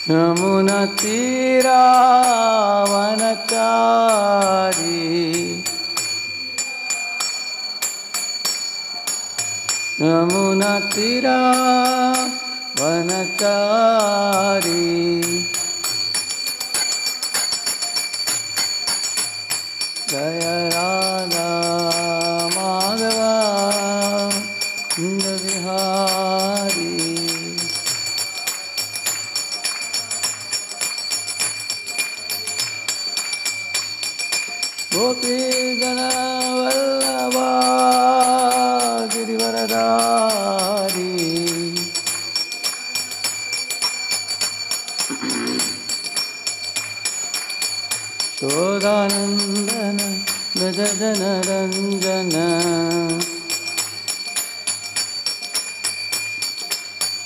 यमुनतीरावनचारी यमुनतीरावनचारी जय राधा माधवा बिहारी। गोपी जन वल्लभा गिरिवरधारी शोदानंदन व्रज जन रंजन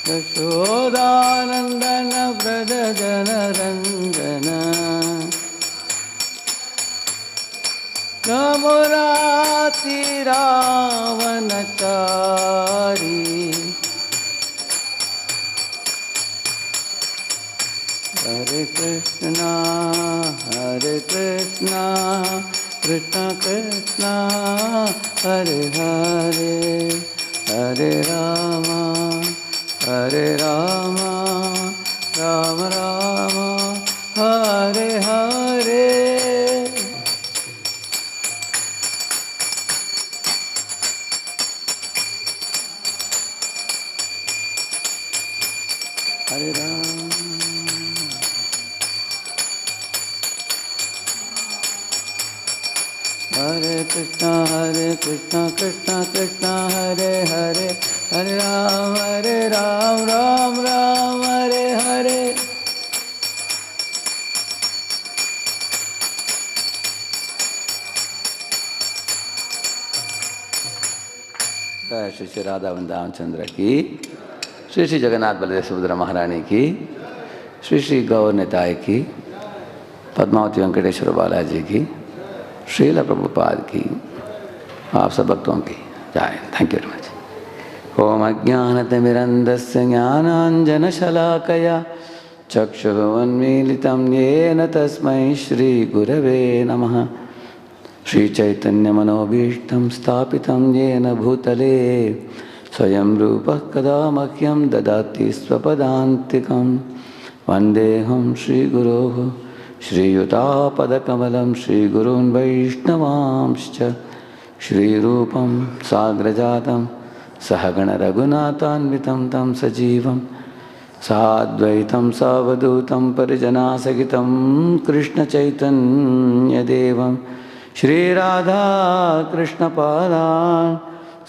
यशोदानंदन व्रज जन रंजन यमुनातीरावनचारी हरे कृष्णा कृष्ण कृष्ण हरे हरे हरे राम राम राम हरे हरे। हरे राम हरे कृष्ण कृष्ण कृष्ण हरे हरे हरे राम राम राम हरे हरे। श्री श्री राधा वृंदावन चंद्र की, श्री श्री जगन्नाथ बलदेव सुभद्रा महारानी की, श्री श्री गौर निताय की, पद्मावती वेंकटेश्वर बालाजी की, श्रील प्रभुपाद की, आप सब भक्तों की जय। Thank you very much. ओम अज्ञानतिमिरन्धस्य ज्ञानाञ्जनशलाकया चक्षुरुन्मीलितं येन तस्मै श्रीगुरवे नमः। श्रीचैतन्यमनोभीष्टं स्थापितं येन भूतले स्वयं रूपः कदा मह्यं ददाति स्वपदान्तिकं। वन्देऽहं श्रीगुरोः श्रीयुतापदकमलं श्रीगुरून् वैष्णवांश्च। श्रीरूपं साग्रजातं सहगणरघुनाथान्वितं तं सजीवं साद्वैतं सावधूतं परिजनासहितं कृष्णचैतन्यदेवं श्रीराधा कृष्णपादान्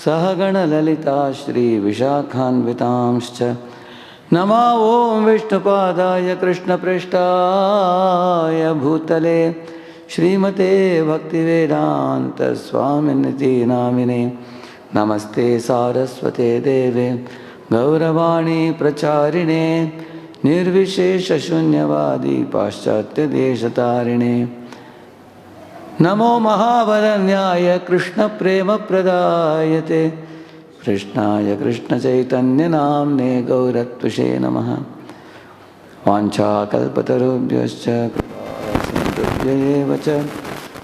सहगणललिता श्रीविशाखान्वितांश्च। नमो ॐ विष्णुपादाय कृष्णप्रेष्ठाय भूतले श्रीमते भक्तिवेदान्तस्वामिनिति नामिने। नमस्ते सारस्वते देवे गौरवाणी प्रचारिणे निर्विशेषशून्यवादी पाश्चात्यदेशतारिणे। नमो महावरण्याय कृष्णप्रेमप्रदायते कृष्णाय कृष्णचैतन्यनाम्ने गौरत्वसे नमः। वाञ्छाकल्पतरुभ्यश्च कृपासिन्धुभ्यैव च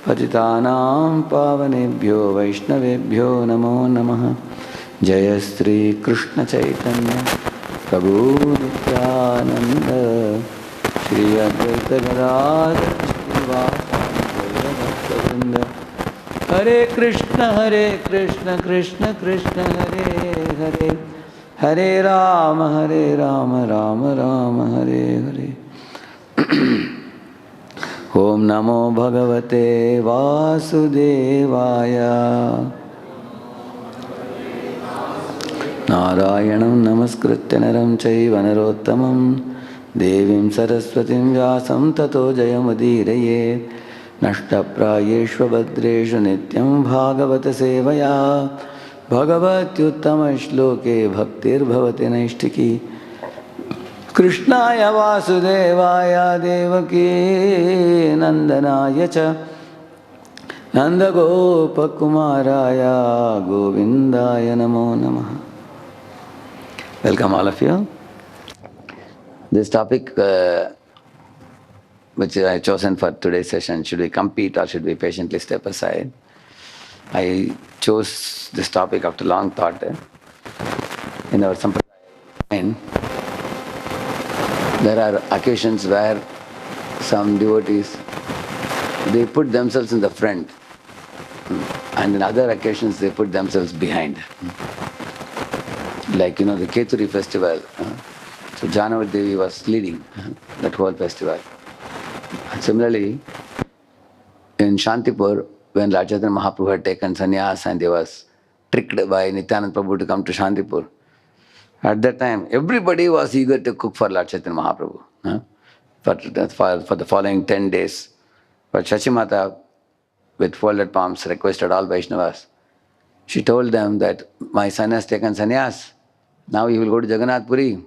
पतितानां पावनेभ्यो वैष्णवेभ्यो नमो नमः। जय श्री कृष्ण चैतन्य प्रभु नित्यानंद श्री अद्वैत गदाधर श्रीवासादि भक्तवृंद। हरे कृष्ण कृष्ण कृष्ण हरे हरे हरे राम राम राम हरे हरे। ओम नमो भगवते वासुदेवाय। नारायणं नमस्कृत्य नरं चैव नरोत्तमं देवीं सरस्वतीं व्यासं ततो जयमुदीरयेत्। नष्टप्रायेषु भद्रेषु नित्यं भागवत सेवया भगवत्युत्तमश्लोके भक्तिर्भवति नैष्ठिकी। कृष्णाय वासुदेवाय देवकी नंदनाय च नंदगोपकुमाराय गोविंदाय नमो नमः। Welcome all of you. This topic, which I chosen for today's session, should we compete or should we patiently step aside? I chose this topic after long thought. In our Sampradaya, there are occasions where some devotees, they put themselves in the front, and in other occasions they put themselves behind. Like, the Keturi festival. So Janavat Devi was leading that whole festival. And similarly, in Shantipur, when Lord Chaitanya Mahaprabhu had taken sannyas and he was tricked by Nityananda Prabhu to come to Shantipur, at that time, everybody was eager to cook for Lord Chaitanya Mahaprabhu for the following 10 days. But Shachimata, with folded palms, requested all Vaishnavas. She told them that my son has taken sannyas. Now he will go to Jagannath Puri.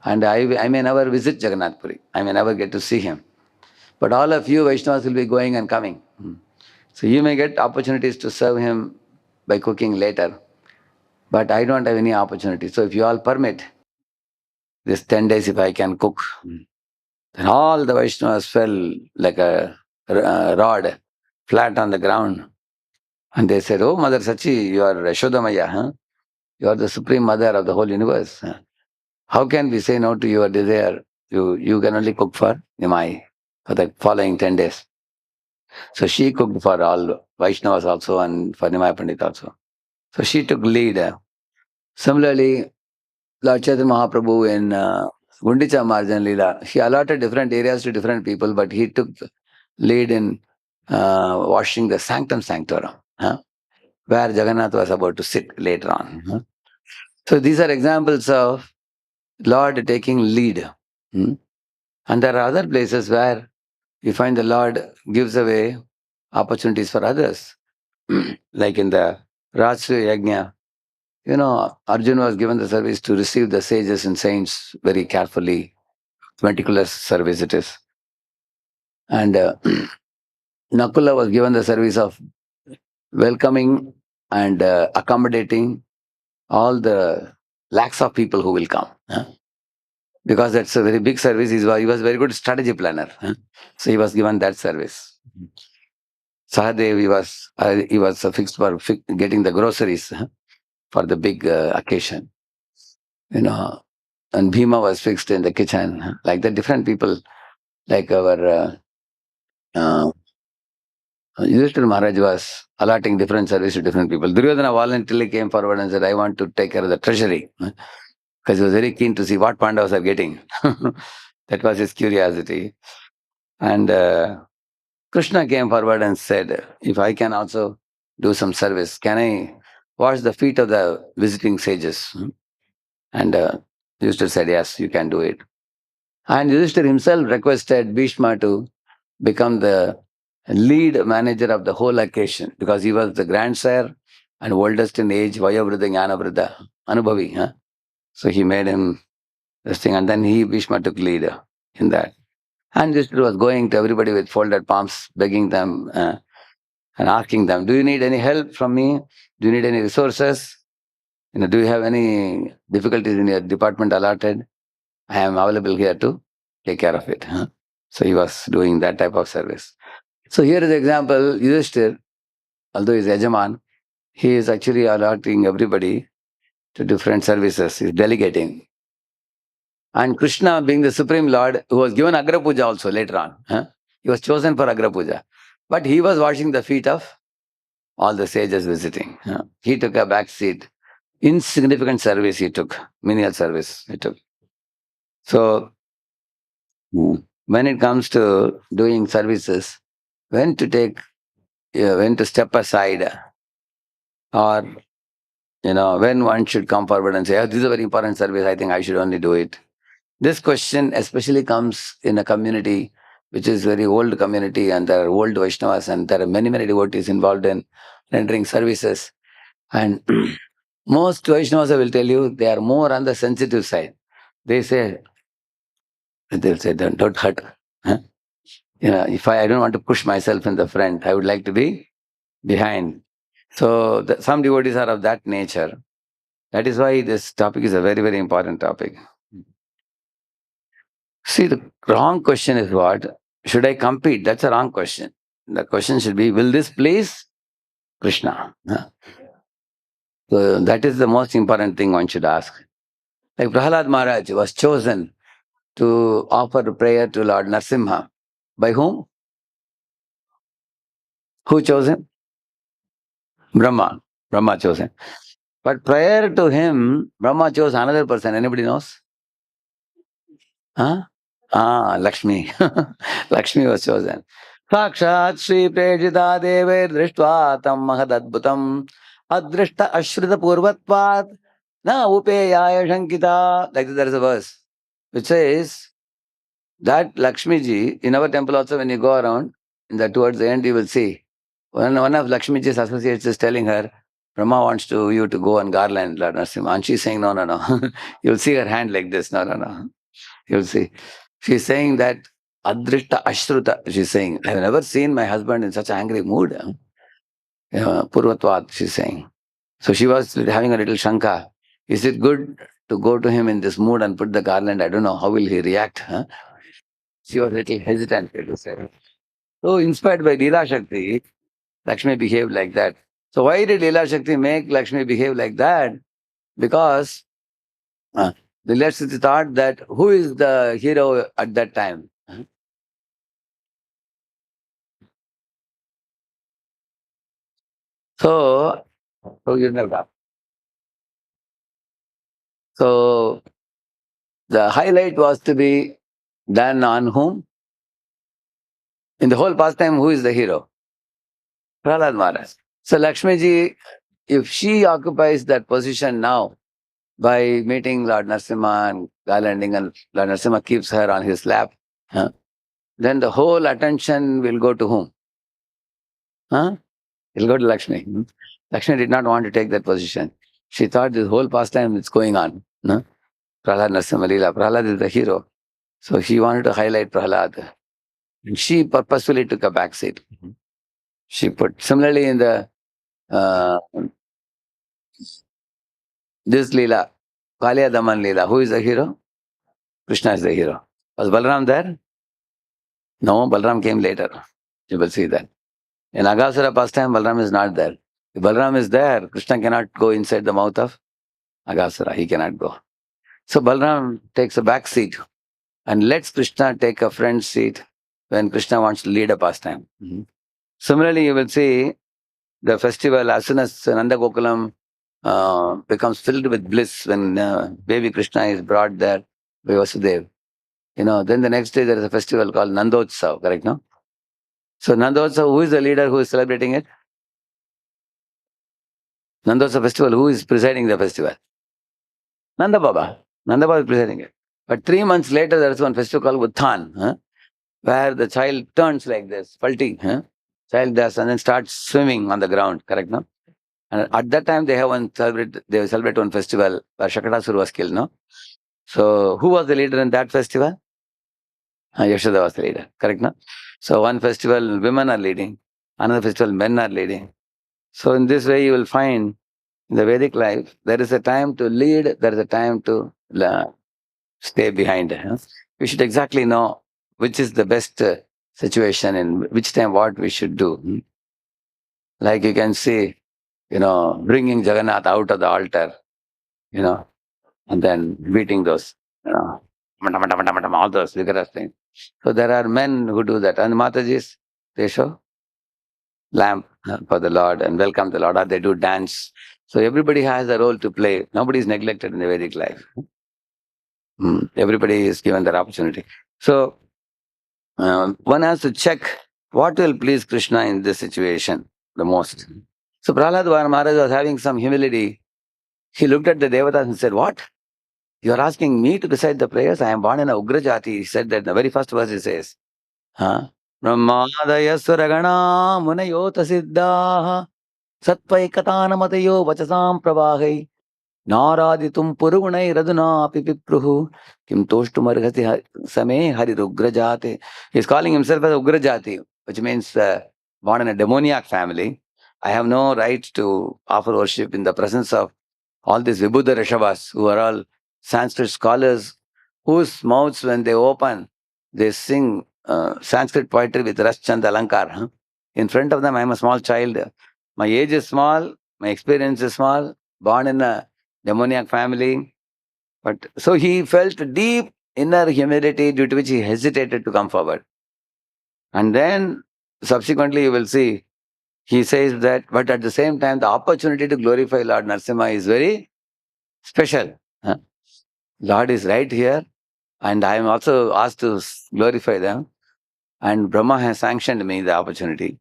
And I may never visit Jagannath Puri. I may never get to see him. But all of you Vaishnavas will be going and coming. So you may get opportunities to serve him by cooking later. But I don't have any opportunity. So if you all permit, this 10 days if I can cook. Then all the Vaishnavas fell like a rod flat on the ground. And they said, "Oh, Mother Sachi, you are Yashodamaya, huh? You are the supreme mother of the whole universe. Huh? How can we say no to your desire? You can only cook for Nimai for the following 10 days. So she cooked for all Vaishnavas also and for Nimai Pandit also. So she took lead. Similarly, Lord Chaitanya Mahaprabhu in Gundicha Marjan Leela, he allotted different areas to different people, but he took lead in washing the sanctum sanctorum, where Jagannath was about to sit later on. So these are examples of Lord taking lead. And there are other places where you find the Lord gives away opportunities for others. Like in the Rajasuya Yajna, Arjuna was given the service to receive the sages and saints very carefully, meticulous service it is. And Nakula was given the service of welcoming and accommodating all the lakhs of people who will come. Because that's a very big service. He was a very good strategy planner. So he was given that service. Sahadev, he was fixed for getting the groceries for the big occasion. And Bhima was fixed in the kitchen. Like the different people, like our uh, Yudhishthira Maharaj was allotting different service to different people. Duryodhana voluntarily came forward and said, "I want to take care of the treasury." Because he was very keen to see what Pandavas are getting. That was his curiosity. And Krishna came forward and said, "If I can also do some service, can I wash the feet of the visiting sages?" And Yudhishthira said, "Yes, you can do it." And Yudhishthira himself requested Bhishma to become the lead manager of the whole occasion because he was the grandsire and oldest in age, Vayavruddha Jnanavruddha, Anubhavi. So he made him this thing, and then Bhishma took lead in that. And Yudhishthira was going to everybody with folded palms, begging them and asking them, "Do you need any help from me? Do you need any resources? Do you have any difficulties in your department allotted? I am available here to take care of it." So he was doing that type of service. So here is the example, Yudhishthir, although he is Yajaman, he is actually allotting everybody to different services, he is delegating. And Krishna, being the Supreme Lord, who was given Agra Puja also later on, he was chosen for Agra Puja. But he was washing the feet of all the sages visiting. He took a back seat. Insignificant service he took, menial service he took. So when it comes to doing services, when to step aside, or when one should come forward and say, "Oh, this is a very important service, I think I should only do it." This question especially comes in a community which is very old community, and there are old Vaishnavas and there are many, many devotees involved in rendering services. And most Vaishnavas, I will tell you, they are more on the sensitive side. They'll say, "Don't hurt. Huh? If I don't want to push myself in the front, I would like to be behind." So some devotees are of that nature. That is why this topic is a very, very important topic. See, the wrong question is what? Should I compete? That's a wrong question. The question should be, will this please Krishna? So that is the most important thing one should ask. Like Prahalad Maharaj was chosen to offer prayer to Lord Narasimha. By whom? Who chose him? Brahma. Brahma chose him. But prior to him, Brahma chose another person. Anybody knows? Huh? Lakshmi. Lakshmi was chosen. Sakshat Sri Prejita Deve Drishtva Tam Mahadadbhutam Adrishta Ashrita Purvatvat Na Upeyaya Shankita. Like there is a verse which says that Lakshmi ji, in our temple also when you go around, towards the end you will see, one of Lakshmi ji's associates is telling her, Brahma wants you to go and garland Lord Narasimha. And she's saying, no, no, no. You'll see her hand like this. No, no, no. You'll see. She's saying that Adrishta Ashruta, she's saying, I've never seen my husband in such an angry mood. Purvatvat, she's saying. So she was having a little shanka. Is it good to go to him in this mood and put the garland? I don't know. How will he react? Huh? She was a little hesitant to say. So inspired by Leela Shakti, Lakshmi behaved like that. So why did Leela Shakti make Lakshmi behave like that? Because Leela Shakti thought that who is the hero at that time? So, you know that. So the highlight was to be done on whom? In the whole pastime, who is the hero? Prahlad Maharaj. So Lakshmi ji, if she occupies that position now by meeting Lord Narasimha and garlanding, and Lord Narasimha keeps her on his lap, huh, then the whole attention will go to whom? Huh? It'll go to Lakshmi. Lakshmi did not want to take that position. She thought this whole pastime is going on. No? Prahlad Narasimha Leela. Prahlad is the hero. So she wanted to highlight Prahlad. And she purposefully took a back seat. She put, similarly in the, uh, this Leela, Kaliya Daman Leela, who is the hero? Krishna is the hero. Was Balaram there? No, Balaram came later. You will see that. In Agasura pastime, Balaram is not there. If Balaram is there, Krishna cannot go inside the mouth of Agasura. He cannot go. So Balaram takes a back seat and lets Krishna take a front seat when Krishna wants to lead a pastime. Similarly, you will see the festival, as soon as Nanda Gokulam becomes filled with bliss when baby Krishna is brought there by Vasudev. Then the next day there is a festival called Nandotsav, correct, no? So Nandotsav, who is the leader who is celebrating it? Nandotsav festival, who is presiding the festival? Nanda Baba. Nanda Baba is presiding it. But 3 months later, there is one festival called Uttan, where the child turns like this, falting. Child does, and then starts swimming on the ground, correct, no? And at that time, they celebrate one festival where Shakatasur was killed, no? So, who was the leader in that festival? Yashoda was the leader, correct, no? So, one festival, women are leading. Another festival, men are leading. So, in this way, you will find in the Vedic life, there is a time to lead, there is a time to stay behind. We should exactly know which is the best situation and which time what we should do. Like you can see, bringing Jagannath out of the altar, and then beating those, all those vigorous things. So there are men who do that. And Matajis, they show lamp for the Lord and welcome the Lord, or they do dance. So everybody has a role to play. Nobody is neglected in the Vedic life. Everybody is given that opportunity. So one has to check what will please Krishna in this situation the most. So Prahlad Maharaj was having some humility. He looked at the Devatas and said, what? You are asking me to recite the prayers? I am born in a Ugra Jati. He said that in the very first verse he says, Brahmadaya Suragana Munayota Siddhaha Satvaikatana Matayo Vachasam Prabhahai Naraditum Purugunai Raduna Pipipruhu Kim Toshtumarhati Same Hari Ugrajate. He is calling himself as Ugrajati, which means born in a demoniac family. I have no right to offer worship in the presence of all these Vibhuda Rishabhas, who are all Sanskrit scholars, whose mouths, when they open, they sing Sanskrit poetry with Ras Chand Alankar. Huh? In front of them, I am a small child. My age is small, my experience is small, born in a demoniac family. But so he felt deep inner humility due to which he hesitated to come forward. And then subsequently you will see, he says that, but at the same time, the opportunity to glorify Lord Narasimha is very special. Huh? Lord is right here, and I am also asked to glorify them. And Brahma has sanctioned me the opportunity.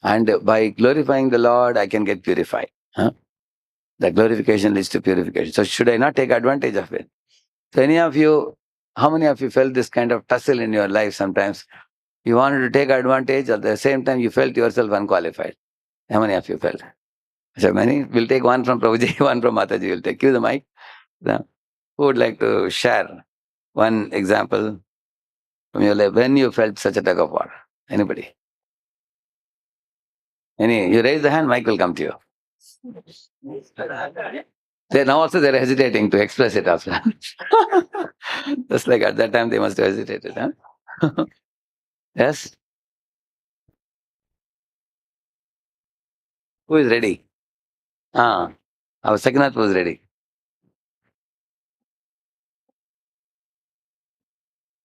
And by glorifying the Lord, I can get purified. Huh? The glorification leads to purification. So should I not take advantage of it? So any of you, how many of you felt this kind of tussle in your life sometimes? You wanted to take advantage, at the same time you felt yourself unqualified. How many of you felt? So many. We'll take one from Prabhuji, one from Mataji. We'll take you the mic. Now, who would like to share one example from your life when you felt such a tug of war? Anybody? Any? You raise the hand, mic will come to you. They now also they're hesitating to express it also. Just like at that time they must have hesitated. Huh? Yes? Who is ready? Our Sakinath was ready.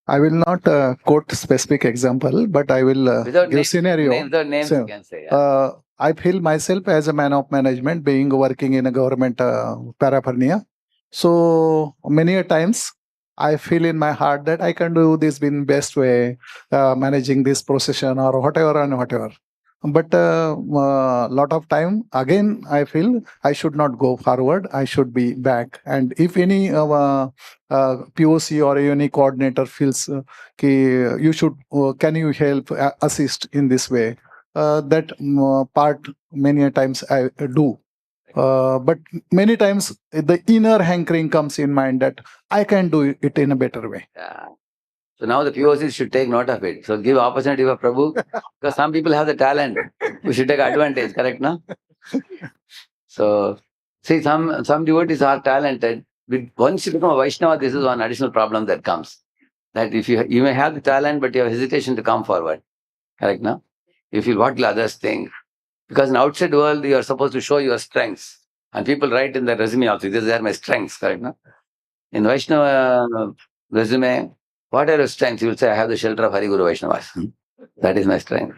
I will not quote specific example, but I will give scenario. Without names So, you can say. Yeah. I feel myself as a man of management, being working in a government paraphernalia. So many a times I feel in my heart that I can do this in best way, managing this procession or whatever and whatever. But lot of time again I feel I should not go forward. I should be back. And if any POC or any coordinator feels you should can you help assist in this way, that part many a times I do. But many times the inner hankering comes in mind that I can do it in a better way. Yeah. So now the POCs should take note of it. So give opportunity for Prabhu, because some people have the talent. We should take advantage, correct, no? So, see, some devotees are talented. Once you become a Vaishnava, this is one additional problem that comes. That if you may have the talent, but you have hesitation to come forward, correct, no? You feel what will others think? Because in outside world, you are supposed to show your strengths. And people write in their resume also, these are my strengths, correct, no? In Vaishnava resume, what are your strengths? You will say, I have the shelter of Hari Guru Vaishnavas. That is my strength.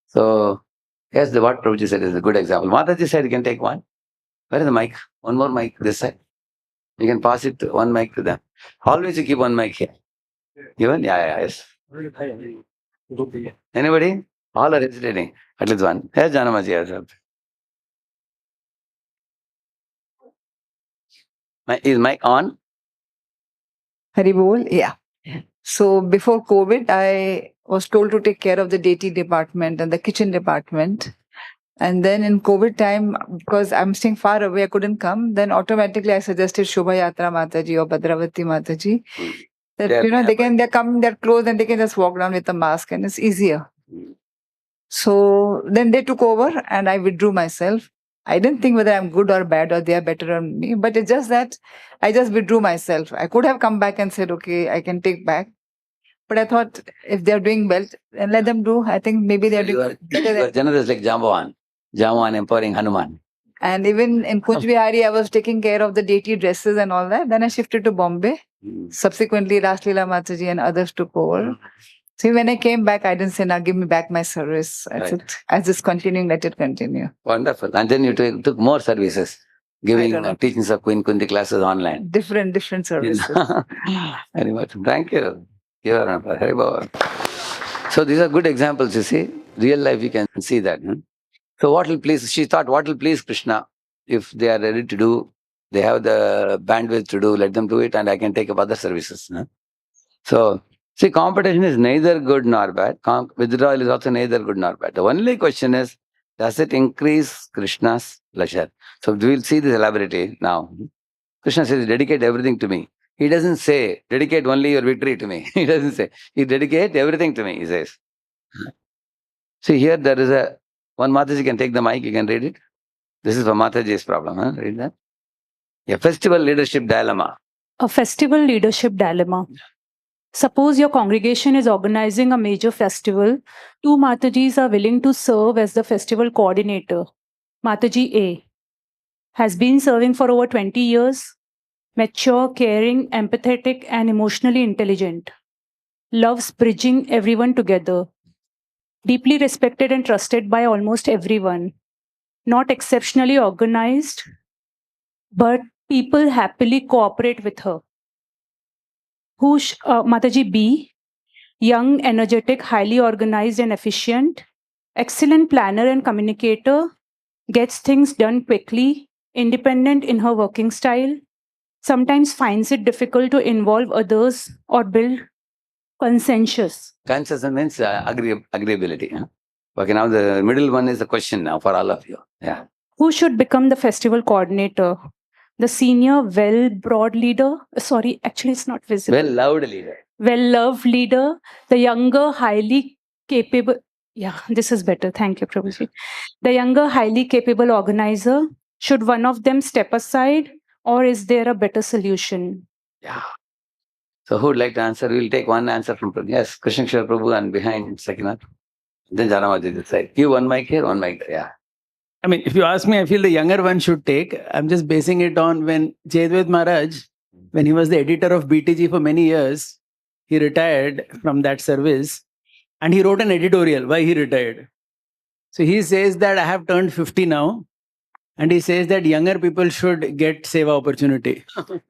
So, yes, what Prabhuji said is a good example. Mataji said you can take one. Where is the mic? One more mic this side. You can pass it one mic to them. Always you keep one mic here. Given? Yeah, yes. Anybody? All are hesitating. At least one. Yes, Janamaji. Is mic on? Haribol, yeah. So before COVID, I was told to take care of the deity department and the kitchen department. And then in COVID time, because I'm staying far away, I couldn't come. Then automatically I suggested Shobha Yatra Mataji or Bhadravati Mataji. That, they're coming, they're close, and they can just walk down with a mask and it's easier. So then they took over and I withdrew myself. I didn't think whether I'm good or bad or they are better than me, but it's just that I just withdrew myself. I could have come back and said, okay, I can take back. But I thought if they're doing well, then let them do. I think maybe they're doing better. You are generous like Jambavan. Jambavan empowering Hanuman. And even in Kuch Bihari, I was taking care of the deity dresses and all that. Then I shifted to Bombay. Subsequently, Raslila Mataji and others took over. See, when I came back, I didn't say, now give me back my service. I said, as it's continuing, let it continue. Wonderful. And then you took more services, giving teachings of Queen Kunti classes online. Different services. Very much. Thank you. So these are good examples, you see. Real life, you can see that. So what will please, she thought, what will please Krishna? If they are ready to do, they have the bandwidth to do, let them do it, and I can take up other services. So, see, competition is neither good nor bad. Withdrawal is also neither good nor bad. The only question is, does it increase Krishna's pleasure? So we will see this elaborately now. Krishna says, dedicate everything to me. He doesn't say, dedicate only your victory to me. He doesn't say, he dedicate everything to me, he says. See, here there is one Mataji can take the mic, you can read it. This is for Mataji's problem, read that. A festival leadership dilemma. A festival leadership dilemma. Suppose your congregation is organizing a major festival. Two Matajis are willing to serve as the festival coordinator. Mataji A has been serving for over 20 years, mature, caring, empathetic, and emotionally intelligent. Loves bridging everyone together. Deeply respected and trusted by almost everyone. Not exceptionally organized, but people happily cooperate with her. Mataji B, young, energetic, highly organized and efficient, excellent planner and communicator, gets things done quickly, independent in her working style, sometimes finds it difficult to involve others or build consensus. Consensus means agreeability. Huh? Okay, now the middle one is the question now for all of you. Yeah. Who should become the festival coordinator? The senior, well-broad leader. Sorry, actually, it's not visible. Well-loved leader. Well-loved leader. The younger, highly capable. Yeah, this is better. Thank you, Prabhuji. The younger, highly capable organizer. Should one of them step aside, or is there a better solution? Yeah. So who would like to answer? We'll take one answer from Prabhu. Yes, Krishna Kishore Prabhu and behind Sakinath. Then Janamaji this side. Give one mic here, one mic there. Yeah. I mean, if you ask me, I feel the younger one should take. I'm just basing it on when Jayadvaita Maharaj, when he was the editor of BTG for many years, he retired from that service and he wrote an editorial why he retired. So he says that I have turned 50 now, and he says that younger people should get seva opportunity.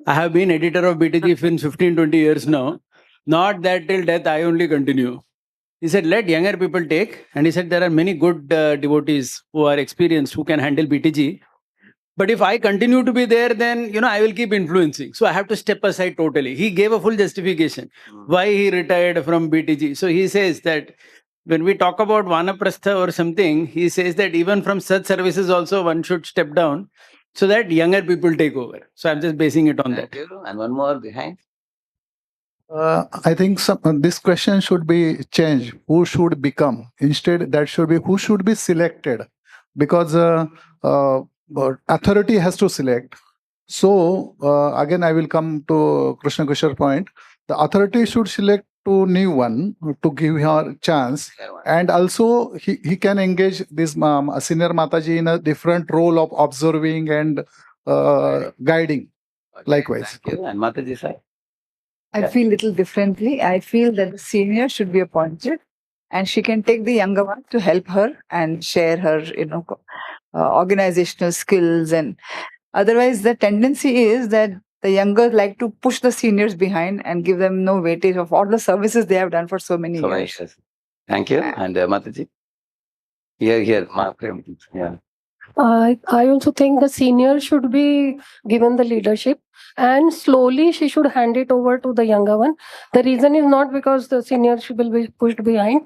I have been editor of BTG for 15, 20 years now. Not that till death I only continue. He said, let younger people take. And he said, there are many good devotees who are experienced, who can handle BTG. But if I continue to be there, then, I will keep influencing. So I have to step aside totally. He gave a full justification why he retired from BTG. So he says that when we talk about Vanaprastha or something, he says that even from such services also one should step down so that younger people take over. So I'm just basing it on that. And one more behind. I think this question should be changed. Who should become? Instead, that should be who should be selected, because authority has to select. So again, I will come to Krishna Kishore point. The authority should select to new one to give her chance, and also he can engage this senior Mataji in a different role of observing and guiding. Okay, likewise. Thank you. And Mataji side. I feel little differently. I feel that the senior should be appointed and she can take the younger one to help her and share her, organizational skills. And otherwise, the tendency is that the younger like to push the seniors behind and give them no weightage of all the services they have done for so many years. Thank you. And Mataji. Here. Yeah. I also think the senior should be given the leadership, and slowly she should hand it over to the younger one. The reason is not because the senior will be pushed behind,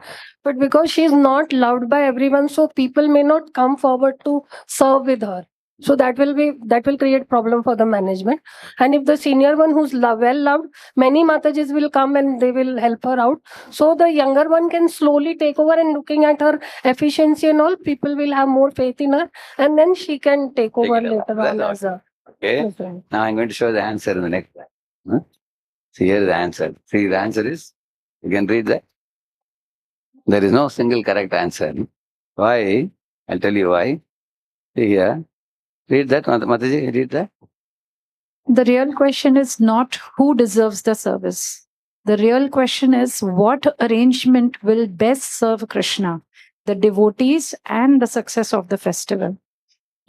but because she is not loved by everyone, so people may not come forward to serve with her. So that will create problem for the management. And if the senior one who's well loved, many Matajis will come and they will help her out. So the younger one can slowly take over, and looking at her efficiency and all, people will have more faith in her, and then she can take over later on as a president. Now I'm going to show the answer in the next slide. Huh? See, here is the answer. See, the answer is, you can read that. There is no single correct answer. Why? I'll tell you why. See here. Read that, Mataji, read that. The real question is not who deserves the service. The real question is what arrangement will best serve Krishna, the devotees, and the success of the festival.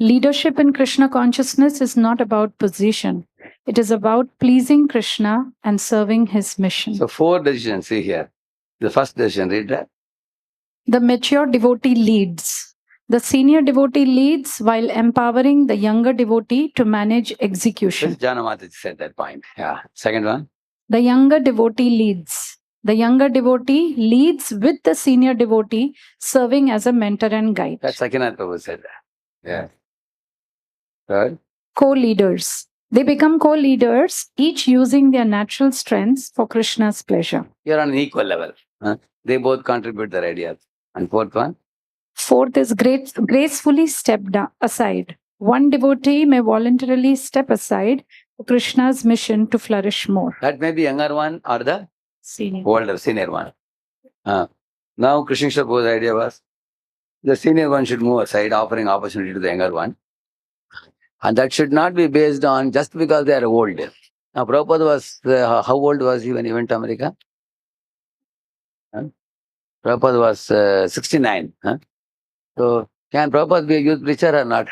Leadership in Krishna consciousness is not about position. It is about pleasing Krishna and serving his mission. So 4 decisions, see here. The first decision, read that. The mature devotee leads. The senior devotee leads while empowering the younger devotee to manage execution. Jana Mataji said that point. Yeah. Second one. The younger devotee leads. The younger devotee leads with the senior devotee, serving as a mentor and guide. That's Sakinath Prabhu said that. Yeah. Third. Co-leaders. They become co-leaders, each using their natural strengths for Krishna's pleasure. You're on an equal level. Huh? They both contribute their ideas. And fourth one. Fourth is gracefully step aside. One devotee may voluntarily step aside Krishna's mission to flourish more. That may be younger one or the Senior. older, senior one. Now Krishna Prabhu's idea was the senior one should move aside, offering opportunity to the younger one. And that should not be based on just because they are old. Now Prabhupada was, how old was he when he went to America? Prabhupada was 69. So can Prabhupada be a youth preacher or not?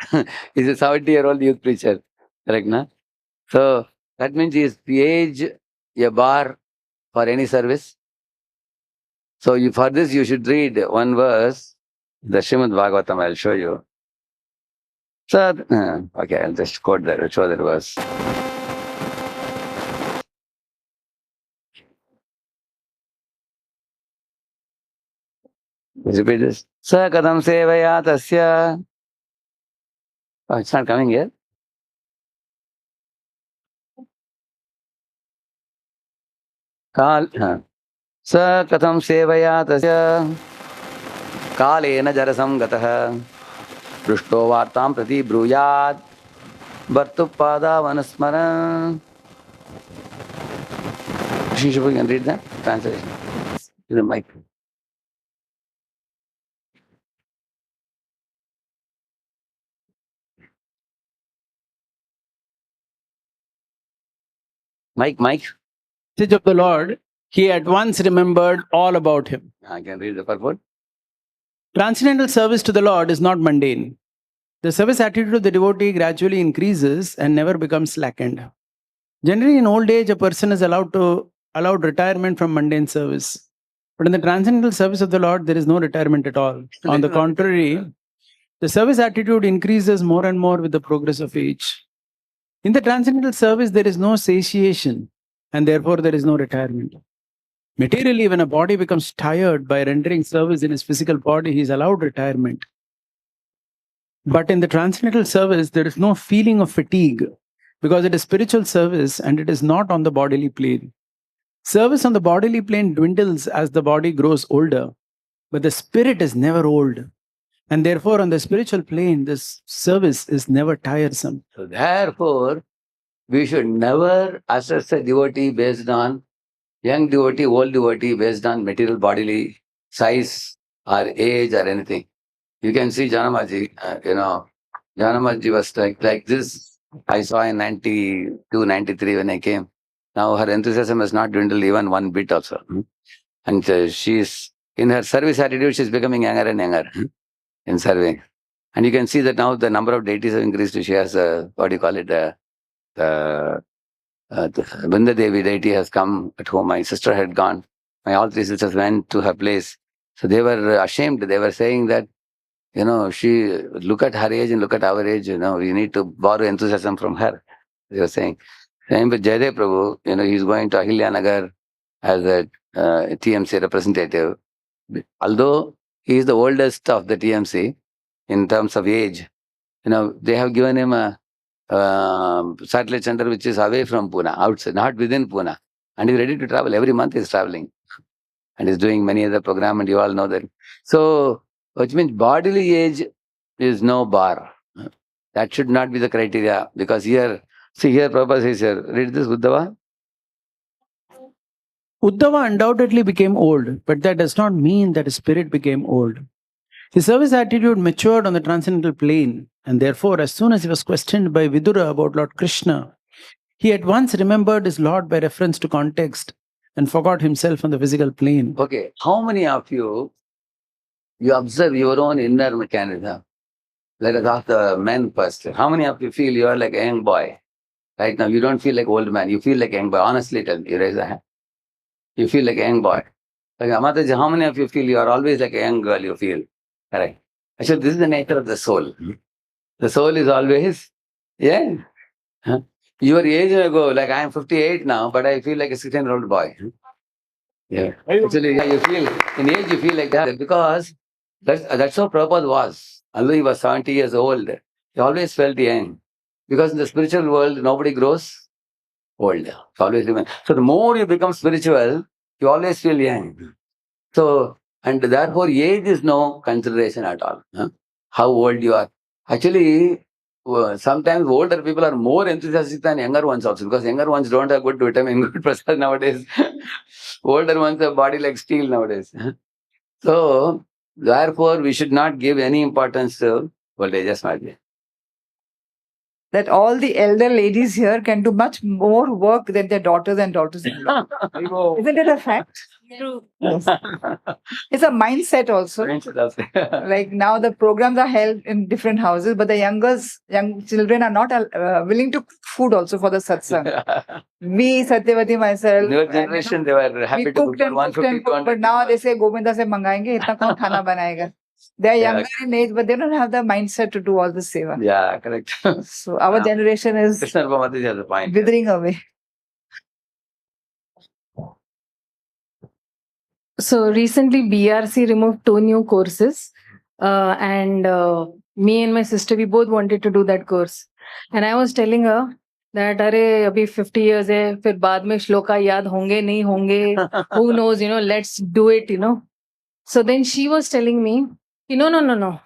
He's a 70-year-old youth preacher. Correct, na? So that means is the age a bar for any service? So for this you should read one verse, the Srimad Bhagavatam, I'll show you. So, okay, I'll just quote that, show that verse. Repeat this. Sa kadam sevaya tasya. Oh, it's not coming here. Sa katham sevaya tasya kalena jarasam gatah prushto vartam prati bruyad bhartupada vanasmaran. You can read that translation. To the mic. Mike. Message of the Lord, he at once remembered all about him. I can read the purport. Transcendental service to the Lord is not mundane. The service attitude of the devotee gradually increases and never becomes slackened. Generally, in old age, a person is allowed retirement from mundane service. But in the transcendental service of the Lord, there is no retirement at all. On the contrary, the service attitude increases more and more with the progress of age. In the transcendental service, there is no satiation, and therefore there is no retirement. Materially, when a body becomes tired by rendering service in his physical body, he is allowed retirement. But in the transcendental service, there is no feeling of fatigue because it is spiritual service and it is not on the bodily plane. Service on the bodily plane dwindles as the body grows older, but the spirit is never old. And therefore, on the spiritual plane, this service is never tiresome. So therefore, we should never assess a devotee based on young devotee, old devotee, based on material bodily size or age or anything. You can see Janamaji, Janamaji was like this. I saw in 92, 93 when I came. Now her enthusiasm has not dwindled even one bit also. And she's, in her service attitude, she's becoming younger and younger in serving. And you can see that now the number of deities have increased. She has, what do you call it, the Vrinda Devi deity has come at home. My sister had gone. All three sisters went to her place. So they were ashamed. They were saying that, she, look at her age and look at our age, we need to borrow enthusiasm from her. They were saying. Same with Jaydev Prabhu, he's going to Ahilyanagar as a TMC representative. Although he is the oldest of the TMC in terms of age, they have given him a satellite center which is away from Pune, outside, not within Pune. And he's ready to travel. Every month he's traveling. And he's doing many other programs, and you all know that. So, which means bodily age is no bar. That should not be the criteria. Because here Prabhupada says here, read this, Uddhava. Uddhava undoubtedly became old, but that does not mean that his spirit became old. His service attitude matured on the transcendental plane, and therefore, as soon as he was questioned by Vidura about Lord Krishna, he at once remembered his Lord by reference to context and forgot himself on the physical plane. Okay, how many of you observe your own inner mechanism? Let us ask the men first. How many of you feel you are like a young boy? Right now, you don't feel like old man. You feel like a young boy. Honestly, tell me, you raise a hand. You feel like a young boy. Like Amataji, how many of you feel you are always like a young girl? You feel correct. Actually, this is the nature of the soul. The soul is always young. Your age may go, like I am 58 now, but I feel like a 16-year-old boy. Yeah. Actually, you feel, in age you feel like that because that's how Prabhupada was. Although he was 70 years old, he always felt young. Because in the spiritual world, nobody grows old. It's always remain. So the more you become spiritual, you always feel young. So, and therefore age is no consideration at all. How old you are. Actually, sometimes older people are more enthusiastic than younger ones also, because younger ones don't have good vitamin, good prasad nowadays. Older ones have body like steel nowadays. So, therefore, we should not give any importance to old age. Just not there. That all the elder ladies here can do much more work than their daughters and daughters-in-law. Isn't it a fact? True. Yes. It's a mindset also. Like now the programs are held in different houses, but the young children are not willing to cook food also for the satsang. Me, Satyavati, myself. Newer generation, they were happy We to cooked cook and for cooked and 150 cooked, but now they say Govinda se mangayenge, itna kaun khana banayega. They are Yeah. younger in age, but they don't have the mindset to do all the seva. Yeah, correct. So our generation is Krishna Mataji has a point. withering away. So recently, BRC removed 2 new courses, and me and my sister, we both wanted to do that course. And I was telling her that, "Arey, abhi 50 years hai, fir baad mein shloka yaad honge, nahi honge, who knows, let's do it, So then she was telling me, no.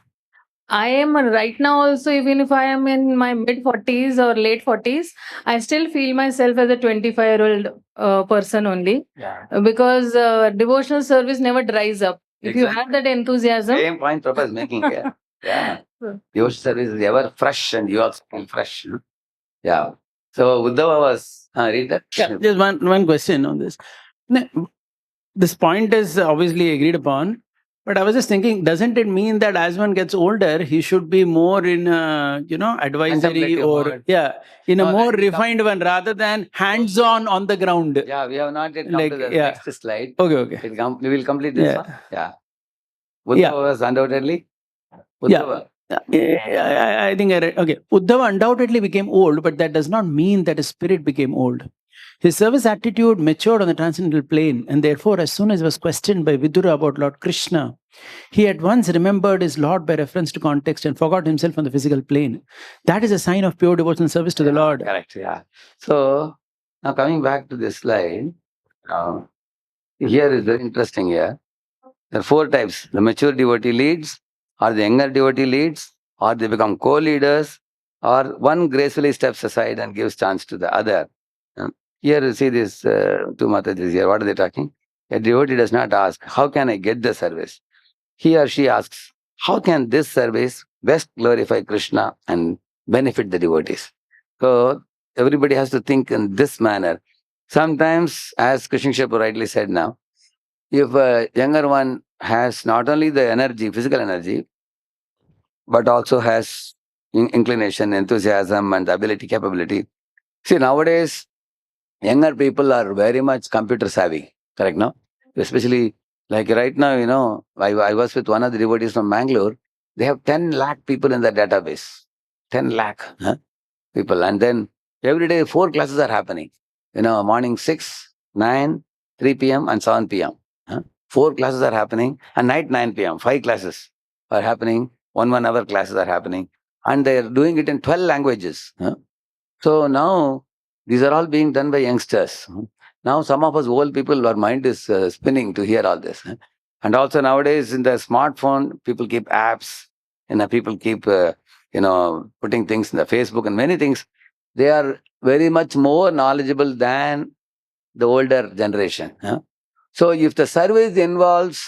I am right now also, even if I am in my mid 40s or late 40s, I still feel myself as a 25-year-old person only. Yeah. Because devotional service never dries up. If you have that enthusiasm. Same point Prabhupada is making here. Yeah. Your service is ever fresh and you also feel fresh. Yeah. So Uddhava was, read that. Yeah, just one question on this. This point is obviously agreed upon, but I was just thinking, doesn't it mean that as one gets older, he should be more in, advisory Contemplative or, mode. in a No, more and refined one rather than hands-on on the ground? Yeah, we have not yet come Like, to the yeah. next slide. Okay. We will complete this Yeah. one. Yeah. Uddhava was undoubtedly. Uddhava. I think I read. Okay. Uddhava undoubtedly became old, but that does not mean that his spirit became old. His service attitude matured on the transcendental plane, and therefore, as soon as he was questioned by Vidura about Lord Krishna, he at once remembered his Lord by reference to context and forgot himself on the physical plane. That is a sign of pure devotional service to the Lord. Correct, yeah. So, now coming back to this slide, here is very interesting here. There are 4 types. The mature devotee leads, or the younger devotee leads, or they become co-leaders, or one gracefully steps aside and gives chance to the other. Here you see this 2 Matajis here. What are they talking? A devotee does not ask, how can I get the service? He or she asks, how can this service best glorify Krishna and benefit the devotees? So everybody has to think in this manner. Sometimes, as Krishna Shapu rightly said now, if a younger one has not only the energy, physical energy, but also has inclination, enthusiasm, and the ability, capability. See, nowadays, younger people are very much computer savvy, correct, no? Especially like right now, I was with one of the devotees from Mangalore. They have 10 lakh people in their database. 10 lakh people. And then every day 4 classes are happening. Morning 6, 9, 3 p.m. and 7 p.m. 4 classes are happening. And night 9 p.m. 5 classes are happening. 1 hour classes are happening. And they're doing it in 12 languages. So now, these are all being done by youngsters. Now, some of us old people, our mind is spinning to hear all this. And also nowadays, in the smartphone, people keep apps, people keep, putting things in the Facebook and many things. They are very much more knowledgeable than the older generation. So, if the service involves,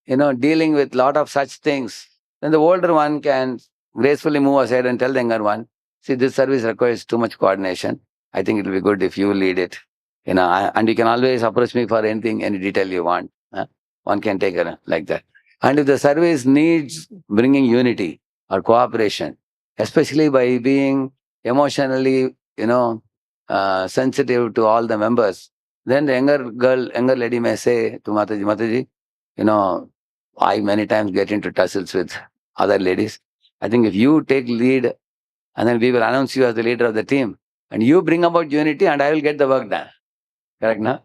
dealing with lot of such things, then the older one can gracefully move aside and tell the younger one, see, this service requires too much coordination. I think it will be good if you lead it. And you can always approach me for anything, any detail you want. One can take it like that. And if the service needs bringing unity or cooperation, especially by being emotionally, sensitive to all the members, then the younger lady may say to Mataji, I many times get into tussles with other ladies. I think if you take lead, and then we will announce you as the leader of the team, and you bring about unity, and I will get the work done. Correct, no?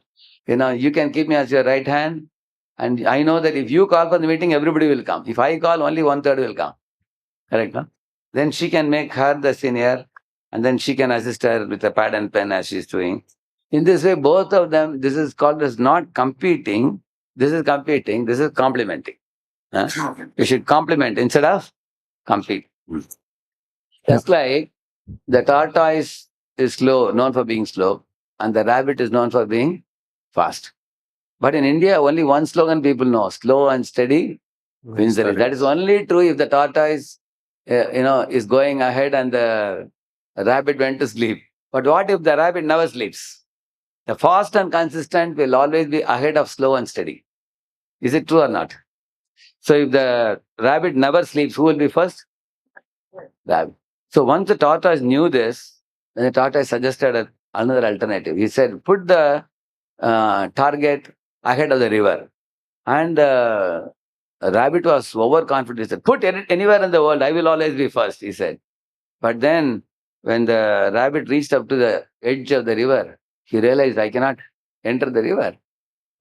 You can keep me as your right hand, and I know that if you call for the meeting, everybody will come. If I call, only 1/3 will come. Correct, no? Then she can make her the senior, and then she can assist her with a pad and pen as she's doing. In this way, both of them, this is called as not competing. This is competing. This is complementing. You should complement instead of compete. Just like the tortoise is slow, known for being slow, and the rabbit is known for being fast. But in India, only one slogan people know: slow and steady wins the race. That is only true if the tortoise, is going ahead and the rabbit went to sleep. But what if the rabbit never sleeps? The fast and consistent will always be ahead of slow and steady. Is it true or not? So if the rabbit never sleeps, who will be first? Rabbit. So once the tortoise knew this, then the tortoise suggested another alternative. He said, put the target ahead of the river. And the rabbit was overconfident. He said, put it anywhere in the world, I will always be first, he said. But then when the rabbit reached up to the edge of the river, he realized, I cannot enter the river.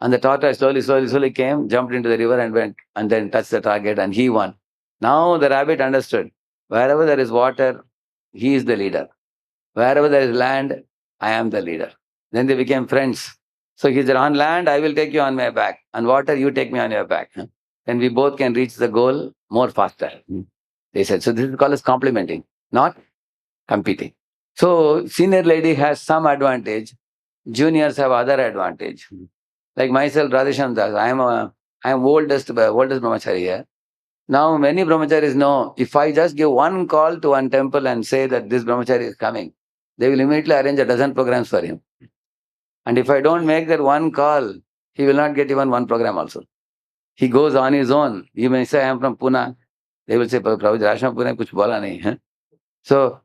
And the tortoise slowly came, jumped into the river and went, and then touched the target, and he won. Now the rabbit understood, wherever there is water, he is the leader. Wherever there is land, I am the leader. Then they became friends. So he said, on land, I will take you on my back. On water, you take me on your back. Then we both can reach the goal more faster. They said, so this is called as complementing, not competing. So senior lady has some advantage. Juniors have other advantage. Like myself, Radheshyamdas, I am oldest brahmachari here. Now many brahmacharis know, if I just give one call to one temple and say that this brahmachari is coming, they will immediately arrange a dozen programs for him. And if I don't make that one call, he will not get even one program also. He goes on his own. He may say, I am from Pune. They will say, Prabhuji, Rasham Pune, kuch bola nahi. So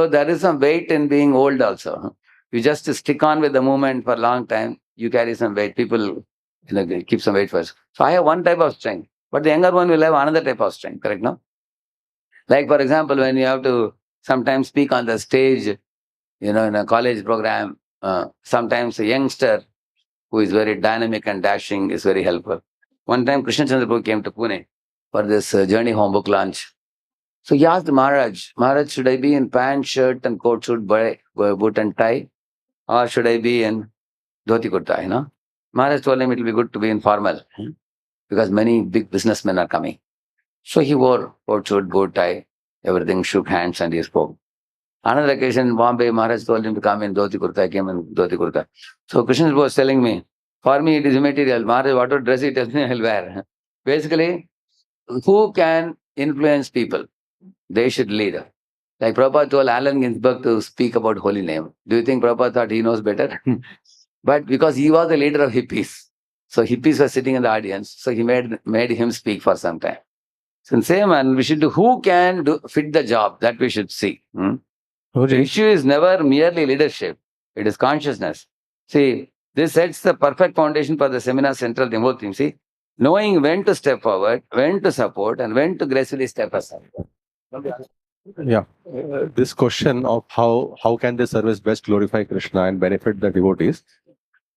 there is some weight in being old also. You just stick on with the movement for a long time, you carry some weight. People keep some weight first. So I have one type of strength, but the younger one will have another type of strength, correct, no? Like, for example, when you have to sometimes speak on the stage, in a college program, sometimes a youngster who is very dynamic and dashing is very helpful. One time, Krishna Chandra Prabhu came to Pune for this Journey Home book launch. So he asked Maharaj, should I be in pant, shirt and coat suit, boot and tie? Or should I be in dhoti kurta, Maharaj told him it will be good to be in formal because many big businessmen are coming. So he wore coat suit, boot tie, everything, shook hands and he spoke. Another occasion in Bombay, Maharaj told him to come in dhoti kurta. I came in dhoti kurta. So Krishna was telling me, for me it is immaterial. Maharaj, whatever dress he tells me, I will wear. Basically, who can influence people? They should lead. Like Prabhupada told Allen Ginsberg to speak about holy name. Do you think Prabhupada thought he knows better? But because he was the leader of hippies, so hippies were sitting in the audience, so he made him speak for some time. So same, and we should do who can fit the job, that we should see. The issue is never merely leadership, it is consciousness. See, this sets the perfect foundation for the seminar central the whole thing. See, knowing when to step forward, when to support, and when to gracefully step aside. Yeah, this question of how can this service best glorify Krishna and benefit the devotees?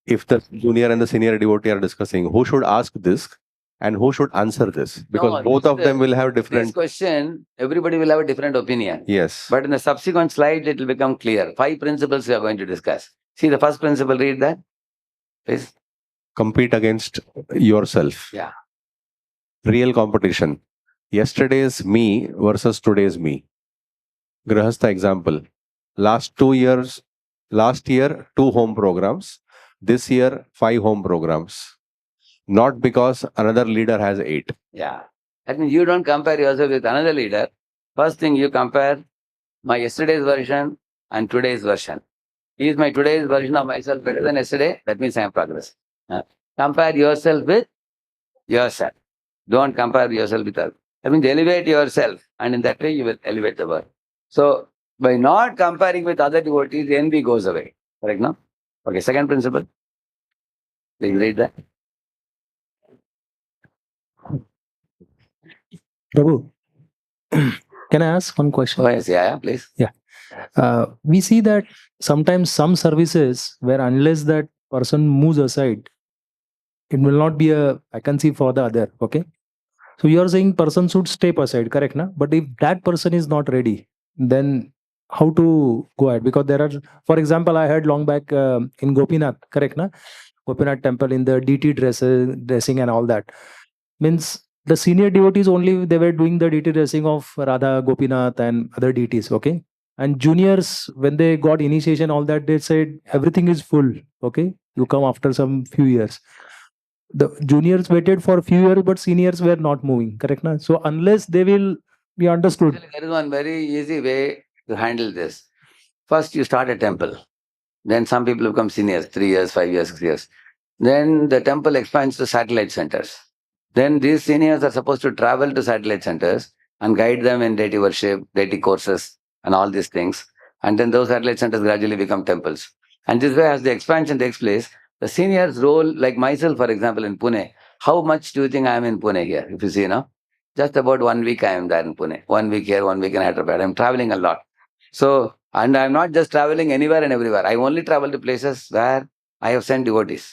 If the junior and the senior devotee are discussing, who should ask this and who should answer this? Because both of them will have different. This question, everybody will have a different opinion. Yes. But in the subsequent slides, it will become clear. 5 principles we are going to discuss. See the first principle, read that. Please. Compete against yourself. Yeah. Real competition. Yesterday's me versus today's me. Grahastha example. Last year, 2 home programs. This year, 5 home programs. Not because another leader has 8. Yeah. That means you don't compare yourself with another leader. First thing, you compare my yesterday's version and today's version. Is my today's version of myself better than yesterday? That means I am progressing. Compare yourself with yourself. Don't compare yourself with others. That means elevate yourself, and in that way you will elevate the world. So, by not comparing with other devotees, envy goes away. Correct, no? Okay, second principle. Please read that. Prabhu, can I ask one question? Oh, yes, yeah, please. We see that sometimes some services where unless that person moves aside, it will not be a vacancy for the other. Okay. So you are saying person should step aside, correct? Na? But if that person is not ready, then how to go ahead? Because there are, for example, I heard long back in Gopinath, correct? Na? Gopinath temple in the DT dressing and all that. Means the senior devotees only, they were doing the deity dressing of Radha, Gopinath and other deities, okay? And juniors, when they got initiation, all that, they said everything is full, okay? You come after some few years. The juniors waited for a few years, but seniors were not moving, correct? Na? So unless they will be understood. Actually, there is one very easy way to handle this. First, you start a temple. Then some people become seniors, 3 years, 5 years, 6 years. Then the temple expands to satellite centers. Then these seniors are supposed to travel to satellite centers and guide them in deity worship, deity courses, and all these things. And then those satellite centers gradually become temples. And this way, as the expansion takes place, the seniors' role, like myself, for example, in Pune, how much do you think I am in Pune here? If you see, just about 1 week I am there in Pune. 1 week here, 1 week in Hyderabad. I'm traveling a lot. So, and I'm not just traveling anywhere and everywhere. I only travel to places where I have sent devotees.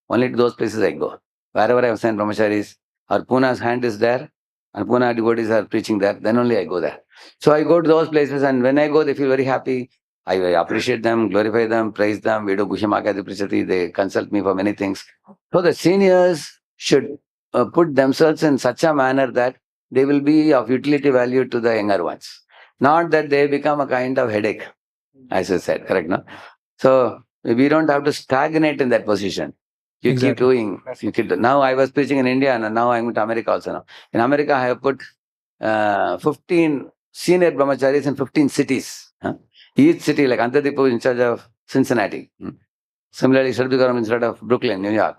Only to those places I go. Wherever I have sent brahmacharis, or Puna's hand is there, and Pune devotees are preaching there, then only I go there. So I go to those places, and when I go, they feel very happy. I appreciate them, glorify them, praise them. We do Gushamakati Prichati. They consult me for many things. So the seniors should put themselves in such a manner that they will be of utility value to the younger ones. Not that they become a kind of headache, as I said, correct? No? So we don't have to stagnate in that position. You keep Exactly. doing. You keep. Now I was preaching in India, and now I'm going to America also now. In America, I have put 15 senior brahmacharis in 15 cities. Each city, like Antadipu in charge of Cincinnati. Similarly, Shardukaram in charge of Brooklyn, New York.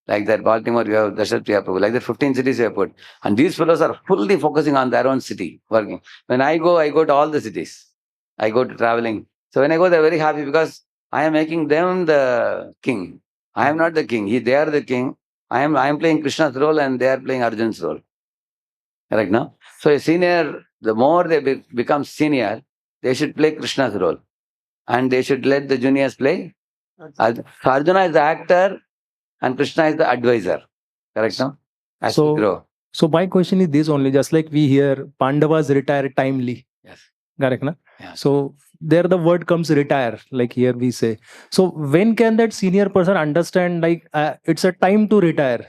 Like that, Baltimore, you have Dashat Priya Prabhu. Like that, 15 cities you have put. And these fellows are fully focusing on their own city, working. When I go to all the cities. I go to traveling. So when I go, they're very happy because I am making them the king. I am not the king. They are the king. I am playing Krishna's role and they are playing Arjun's role. Correct, no? So a senior, the more they become senior, they should play Krishna's role. And they should let the juniors play. So Arjuna is the actor and Krishna is the advisor. Correct, no? As we grow. So my question is this only, just like we hear Pandavas retire timely. Yes. Correct, na? Yeah. So there the word comes retire, like here we say. So when can that senior person understand, like it's a time to retire?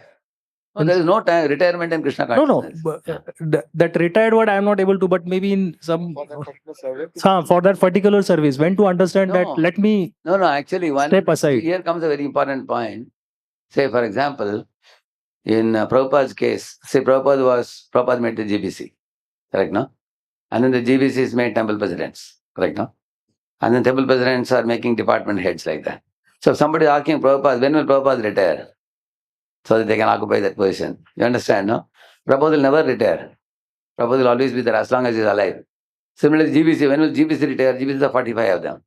No, there is no time, retirement in Krishna consciousness. No. That retired word I am not able to, but maybe in some for that particular service, when to understand that, let me No, actually, one step aside. Here comes a very important point. Say, for example, in Prabhupada's case, say Prabhupada made the GBC, correct, no? And then the GBCs made temple presidents, correct, no? And then temple presidents are making department heads like that. So if somebody is asking Prabhupada, when will Prabhupada retire? So that they can occupy that position. You understand, no? Prabhupada will never retire. Prabhupada will always be there as long as he is alive. Similarly, GBC, when will GBC retire? GBCs are 45 of them.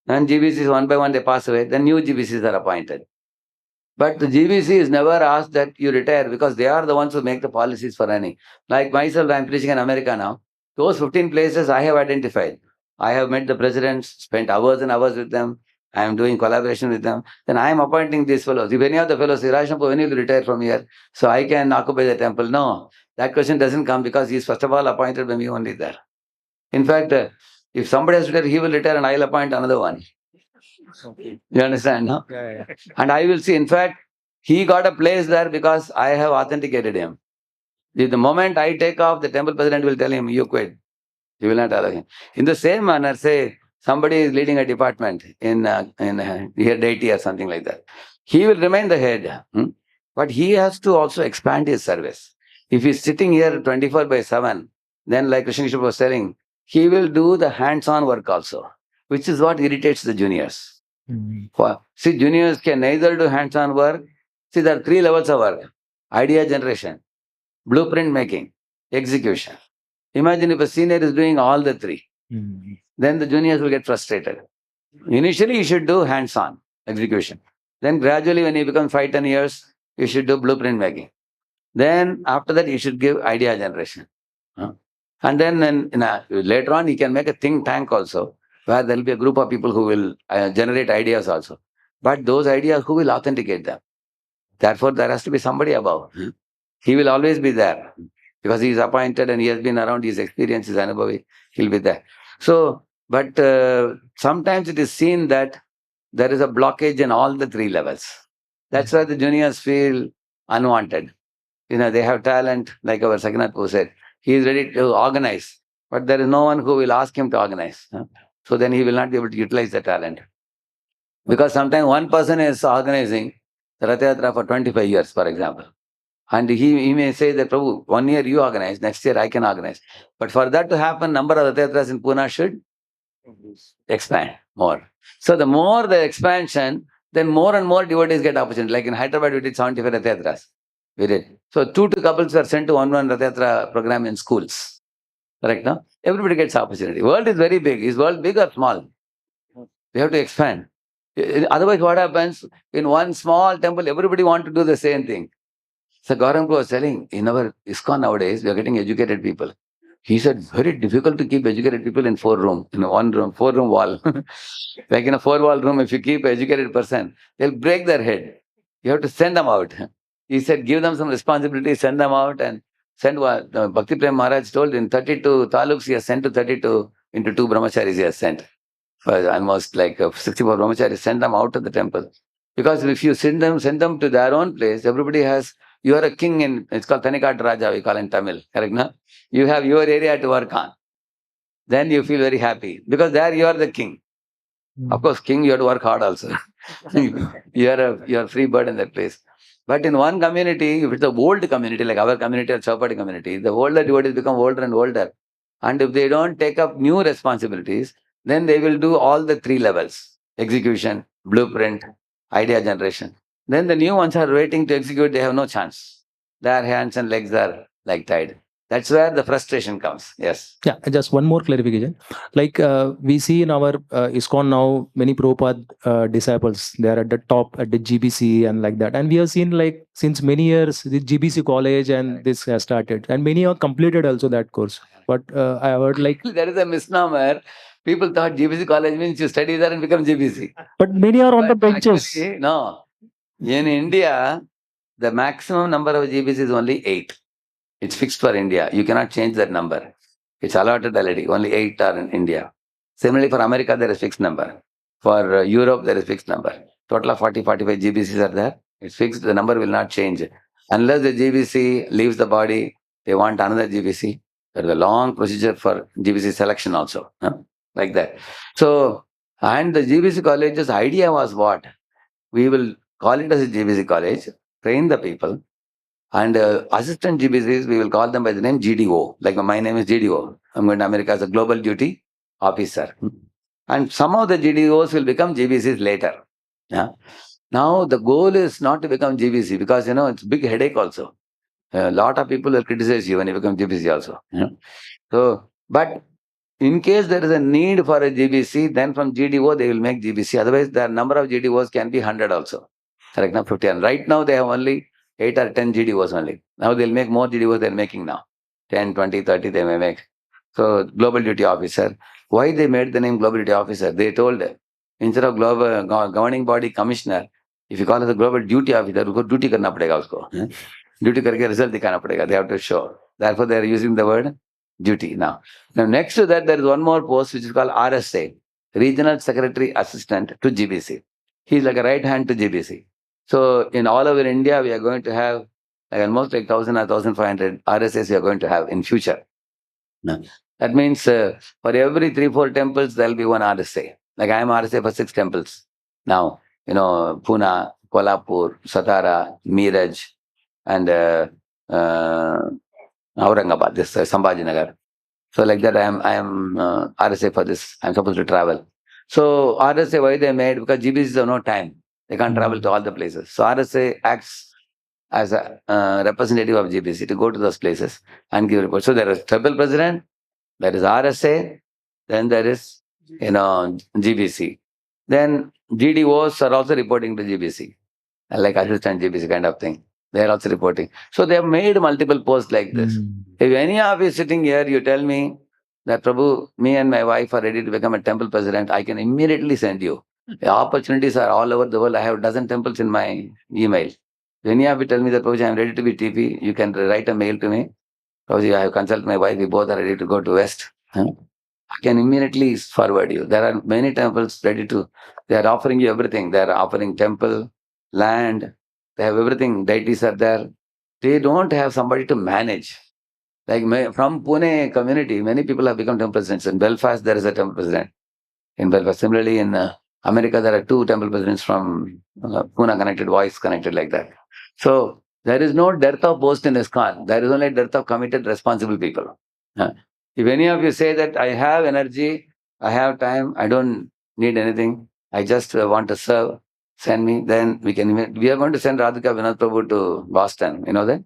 And GBCs, one by one, they pass away. Then new GBCs are appointed. But the GBC is never asked that you retire because they are the ones who make the policies for running. Like myself, I'm preaching in America now. Those 15 places I have identified. I have met the presidents, spent hours and hours with them. I am doing collaboration with them. Then I am appointing these fellows. If any of the fellows say, Radheshyam, when will you retire from here? So I can occupy the temple. No, that question doesn't come because he is first of all appointed by me only there. In fact, if somebody has to retire, he will retire and I'll appoint another one. You understand, no? Yeah. And I will see, in fact, he got a place there because I have authenticated him. The moment I take off, the temple president will tell him, you quit. He will not allow him. In the same manner, say, somebody is leading a department in here deity or something like that. He will remain the head. But he has to also expand his service. If he's sitting here 24/7, then like Krishna Krishna was telling, he will do the hands-on work also, which is what irritates the juniors. See, juniors can neither do hands-on work. See, there are 3 levels of work. Idea generation, blueprint making, execution. Imagine if a senior is doing all the 3. Then the juniors will get frustrated. Initially, you should do hands-on execution. Then gradually, when you become 5-10 years, you should do blueprint making. Then after that, you should give idea generation. And then later on, you can make a think tank also, where there will be a group of people who will generate ideas also. But those ideas, who will authenticate them? Therefore, there has to be somebody above. He will always be there because he is appointed and he has been around, his experience is anubhavi, he'll be there. So, but sometimes it is seen that there is a blockage in all the 3 levels. That's why the juniors feel unwanted. they have talent, like our Sakinath Poo said. He is ready to organize, but there is no one who will ask him to organize. So then he will not be able to utilize the talent. Because sometimes one person is organizing the Rath Yatra for 25 years, for example. And he may say that, Prabhu, 1 year you organize, next year I can organize. But for that to happen, number of Rath Yatras in Pune should expand more. So the more the expansion, then more and more devotees get opportunity. Like in Hyderabad, we did 75 Rath Yatras. We did. So 2 couples were sent to one Rath Yatra program in schools. Correct, no? Everybody gets opportunity. World is very big. Is world big or small? We have to expand. Otherwise, what happens? In one small temple, everybody wants to do the same thing. So Gauranga was telling, in our ISKCON nowadays, we are getting educated people. He said, very difficult to keep educated people in 4 room, in one room, 4-room wall. Like in a 4-wall room, if you keep an educated person, they'll break their head. You have to send them out. He said, give them some responsibility, send them out, and send what Bhakti Prem Maharaj told in 32 taluks, he has sent to 32 into 2 brahmacharis he has sent. Almost like 64 brahmacharis, send them out of the temple. Because if you send them to their own place, everybody has, you are a king in, it's called Tanikat Raja, we call in Tamil, correct, no? You have your area to work on. Then you feel very happy, because there you are the king. Of course, king, you have to work hard also. you are a free bird in that place. But in one community, if it's an old community, like our community or Chowpatty community, the older devotees become older and older. And if they don't take up new responsibilities, then they will do all the 3 levels: execution, blueprint, idea generation. Then the new ones are waiting to execute, they have no chance. Their hands and legs are like tied. That's where the frustration comes. Yes. Yeah, just one more clarification. Like we see in our ISKCON now, many Prabhupada disciples, they are at the top at the GBC and like that. And we have seen like since many years, the GBC college and this has started. And many have completed also that course. But I heard like... There is a misnomer. People thought GBC college means you study there and become GBC. But many are on the benches. Actually, no. In India, the maximum number of GBC is only 8. It's fixed for India. You cannot change that number. It's allotted already. Only 8 are in India. Similarly, for America, there is fixed number. For Europe, there is fixed number. Total of 40, 45 GBCs are there. It's fixed. The number will not change. Unless the GBC leaves the body, they want another GBC. There is a long procedure for GBC selection also. Like that. So, and the GBC college's idea was what? We will call it as a GBC college, train the people, and assistant GBCs, we will call them by the name GDO. Like my name is GDO. I'm going to America as a global duty officer. And some of the GDOs will become GBCs later. Yeah. Now, the goal is not to become GBC because, it's a big headache also. A lot of people will criticize you when you become GBC also. So, but in case there is a need for a GBC, then from GDO, they will make GBC. Otherwise, the number of GDOs can be 100 also. Correct now, 50. And right now, they have only 8 or 10 GDOs only. Now they'll make more GDOs they're making now. 10, 20, 30 they may make. So Global Duty Officer. Why they made the name Global Duty Officer? They told, instead of global governing body commissioner, if you call it a Global Duty Officer, उसको duty करना पड़ेगा उसको. Duty करके result दिखाना पड़ेगा. They have to show. Therefore they are using the word duty now. Now next to that, there is one more post which is called RSA, Regional Secretary Assistant to GBC. He is like a right hand to GBC. So in all over India, we are going to have like almost like 1,000 or 1,500 RSAs we are going to have in future. No. That means for every 3-4 temples, there will be one RSA. Like I am RSA for 6 temples. Now, Pune, Kolhapur, Satara, Miraj, and Aurangabad, this Sambhajinagar. So like that, I am RSA for this. I am supposed to travel. So RSA, why they made? Because GBCs have no time. They can't travel to all the places. So RSA acts as a representative of GBC to go to those places and give reports. So there is tribal president, there is RSA, then there is GBC. Then GDOs are also reporting to GBC, like assistant GBC kind of thing. They are also reporting. So they have made multiple posts like this. If any of you sitting here, you tell me that Prabhu, me and my wife are ready to become a temple president, I can immediately send you. The opportunities are all over the world. I have a dozen temples in my email. If any of you tell me that, Prabhuji, I am ready to be TP, you can write a mail to me. Prabhuji, I have consulted my wife, we both are ready to go to West. I can immediately forward you. There are many temples ready to, they are offering you everything. They are offering temple, land, they have everything. Deities are there. they don't have somebody to manage. Like from Pune community, many people have become temple presidents. In Belfast, there is a temple president. In Belfast, similarly in America, there are 2 temple presidents from Pune connected, voice connected like that. So there is no dearth of boast in ISKCON. There is only dearth of committed, responsible people. If any of you say that I have energy, I have time, I don't need anything, I just want to serve, send me, then we can. We are going to send Radhika Vinod Prabhu to Boston. You know that?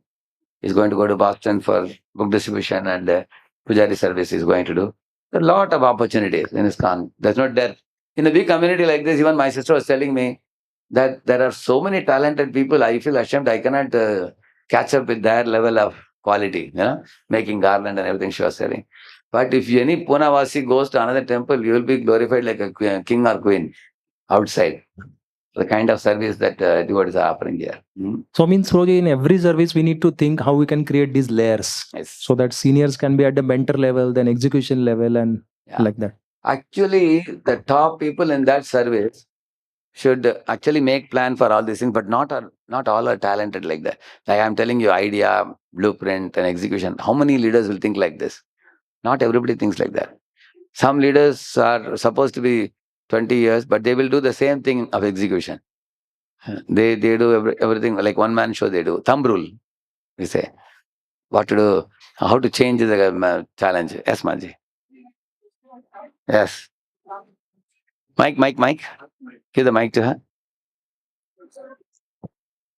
He's going to go to Boston for book distribution and Pujari service he's going to do. There are a lot of opportunities in ISKCON. There's no dearth. In a big community like this, even my sister was telling me that there are so many talented people. I feel ashamed. I cannot catch up with their level of quality, making garland and everything she was selling. But if any Punavasi goes to another temple, you will be glorified like a king or queen outside. The kind of service that devotees are offering here. So means Roji, in every service we need to think how we can create these layers, Yes. so that seniors can be at the mentor level, then execution level, and like that. Actually, the top people in that service should actually make plan for all these things, but not all are talented like that. Like I'm telling you, idea, blueprint, and execution. How many leaders will think like this? Not everybody thinks like that. Some leaders are supposed to be 20 years, but they will do the same thing of execution. They do everything like one man show. They do thumb rule. We say what to do, how to change the challenge. Yes, Manji. Yes. Mike. Give the mic to her.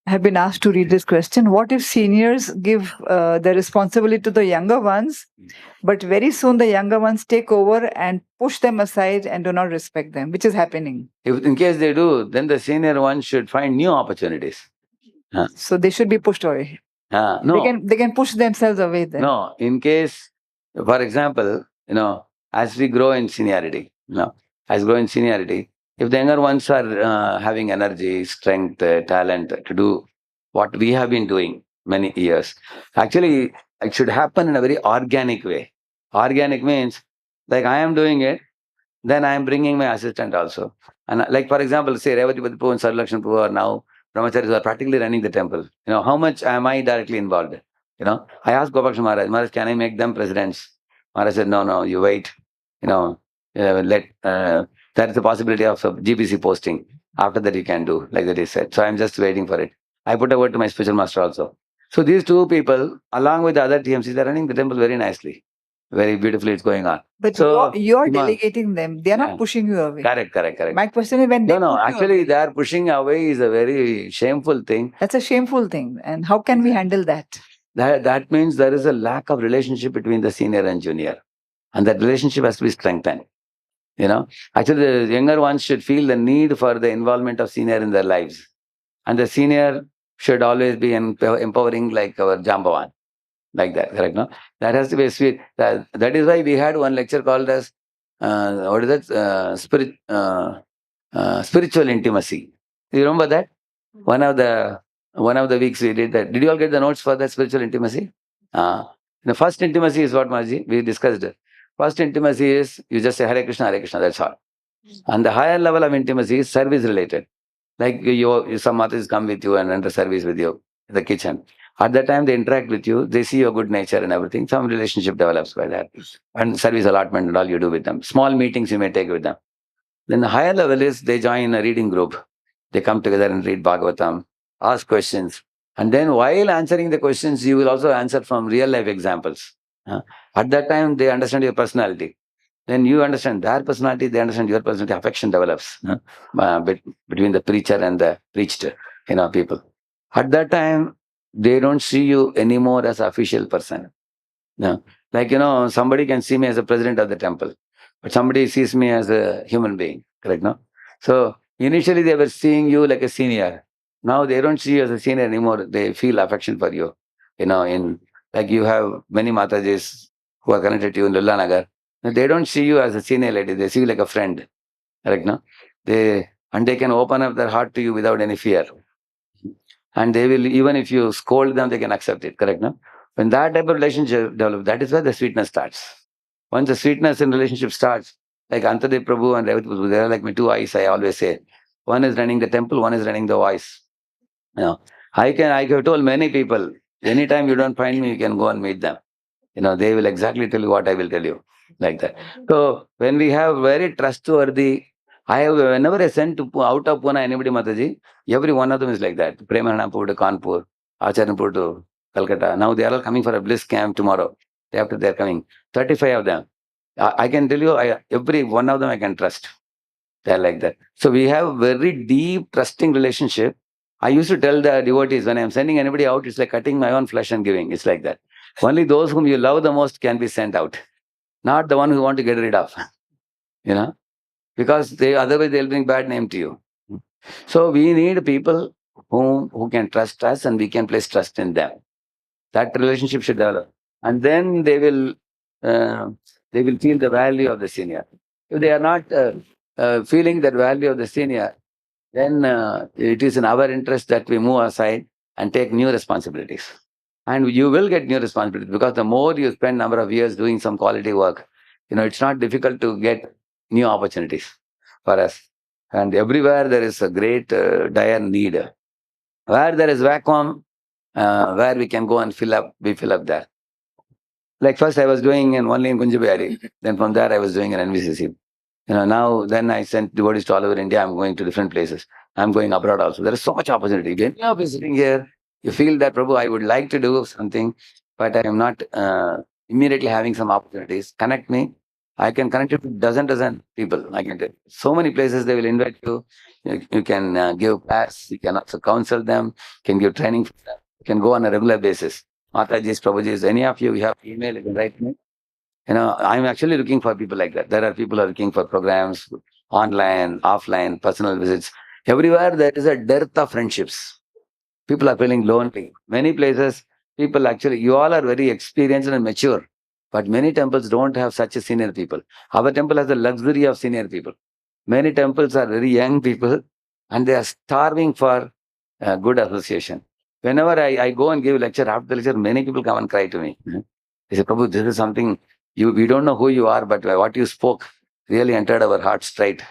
I have been asked to read this question. What if seniors give the responsibility to the younger ones, but very soon the younger ones take over and push them aside and do not respect them, which is happening? If in case they do, then the senior ones should find new opportunities. So they should be pushed away. No. They can push themselves away then. No. In case, for example, as we grow in seniority, if the younger ones are having energy, strength, talent to do what we have been doing many years, actually, it should happen in a very organic way. Organic means, like I am doing it, then I am bringing my assistant also. And like, for example, say Revati Prabhu and Sarlakshan Prabhu are now brahmacharis are practically running the temple. How much am I directly involved? I asked Gopakshana Maharaj, can I make them presidents? Maharaj said, no, you wait. There is a possibility of GBC posting. After that, you can do, like that he said. So I'm just waiting for it. I put a word to my spiritual master also. So these 2 people, along with the other TMCs, they're running the temple very nicely. Very beautifully, it's going on. But So, you're delegating them. They are not pushing you away. Correct. My question is when they No, push you actually, away. they are pushing away is a very shameful thing. That's a shameful thing. And how can we handle that? That means there is a lack of relationship between the senior and junior. And that relationship has to be strengthened. Actually, the younger ones should feel the need for the involvement of senior in their lives. And the senior should always be empowering like our Jambavan. Like that, correct? No? That has to be sweet. That is why we had one lecture called as, what is that? Spiritual intimacy. You remember that? One of the weeks we did that. Did you all get the notes for that spiritual intimacy? The first intimacy is what, Maji? We discussed it. First intimacy is you just say Hare Krishna, that's all. And the higher level of intimacy is service related. Like some others come with you and enter service with you in the kitchen. At that time, they interact with you. They see your good nature and everything. Some relationship develops by that. And service allotment and all you do with them. Small meetings you may take with them. Then the higher level is they join a reading group. They come together and read Bhagavatam, ask questions. And then while answering the questions, you will also answer from real life examples. At that time, they understand your personality. Then you understand their personality, they understand your personality. Affection develops between the preacher and the preached, people. At that time, they don't see you anymore as an official person. Like, somebody can see me as a president of the temple, but somebody sees me as a human being, correct? No? So initially they were seeing you like a senior. Now they don't see you as a senior anymore. They feel affection for you. Like you have many Matajis who are connected to you in Lulla Nagar. They don't see you as a senior lady. They see you like a friend, correct? No? They can open up their heart to you without any fear. And they will, even if you scold them, they can accept it, correct? No? When that type of relationship develops, that is where the sweetness starts. Once the sweetness in relationship starts, like Antadev Prabhu and Revati Prabhu, they are like my 2 eyes, I always say. One is running the temple, one is running the voice. I have told many people, Anytime you don't find me, you can go and meet them. They will exactly tell you what I will tell you, like that. So when we have very trustworthy, whenever I send to out of Pune anybody, Mataji, every one of them is like that. Premanapur to Kanpur, Acharyanpur to Calcutta. Now they are all coming for a bliss camp tomorrow. Day after they are coming. 35 of them. I can tell you, every one of them I can trust. They are like that. So we have very deep trusting relationship. I used to tell the devotees, when I'm sending anybody out, it's like cutting my own flesh and giving. It's like that. Only those whom you love the most can be sent out, not the one who want to get rid of. Because otherwise they'll bring bad name to you. So we need people who can trust us and we can place trust in them. That relationship should develop, and then they will feel the value of the senior. If they are not feeling that value of the senior, then it is in our interest that we move aside and take new responsibilities. And you will get new responsibilities, because the more you spend number of years doing some quality work, it's not difficult to get new opportunities for us. And everywhere there is a great dire need. Where there is vacuum, where we can go and we fill up there. Like first I was doing only in Gunjabihari. Then from there I was doing in NVCC. Now then I sent devotees to all over India. I'm going to different places. I'm going abroad also. There is so much opportunity. When you are visiting here, you feel that, Prabhu, I would like to do something, but I am not immediately having some opportunities. Connect me. I can connect you to dozen people. I can do so many places. They will invite you. You can give class. You can also counsel them. You can give training for them. You can go on a regular basis. Matajis, Prabhujis, any of you have email, you can write me. I'm actually looking for people like that. There are people who are looking for programs, online, offline, personal visits. Everywhere there is a dearth of friendships. People are feeling lonely. Many places, people actually, you all are very experienced and mature, but many temples don't have such a senior people. Our temple has the luxury of senior people. Many temples are very young people, and they are starving for good association. Whenever I go and give lecture, after the lecture, many people come and cry to me. They say, Prabhu, this is something, we don't know who you are, but what you spoke really entered our heart straight.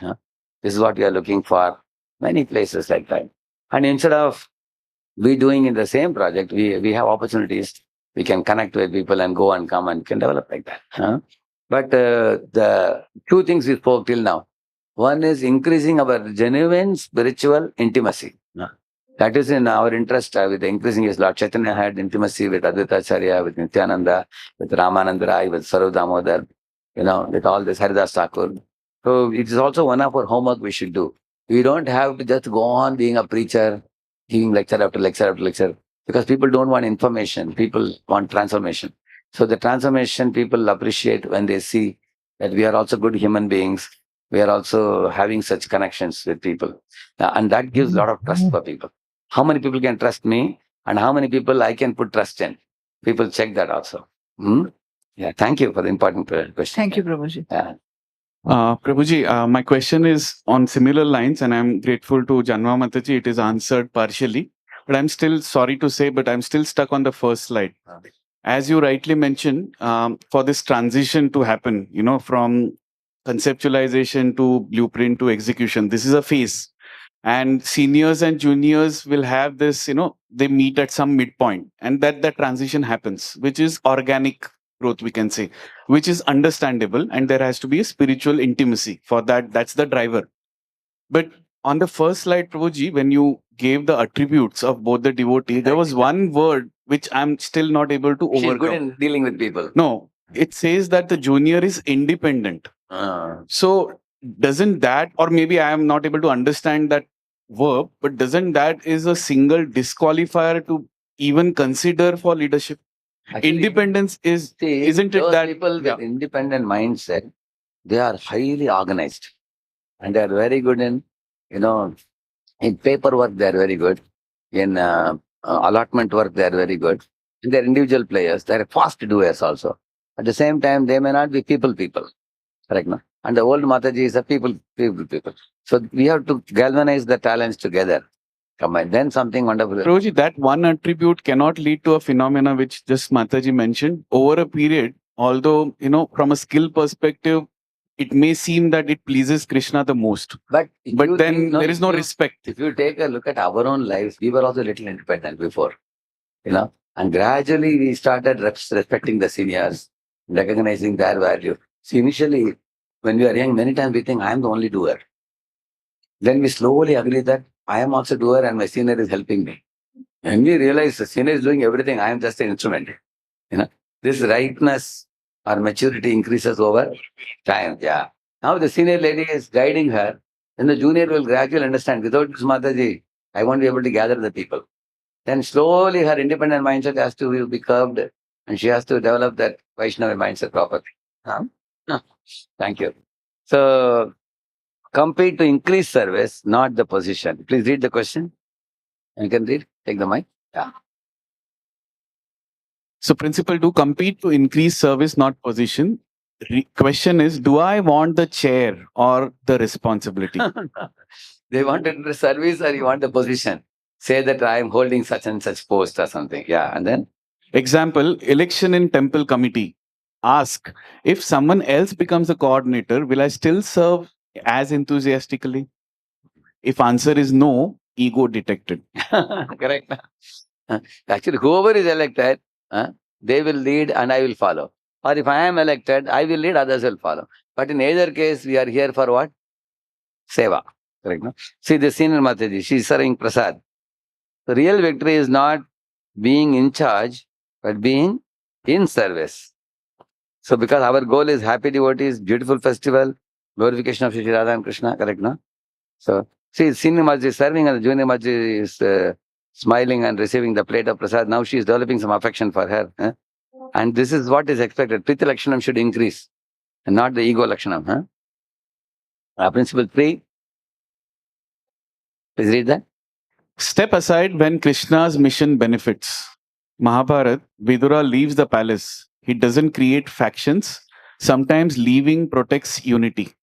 This is what we are looking for. Many places like that. And instead of we doing in the same project, we have opportunities. We can connect with people and go and come and can develop like that. But the two things we spoke till now. One is increasing our genuine spiritual intimacy. That is in our interest with the increasing is Lord Chaitanya had intimacy with Advaita Acharya, with Nityananda, with Ramananda Rai, with Saru Damodar, with all this Haridas Thakur. So it is also one of our homework we should do. We don't have to just go on being a preacher, giving lecture after lecture after lecture, because people don't want information. People want transformation. So the transformation people appreciate when they see that we are also good human beings. We are also having such connections with people. And that gives a lot of trust for people. How many people can trust me and how many people I can put trust in? People check that also. Yeah, thank you for the important question. Thank you, Prabhuji. Yeah. Prabhuji, my question is on similar lines, and I'm grateful to Janma Mataji. It is answered partially, but I'm still sorry to say, but I'm still stuck on the first slide. As you rightly mentioned, for this transition to happen, from conceptualization to blueprint to execution, this is a phase. And seniors and juniors will have this, they meet at some midpoint, and that transition happens, which is organic growth, we can say, which is understandable, and there has to be a spiritual intimacy for that. That's the driver. But on the first slide, Prabhuji, when you gave the attributes of both the devotees, there was one word which I'm still not able to overcome. She's good in dealing with people. No, it says that the junior is independent. So doesn't that, or maybe I am not able to understand that verb, but doesn't that is a single disqualifier to even consider for leadership? Actually, independence isn't it that people with independent mindset, they are highly organized and they are very good in paperwork. They are very good in allotment work. They are very good. And they are individual players. They are fast doers also. At the same time, they may not be people. Correct, no? And the old Mataji is a people. So we have to galvanize the talents together. Combine. Then something wonderful. Prabhuji, that one attribute cannot lead to a phenomena which just Mataji mentioned over a period. Although, from a skill perspective, it may seem that it pleases Krishna the most. But then there is no respect. If you take a look at our own lives, we were also a little independent before. And gradually we started respecting the seniors, recognizing their value. See, initially, when we are young, many times we think I am the only doer. Then we slowly agree that I am also doer and my senior is helping me. And we realize the senior is doing everything, I am just an instrument. This ripeness or maturity increases over time. Yeah. Now the senior lady is guiding her, and the junior will gradually understand. Without this Mataji, I won't be able to gather the people. Then slowly her independent mindset has to be curbed, and she has to develop that Vaishnava mindset properly. Huh? Huh. Thank you. So, compete to increase service, not the position. Please read the question. You can read. Take the mic. Yeah. So principle 2, compete to increase service, not position. Question is, do I want the chair or the responsibility? They wanted the service or you want the position. Say that I am holding such and such post or something. Yeah. And then? Example, election in temple committee. Ask, if someone else becomes the coordinator, will I still serve as enthusiastically? If answer is no, ego detected. Correct. Actually, whoever is elected, they will lead and I will follow. Or if I am elected, I will lead, others will follow. But in either case, we are here for what? Seva. Correct. No? See, the senior Mataji, she is serving prasad. The real victory is not being in charge, but being in service. So, because our goal is happy devotees, beautiful festival, glorification of Shri Radha and Krishna, correct, no? So, see, senior Maji is serving and the junior Maji is smiling and receiving the plate of prasad. Now she is developing some affection for her. And this is what is expected. Priti Lakshanam should increase and not the ego Lakshanam. Principle 3. Please read that. Step aside when Krishna's mission benefits. Mahabharat, Vidura leaves the palace. He doesn't create factions. Sometimes leaving protects unity.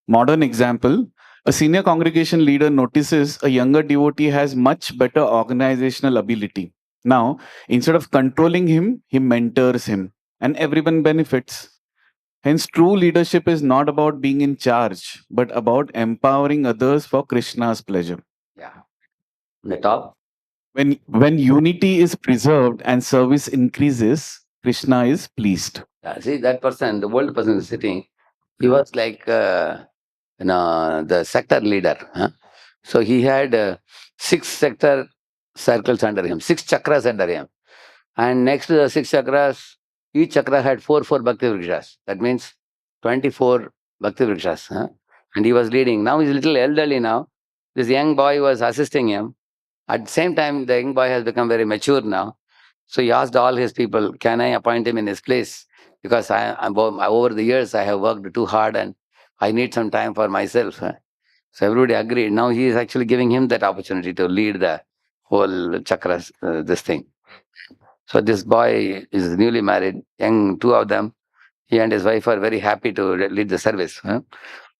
Modern example, a senior congregation leader notices a younger devotee has much better organizational ability. Now, instead of controlling him, he mentors him, and everyone benefits. Hence, true leadership is not about being in charge, but about empowering others for Krishna's pleasure. Yeah. On the top. When unity is preserved and service increases, Krishna is pleased. Yeah, see, that person, the old person is sitting, he was like, the sector leader. So he had 6 sector circles under him, 6 chakras under him. And next to the 6 chakras, each chakra had 4 Bhakti Vrikshas. That means 24 Bhakti Vrikshas. And he was leading. Now he's a little elderly now. This young boy was assisting him. At the same time, the young boy has become very mature now. So he asked all his people, can I appoint him in his place? Because over the years, I have worked too hard and I need some time for myself. So everybody agreed. Now he is actually giving him that opportunity to lead the whole chakras, this thing. So this boy is newly married, young, 2 of them. He and his wife are very happy to lead the service.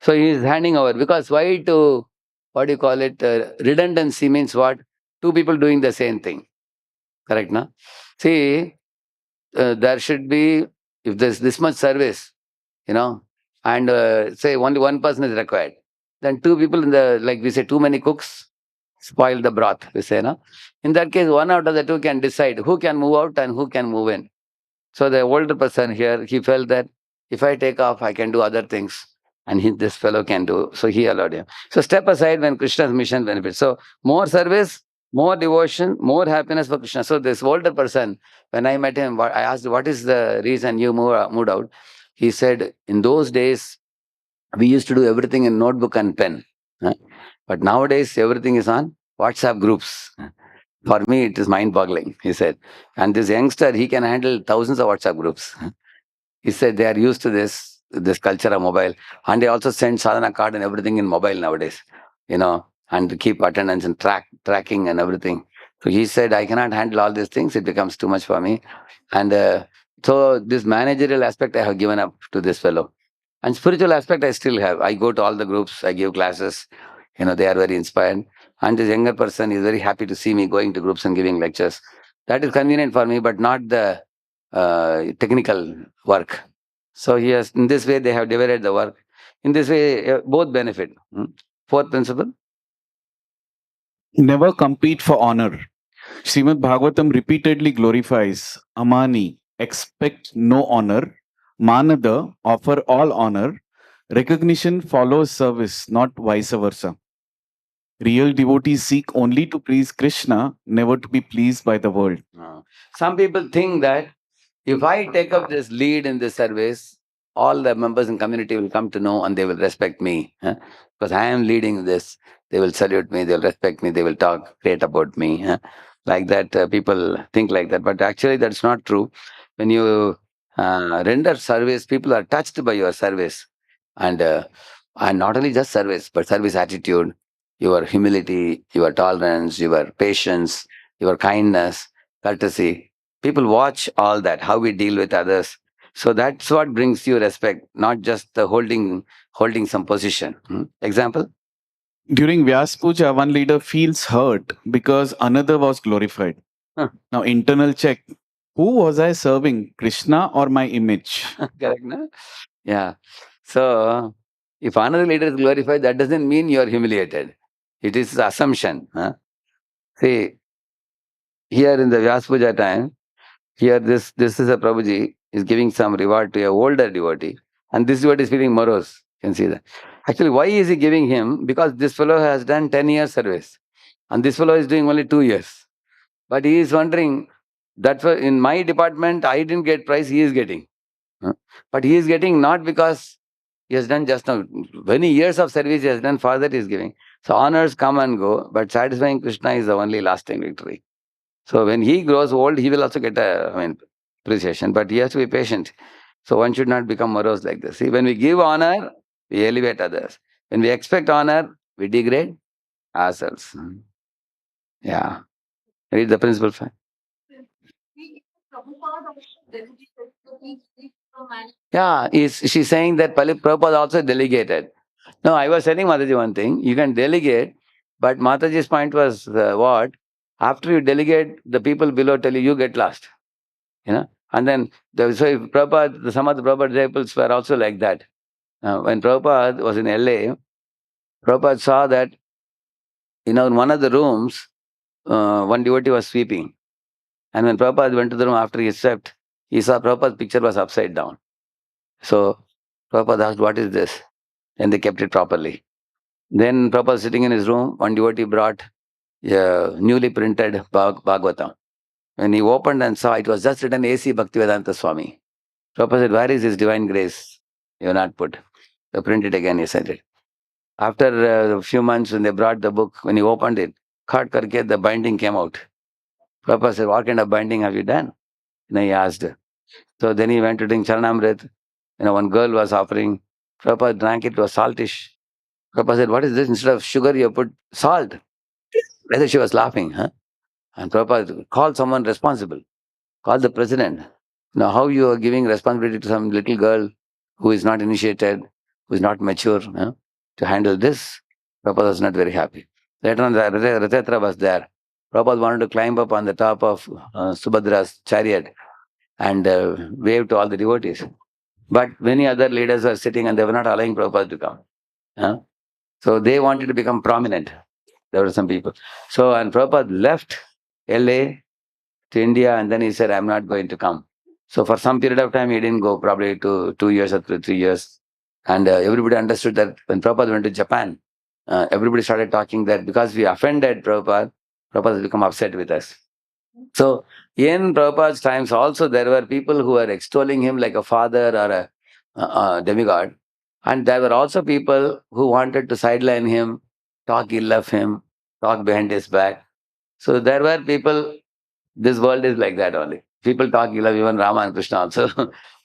So he is handing over. Because why to, what do you call it, redundancy means what? 2 people doing the same thing. Correct, no? See, there should be, if there's this much service, and say only one person is required, then 2 people like we say, too many cooks spoil the broth, we say, no? In that case, one out of the 2 can decide who can move out and who can move in. So the older person here, he felt that if I take off, I can do other things. And this fellow can do. So he allowed him. So step aside when Krishna's mission benefits. So more service, more devotion, more happiness for Krishna. So this older person, when I met him, I asked, what is the reason you moved out? He said, in those days, we used to do everything in notebook and pen. But nowadays, everything is on WhatsApp groups. For me, it is mind-boggling, he said. And this youngster, he can handle thousands of WhatsApp groups. He said they are used to this culture of mobile. And they also send sadhana card and everything in mobile nowadays, and to keep attendance and tracking and everything. So he said, I cannot handle all these things. It becomes too much for me. And so this managerial aspect, I have given up to this fellow. And spiritual aspect, I still have. I go to all the groups. I give classes. They are very inspired. And this younger person is very happy to see me going to groups and giving lectures. That is convenient for me, but not the technical work. So in this way, they have divided the work. In this way, both benefit. 4th principle. Never compete for honor. Srimad Bhagavatam repeatedly glorifies Amani, expect no honor, Manada, offer all honor, recognition follows service, not vice versa. Real devotees seek only to please Krishna, never to be pleased by the world. Some people think that if I take up this lead in this service, all the members in community will come to know and they will respect me. Because I am leading this. They will salute me, they will respect me, they will talk great about me. Like that, people think like that. But actually, that's not true. When you render service, people are touched by your service. And not only just service, but service attitude, your humility, your tolerance, your patience, your kindness, courtesy. People watch all that, how we deal with others. So that's what brings you respect, not just the holding some position. Example? During Vyas Puja, one leader feels hurt because another was glorified. Huh. Now, internal check. Who was I serving, Krishna or my image? Correct, no? Yeah. So if another leader is glorified, that doesn't mean you are humiliated. It is assumption. See, here in the Vyas Puja time, here this is a Prabhuji is giving some reward to a older devotee, and this devotee is feeling morose. You can see that. Actually, why is he giving him? Because this fellow has done 10 years service, and this fellow is doing only 2 years. But he is wondering that in my department I didn't get prize, he is getting. But he is getting not because he has done just now. Many years of service he has done, for that he is giving. So honors come and go, but satisfying Krishna is the only lasting victory. So when he grows old, he will also get appreciation, but he has to be patient. So one should not become morose like this. See, when we give honor, we elevate others. When we expect honor, we degrade ourselves. Yeah. Read the principle fact. Yeah, she's saying that Prabhupada also delegated. No, I was telling Mataji one thing. You can delegate, but Mataji's point was what? After you delegate, the people below tell you get lost. And then, so if Prabhupada, some of the Prabhupada disciples were also like that. When Prabhupada was in LA, Prabhupada saw that, in one of the rooms, one devotee was sweeping. And when Prabhupada went to the room after he swept, he saw Prabhupada's picture was upside down. So Prabhupada asked, what is this? And they kept it properly. Then Prabhupada sitting in his room, one devotee brought a newly printed Bhagavatam. When he opened and saw, it was just written A.C. Bhaktivedanta Swami. Prabhupada said, where is his divine grace? You have not put. So print it again, he said it. After a few months, when they brought the book, when he opened it, khat karke, the binding came out. Prabhupada said, what kind of binding have you done? He asked. So then he went to drink Charanamrit. One girl was offering. Prabhupada drank it, was saltish. Prabhupada said, what is this? Instead of sugar, you put salt. Rather, she was laughing. And Prabhupada called someone responsible. Called the president. Now, how you are giving responsibility to some little girl who is not initiated, who is not mature, to handle this? Prabhupada was not very happy. Later on, Rathayatra was there. Prabhupada wanted to climb up on the top of Subhadra's chariot and wave to all the devotees. But many other leaders were sitting and they were not allowing Prabhupada to come. So they wanted to become prominent. There were some people. So, and Prabhupada left LA to India, and then he said, I'm not going to come. So for some period of time, he didn't go, probably 2 years or 3 years. And everybody understood that when Prabhupada went to Japan, everybody started talking that because we offended Prabhupada, Prabhupada has become upset with us. So in Prabhupada's times also, there were people who were extolling him like a father or a demigod. And there were also people who wanted to sideline him, talk ill of him, talk behind his back. So there were people, this world is like that only. People talk ill of even Rama and Krishna also,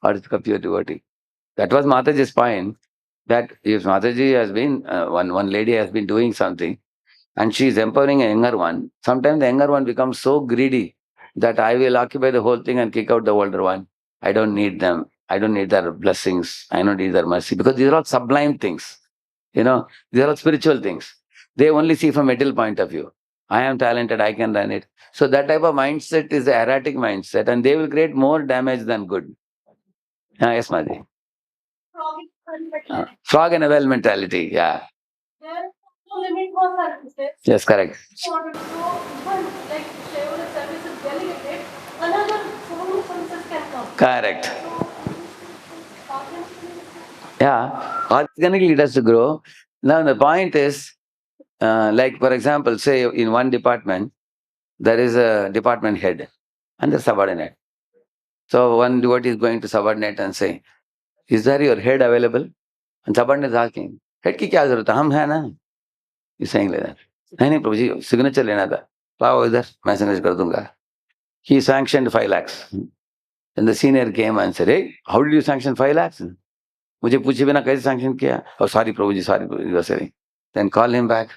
or it's a pure devotee. That was Mataji's point, that if Mataji has been, one lady has been doing something, and she is empowering a younger one, sometimes the younger one becomes so greedy that I will occupy the whole thing and kick out the older one. I don't need them. I don't need their blessings. I don't need their mercy. Because these are all sublime things. These are all spiritual things. They only see from material point of view. I am talented, I can run it. So that type of mindset is the erratic mindset, and they will create more damage than good. Yes, Madhi. Frog in a well mentality, yeah. Yes, correct. Correct. Yeah, organically it has to grow. Now the point is, like for example, say in one department, there is a department head and the subordinate. So one devotee is going to subordinate and say, is there your head available? And subordinate is asking, head की क्या जरूरत है? हम है ना? He's saying like that. नहीं प्रभु जी, signature लेना था. लाओ इधर, मैं signature कर दूंगा. He sanctioned 5 lakhs. Then the senior came and said, hey, how did you sanction 5 lakhs? मुझे पूछे बिना कैसे sanction किया? Oh, sorry Prabhu ji, sorry Prabhu ji, sorry. Then call him back.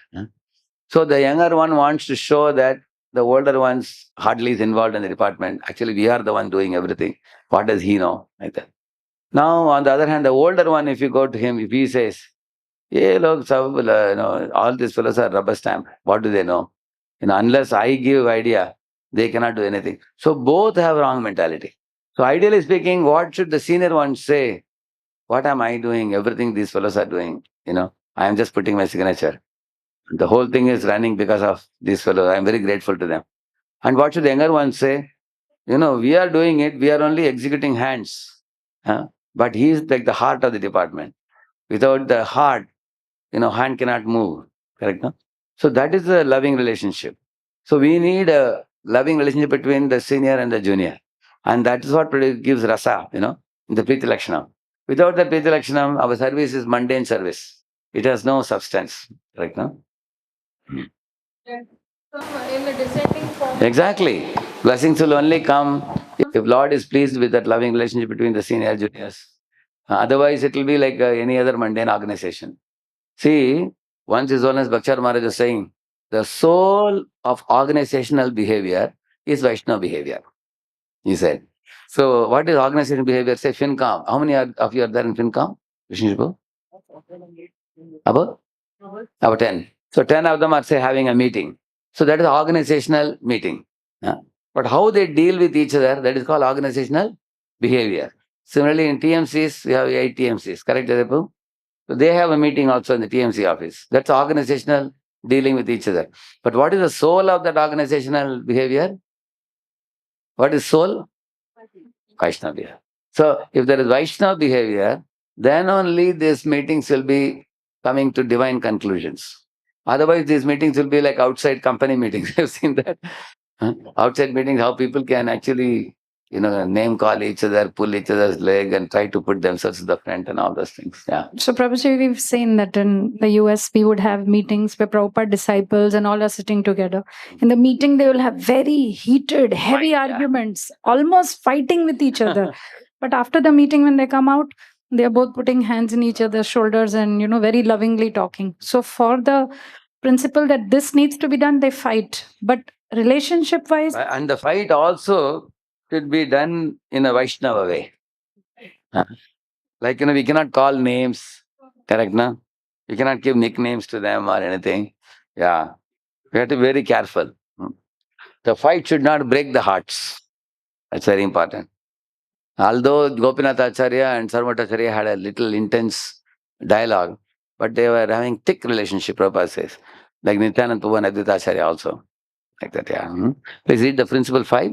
So the younger one wants to show that the older ones hardly is involved in the department. Actually, we are the one doing everything. What does he know? Like that. Now, on the other hand, the older one, if you go to him, if he says, yeah, look, all these fellows are rubber stamp. What do they know? Unless I give idea, they cannot do anything. So both have wrong mentality. So ideally speaking, what should the senior one say? What am I doing? Everything these fellows are doing. I am just putting my signature. The whole thing is running because of these fellows. I am very grateful to them. And what should the younger ones say? We are doing it. We are only executing hands. But he is like the heart of the department. Without the heart, hand cannot move. Correct? No? So that is a loving relationship. So we need a loving relationship between the senior and the junior. And that is what gives rasa, in the Preeti Lakshanam. Without the Preeti Lakshanam, our service is mundane service. It has no substance. Correct? No? In the descending form. Exactly. Blessings will only come if Lord is pleased with that loving relationship between the senior and juniors. Otherwise, it will be like any other mundane organization. See, once His Holiness Bhakshar Maharaj was saying, the soul of organizational behavior is Vaishnava behavior, he said. So, what is organizational behavior? Say FinCom. How many of you are there in FinCom? Vishnu? About 10. So 10 of them are, say, having a meeting. So that is organizational meeting. But how they deal with each other, that is called organizational behavior. Similarly, in TMCs, we have 8 TMCs. Correct, Jadapu? So they have a meeting also in the TMC office. That's organizational dealing with each other. But what is the soul of that organizational behavior? What is soul? Vaishnava behavior. So if there is Vaishnava behavior, then only these meetings will be coming to divine conclusions. Otherwise, these meetings will be like outside company meetings. You've seen that? Outside meetings, how people can actually, name call each other, pull each other's leg and try to put themselves to the front and all those things. Yeah. So, Prabhuji, we've seen that in the US, we would have meetings where Prabhupada disciples and all are sitting together. In the meeting, they will have very heated, heavy arguments, almost fighting with each other. But after the meeting, when they come out, they are both putting hands in each other's shoulders and, very lovingly talking. So, for the principle that this needs to be done, they fight. But relationship wise, and the fight also should be done in a Vaishnava way. Like, we cannot call names, correct, no? We cannot give nicknames to them or anything. Yeah. We have to be very careful. The fight should not break the hearts. That's very important. Although Gopinath Acharya and Sarvata Acharya had a little intense dialogue, but they were having thick relationship, Prabhupada says. Like Nityanand Prabhu and Advaita Acharya also. Like that, yeah. Please read the principle 5.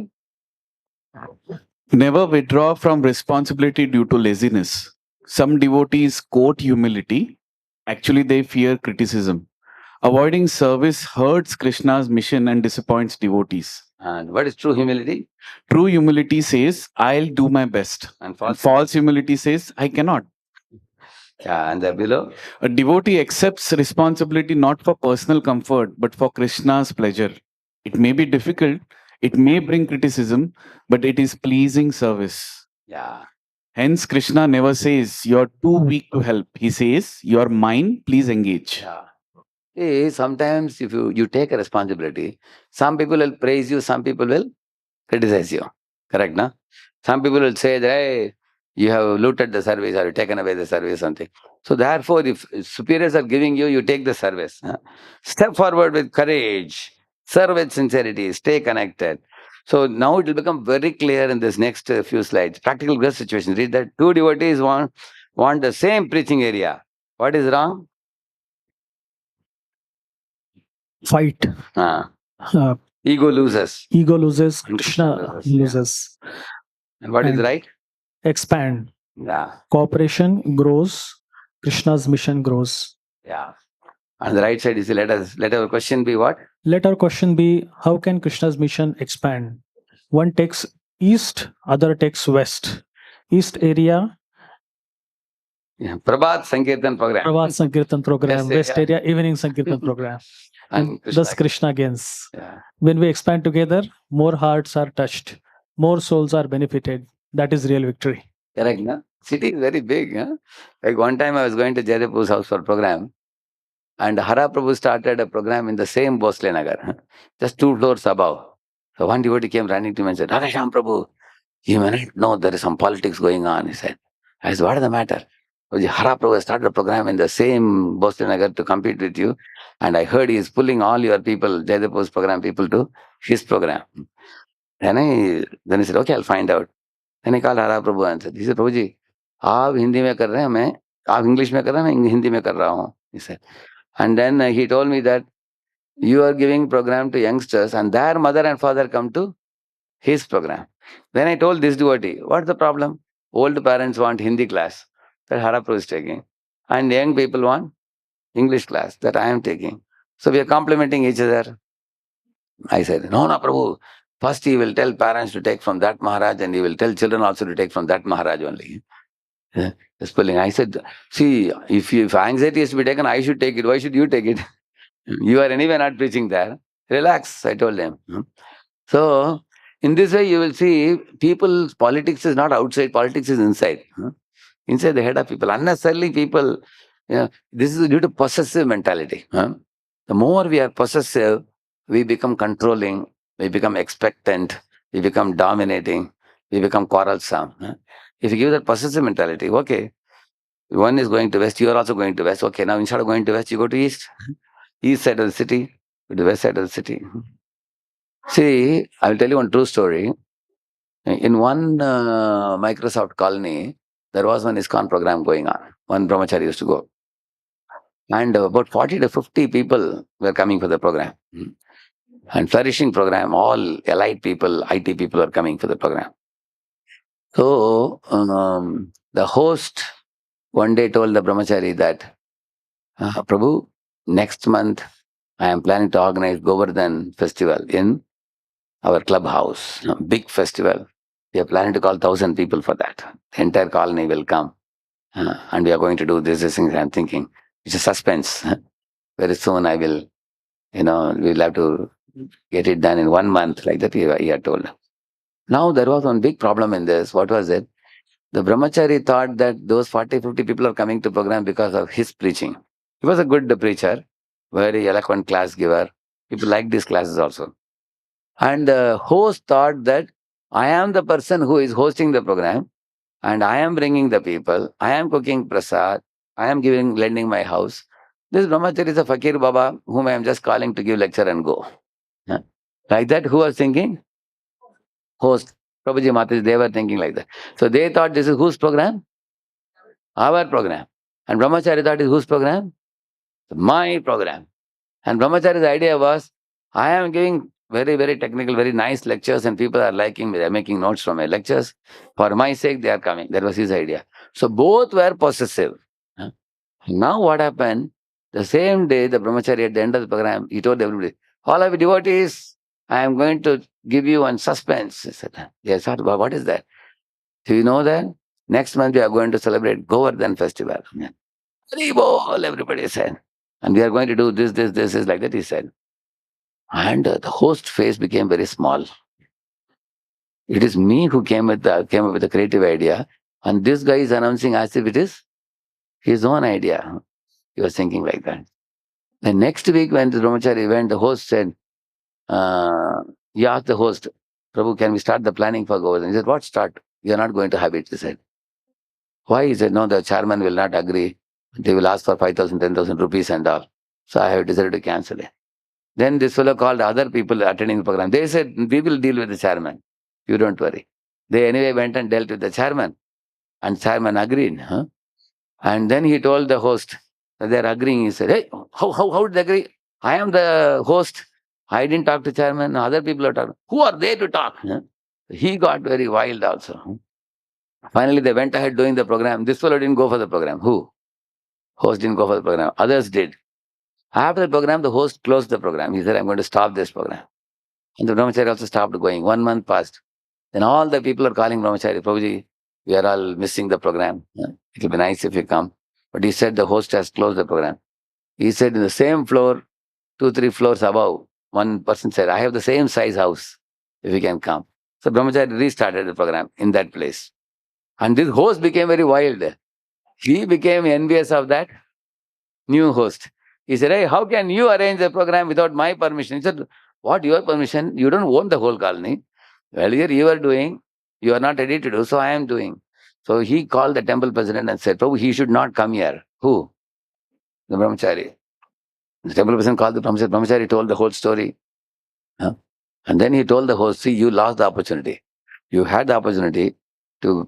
Never withdraw from responsibility due to laziness. Some devotees quote humility. Actually, they fear criticism. Avoiding service hurts Krishna's mission and disappoints devotees. And what is true humility? True humility says, I'll do my best. And false humility says, I cannot. Yeah, and the below? A devotee accepts responsibility not for personal comfort, but for Krishna's pleasure. It may be difficult, it may bring criticism, but it is pleasing service. Yeah. Hence, Krishna never says, you're too weak to help. He says, you're mine, please engage. Yeah. See, sometimes if you take a responsibility, some people will praise you, some people will criticize you. Correct, no? Some people will say that, hey, you have looted the service or you taken away the service, something. So therefore, if superiors are giving you, you take the service. Step forward with courage. Serve with sincerity. Stay connected. So now it will become very clear in this next few slides. Practical girl situation. Read that. 2 devotees want the same preaching area. What is wrong? fight. Ah. Uh, Ego loses. ego loses, And Krishna Krishna loses, loses. And what is And right? expand. Yeah. Cooperation grows, Krishna's mission grows. Yeah. On the right side is let our question be what? Let our question be, how can Krishna's mission expand? One takes east, other takes west. East area, Yeah. Prabhat Sankirtan program. Prabhat Sankirtan program. West West area, evening Sankirtan program. And Thus Krishna gains. Yeah. When we expand together, more hearts are touched, more souls are benefited. That is real victory. Correct, no? City is very big. Huh? Like one time I was going to Jayadev's house for a program, and Hara Prabhu started a program in the same Bhosle Nagar, huh? Just 2 floors above. So one devotee came running to me and said, Radheshyam Prabhu, you may not know there is some politics going on, he said. I said, what is the matter? Hara Prabhu has started a program in the same Bhosle Nagar to compete with you, and I heard he is pulling all your people, Jayadev's program people, to his program. Then he said, okay, I'll find out. Then I called Hara Prabhu and said, he said, Prabhuji, आप हिंदी में कर रहे हैं, मैं आप English में कर रहे हैं, मैं हिंदी में कर रहा हूँ, he said. And then he told me that you are giving program to youngsters and their mother and father come to his program. Then I told this devotee, what's the problem? Old parents want Hindi class that Hara Prabhu is taking, and young people want English class that I am taking. So we are complementing each other. I said, no, Prabhu. First he will tell parents to take from that Maharaj, and he will tell children also to take from that Maharaj only. Spelling. I said, see, if anxiety is to be taken, I should take it. Why should you take it? You are anyway not preaching there. Relax, I told them. So, in this way, you will see people's politics is not outside, politics is inside. Inside the head of people. Unnecessarily, people, this is due to possessive mentality. The more we are possessive, we become controlling, we become expectant, we become dominating, we become quarrelsome. If you give that possessive mentality, okay, one is going to west, you are also going to west. Okay, now instead of going to west, you go to east. East side of the city, to the west side of the city. See, I will tell you one true story. In one Microsoft colony, there was one ISKCON program going on. One brahmachari used to go. And about 40 to 50 people were coming for the program. And flourishing program, all elite people, IT people are coming for the program. So, the host one day told the brahmachari that, Prabhu, next month I am planning to organize Govardhan festival in our clubhouse, big festival. We are planning to call 1,000 people for that. The entire colony will come. And we are going to do this thing. I'm thinking, it's a suspense. Very soon I will, we'll have to get it done in 1 month, like that he had told. Now there was one big problem in this. What was it? The brahmachari thought that those 40, 50 people are coming to program because of his preaching. He was a good preacher, very eloquent class giver. People liked these classes also. And the host thought that I am the person who is hosting the program, and I am bringing the people, I am cooking prasad, I am lending my house. This brahmachari is a fakir baba whom I am just calling to give lecture and go. Like that, who was thinking? Host. Prabhuji Mataji, they were thinking like that. So they thought this is whose program? Our program. And brahmachari thought is whose program? My program. And brahmachari's idea was, I am giving very, very technical, very nice lectures, and people are liking me. They are making notes from my lectures. For my sake, they are coming. That was his idea. So both were possessive. Now what happened? The same day, the brahmachari at the end of the program, he told everybody, all of you devotees, I am going to give you one suspense. He said, yes, what is that? Do you know that? Next month we are going to celebrate Govardhan festival. Hari Bol, everybody said. And we are going to do this is like that, he said. And the host face became very small. It is me who came up with the creative idea, and this guy is announcing as if it is his own idea. He was thinking like that. The next week when the brahmachari went, the host said, he asked the host, Prabhu, can we start the planning for Govardhan? He said, what start? We are not going to have it, he said. Why? He said, no, the chairman will not agree. They will ask for 5,000, 10,000 rupees and all. So I have decided to cancel it. Then this fellow called other people attending the program. They said, we will deal with the chairman. You don't worry. They anyway went and dealt with the chairman. And chairman agreed. And then he told the host that they are agreeing. He said, hey, how did they agree? I am the host. I didn't talk to chairman. Other people are talking. Who are they to talk? He got very wild also. Finally, they went ahead doing the program. This fellow didn't go for the program. Who? Host didn't go for the program. Others did. After the program, the host closed the program. He said, I'm going to stop this program. And the brahmachari also stopped going. 1 month passed. Then all the people are calling brahmachari, Prabhuji, we are all missing the program. It will be nice if you come. But he said the host has closed the program. He said in the same floor, 2-3 floors above, one person said, I have the same size house, if you can come. So brahmachari restarted the program in that place. And this host became very wild. He became envious of that new host. He said, hey, how can you arrange the program without my permission? He said, what, your permission? You don't own the whole colony. Earlier you were doing, you are not ready to do, so I am doing. So he called the temple president and said, Prabhu, he should not come here. Who? The brahmachari. The temple president called the brahmachari. Brahmachari told the whole story. And then he told the host, see, you lost the opportunity. You had the opportunity to,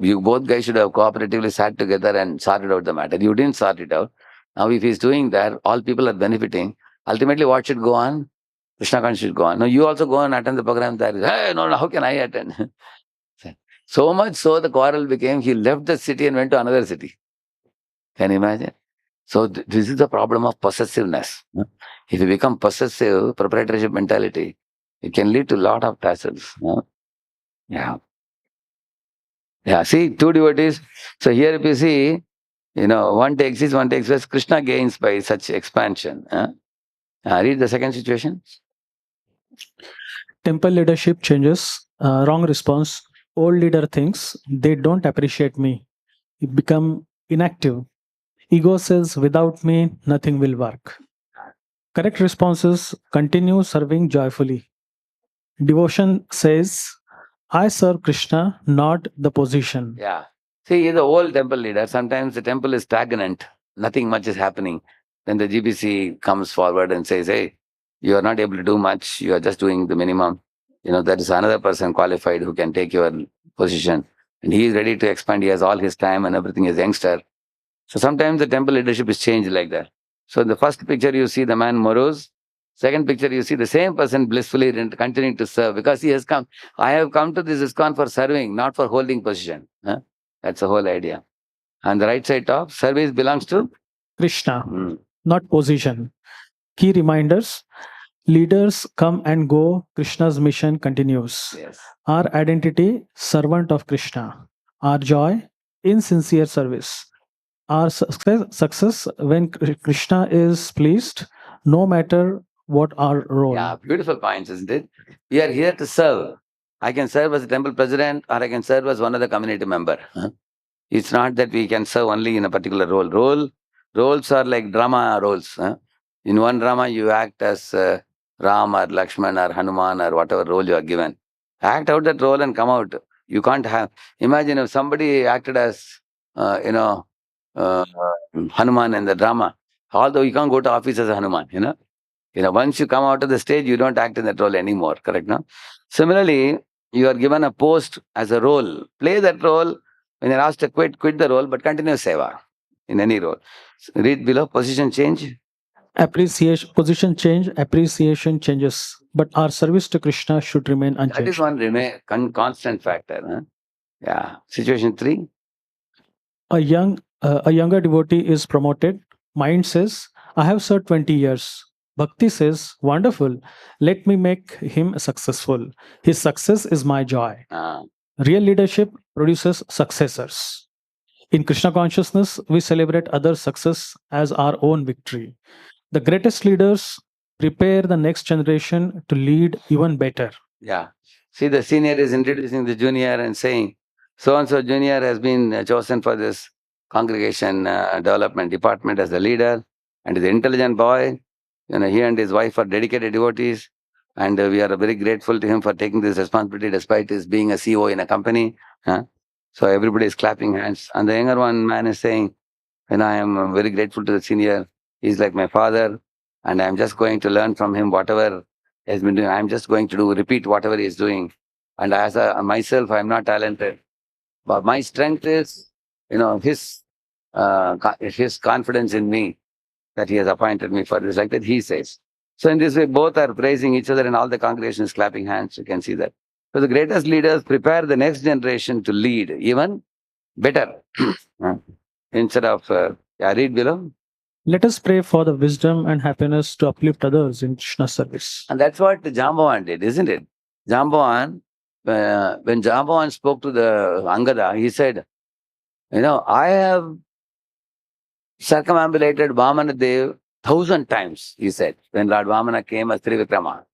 you both guys should have cooperatively sat together and sorted out the matter. You didn't sort it out. Now, if he's doing that, all people are benefiting. Ultimately, what should go on? Krishna consciousness should go on. Now, you also go and attend the program. There is, hey, no, how can I attend? So much so, the quarrel became, he left the city and went to another city. Can you imagine? So, this is the problem of possessiveness. If you become possessive, proprietorship mentality, it can lead to a lot of tassels. Yeah. Yeah, see, two devotees. So here if you see, one takes east, one takes west. Krishna gains by such expansion. Read the second situation. Temple leadership changes. Wrong response. Old leader thinks they don't appreciate me. It become inactive. Ego says without me nothing will work. Correct responses continue serving joyfully. Devotion says I serve Krishna, not the position. Yeah. See, he's the old temple leader. Sometimes the temple is stagnant. Nothing much is happening. Then the GBC comes forward and says, hey, you are not able to do much. You are just doing the minimum. There is another person qualified who can take your position. And he is ready to expand. He has all his time and everything is youngster. So sometimes the temple leadership is changed like that. So in the first picture, you see the man morose. Second picture, you see the same person blissfully continuing to serve because he has come. I have come to this ISKCON for serving, not for holding position. That's the whole idea. And the right side top, service belongs to Krishna, not position. Key reminders. Leaders come and go. Krishna's mission continues. Yes. Our identity, servant of Krishna. Our joy, insincere service. Our success when Krishna is pleased, no matter what our role. Yeah, beautiful points, isn't it? We are here to serve. I can serve as a temple president or I can serve as one of the community member. It's not that we can serve only in a particular role. Roles are like drama roles. In one drama, you act as Ram or Lakshman or Hanuman or whatever role you are given. Act out that role and come out. You can't have... Imagine if somebody acted as, Hanuman in the drama. Although you can't go to office as a Hanuman, once you come out of the stage, you don't act in that role anymore, correct now? Similarly, you are given a post as a role. Play that role. When you're asked to quit the role, but continue seva in any role. Read below, position change. Appreciation, position change, appreciation changes. But our service to Krishna should remain unchanged. That is one constant factor. Yeah. Situation 3. A younger devotee is promoted. Mind says, I have served 20 years. Bhakti says, wonderful. Let me make him successful. His success is my joy. Real leadership produces successors. In Krishna consciousness, we celebrate others' success as our own victory. The greatest leaders prepare the next generation to lead even better. Yeah. See, the senior is introducing the junior and saying, so-and-so junior has been chosen for this congregation development department as the leader and is an intelligent boy. He and his wife are dedicated devotees. And we are very grateful to him for taking this responsibility despite his being a CEO in a company. So everybody is clapping hands. And the younger one man is saying, I am very grateful to the senior. He's like my father. And I'm just going to learn from him whatever he has been doing. I'm just going to repeat whatever he is doing. And as myself, I'm not talented. But my strength is, his confidence in me. that he has appointed me for this, like that he says. So in this way, both are praising each other and all the congregation is clapping hands. You can see that. So the greatest leaders prepare the next generation to lead even better. Instead of, read below. Let us pray for the wisdom and happiness to uplift others in Krishna service. And that's what Jambavan did, isn't it? Jambavan, when Jambavan spoke to the Angada, he said, I have circumambulated Vamanadev 1,000 times, he said, when Lord Vamana came as Trivikrama.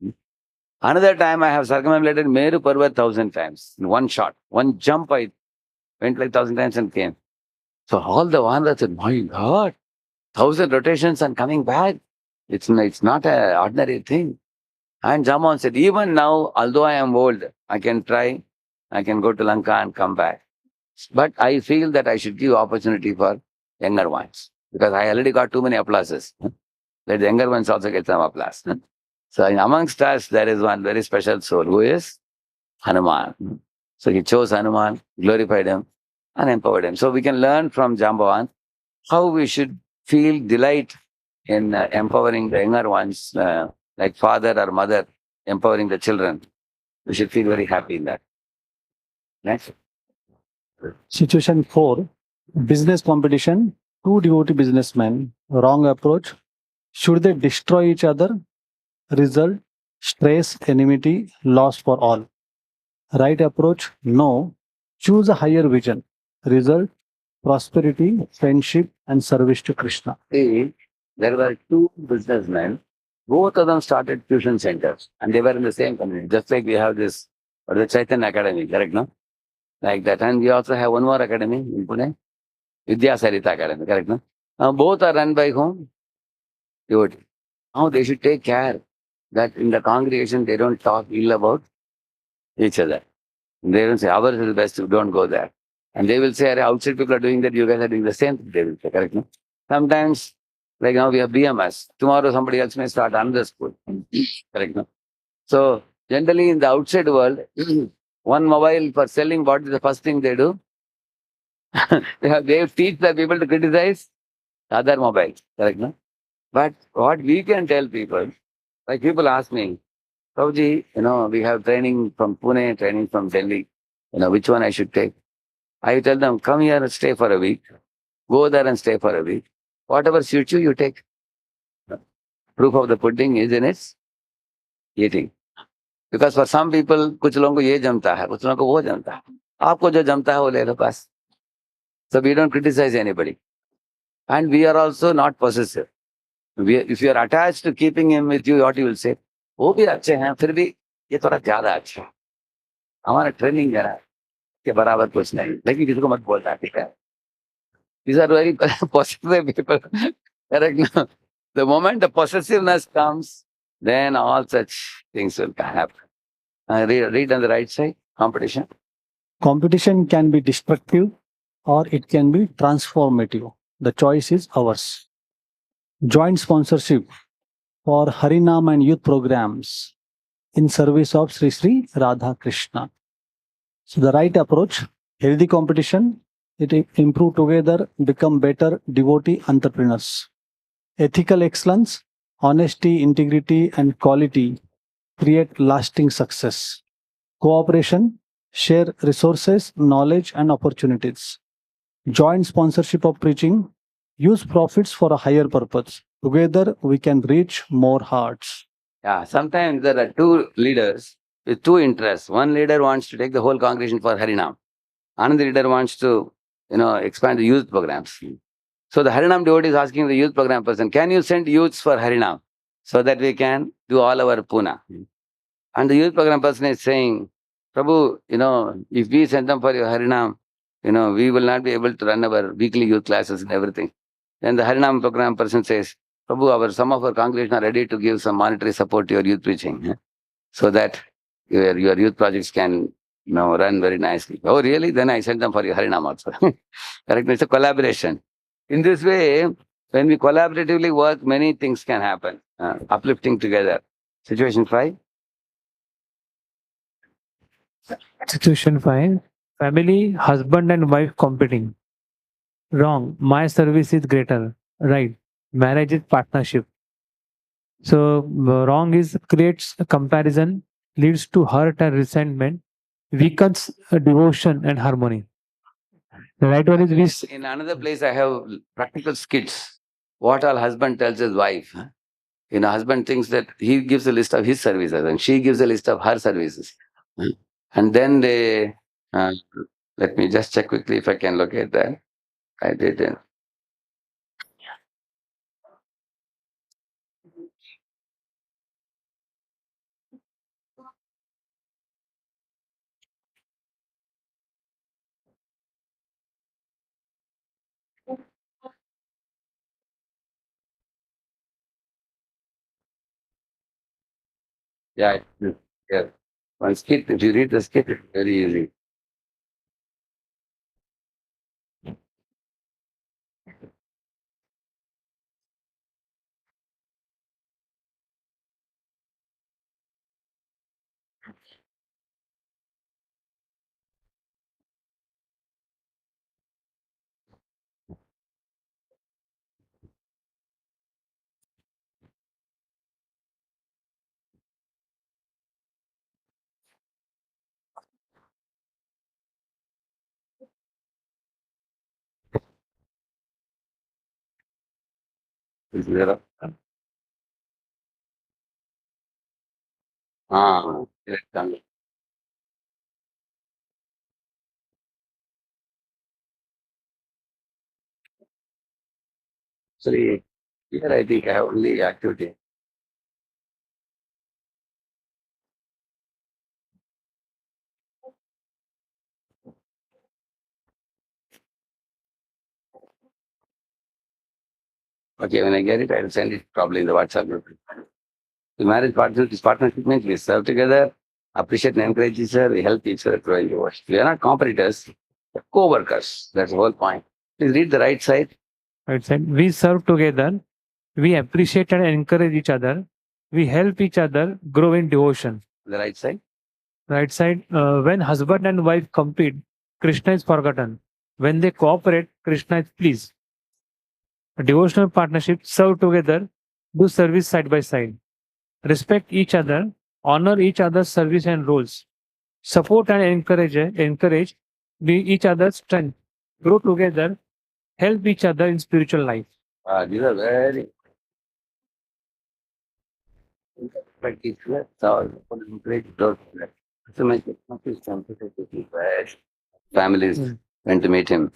Another time I have circumambulated Meru Parvat 1,000 times. In one shot, one jump, I went like 1,000 times and came. So all the Vanaras said, my God, 1,000 rotations and coming back. It's not an ordinary thing. And Jambavan said, even now, although I am old, I can try, I can go to Lanka and come back. But I feel that I should give opportunity for younger ones, because I already got too many applauses. Let the younger ones also get some applause. So amongst us, there is one very special soul, who is Hanuman. So he chose Hanuman, glorified him, and empowered him. So we can learn from Jambavan how we should feel delight in empowering the younger ones, like father or mother empowering the children. We should feel very happy in that. Next. Situation 4, business competition, two devotee businessmen, wrong approach. Should they destroy each other? Result, stress, enmity, loss for all. Right approach, no. Choose a higher vision. Result, prosperity, friendship, and service to Krishna. See, there were two businessmen. Both of them started tuition centers, and they were in the same community. Just like we have this, or the Chaitanya Academy, correct, no? Like that. And we also have one more academy in Pune, Vidya Sarita Academy, correct, no? Both are run by whom? Devotee. Now they should take care that in the congregation they don't talk ill about each other. They don't say, ours is the best, you don't go there. And they will say, outside people are doing that, you guys are doing the same thing, they will say, correct, no? Sometimes, like now we have BMS, tomorrow somebody else may start another school, correct, no? So, generally in the outside world, one mobile for selling, what is the first thing they do? They teach the people to criticize other mobile, correct, no? But what we can tell people, like people ask me, Prabhuji, we have training from Pune, training from Delhi, which one I should take? I tell them, come here and stay for a week. Go there and stay for a week. Whatever suits you, you take. Proof of the pudding is in its eating. Because for some people, कुछ लोगों को ये जमता है, कुछ लोगों को वो जमता है. आपको जो जमता है वो ले लो बस. So we don't criticize anybody. And we are also not possessive. If you are attached to keeping him with you, what you will say? वो भी अच्छे हैं, फिर भी ये थोड़ा ज्यादा अच्छा है. हमारा ट्रेनिंग जरा के बराबर कुछ नहीं, लेकिन किसी को मत बोलना, ठीक है? These are very possessive people. Correct? No? The moment the possessiveness comes, then all such things will happen. Read on the right side, competition. Competition can be destructive or it can be transformative. The choice is ours. Joint sponsorship for Harinam and youth programs in service of Sri Sri Radha Krishna. So the right approach, healthy competition, it improve together, become better devotee entrepreneurs. Ethical excellence, honesty, integrity, and quality create lasting success. Cooperation, share resources, knowledge, and opportunities. Joint sponsorship of preaching, use profits for a higher purpose. Together, we can reach more hearts. Yeah, sometimes there are two leaders with two interests. One leader wants to take the whole congregation for Harinam. Another leader wants to, expand the youth programs. So the Harinam devotee is asking the youth program person, can you send youths for Harinam so that we can do all our Puna? And the youth program person is saying, Prabhu, if we send them for your Harinam, we will not be able to run our weekly youth classes and everything. Then the Harinam program person says, Prabhu, some of our congregation are ready to give some monetary support to your youth preaching, so that your youth projects can run very nicely. Oh, really? Then I send them for your Harinam also. Correct? It's a collaboration. In this way, when we collaboratively work, many things can happen. Uplifting together. Situation 5. Situation 5. Family, husband and wife competing. Wrong. My service is greater. Right. marriage is partnership. So wrong is creates a comparison, leads to hurt and resentment, weakens devotion and harmony. The right one is we. In another place, I have practical skits. What all husband tells his wife. Husband thinks that he gives a list of his services and she gives a list of her services. And then they, let me just check quickly if I can locate that. I did. Yeah, yeah. One skit, if you read the skit, it's very easy. Is there a- correct. Sorry, here I think I have only activity. Okay, when I get it, I'll send it probably in the WhatsApp group. The marriage partnership means we serve together, appreciate and encourage each other, we help each other growing divorce. We are not competitors, we're co-workers. That's the whole point. Please read the right side. Right side. We serve together. We appreciate and encourage each other. We help each other grow in devotion. The right side. Right side. When husband and wife compete, Krishna is forgotten. When they cooperate, Krishna is pleased. A devotional partnership serve together, do service side by side. Respect each other, honor each other's service and roles. Support and encourage each other's strength. Grow together, help each other in spiritual life. These are very families went to meet him.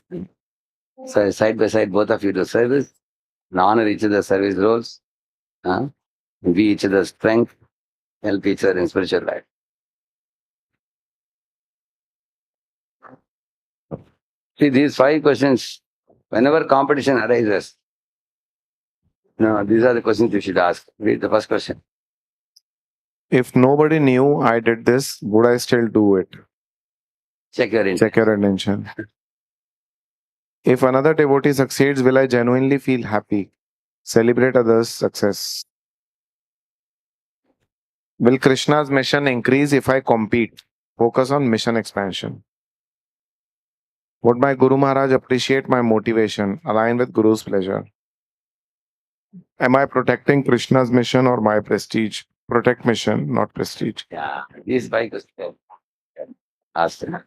So side by side, both of you do service, and honor each other's service roles, be each other's strength, help each other in spiritual life. See, these 5 questions, whenever competition arises, these are the questions you should ask. Read the first question. If nobody knew I did this, would I still do it? Check your intent. Check your intention. If another devotee succeeds, will I genuinely feel happy? Celebrate others' success. Will Krishna's mission increase if I compete? Focus on mission expansion. Would my Guru Maharaj appreciate my motivation? Align with Guru's pleasure. Am I protecting Krishna's mission or my prestige? Protect mission, not prestige. Yeah, these 5 questions. Ask them.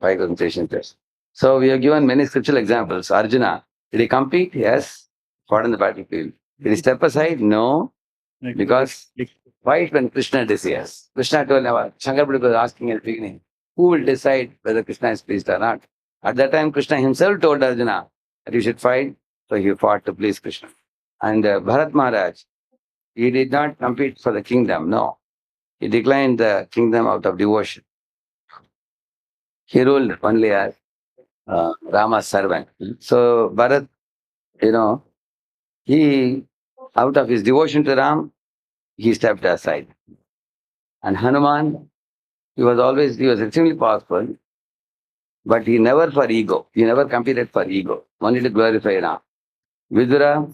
5 questions. So we have given many scriptural examples. Arjuna, did he compete? Yes. Fought in the battlefield. Did he step aside? No. Because fight when Krishna desires. Krishna told Shankar Prabhu was asking at the beginning, who will decide whether Krishna is pleased or not? At that time, Krishna himself told Arjuna that you should fight. So he fought to please Krishna. And Bharat Maharaj, he did not compete for the kingdom. No. He declined the kingdom out of devotion. He ruled only as Rama's servant. So Bharat, he, out of his devotion to Ram, he stepped aside. And Hanuman, he was extremely powerful, but he never for ego. He never competed for ego, only to glorify Ram. Vidura,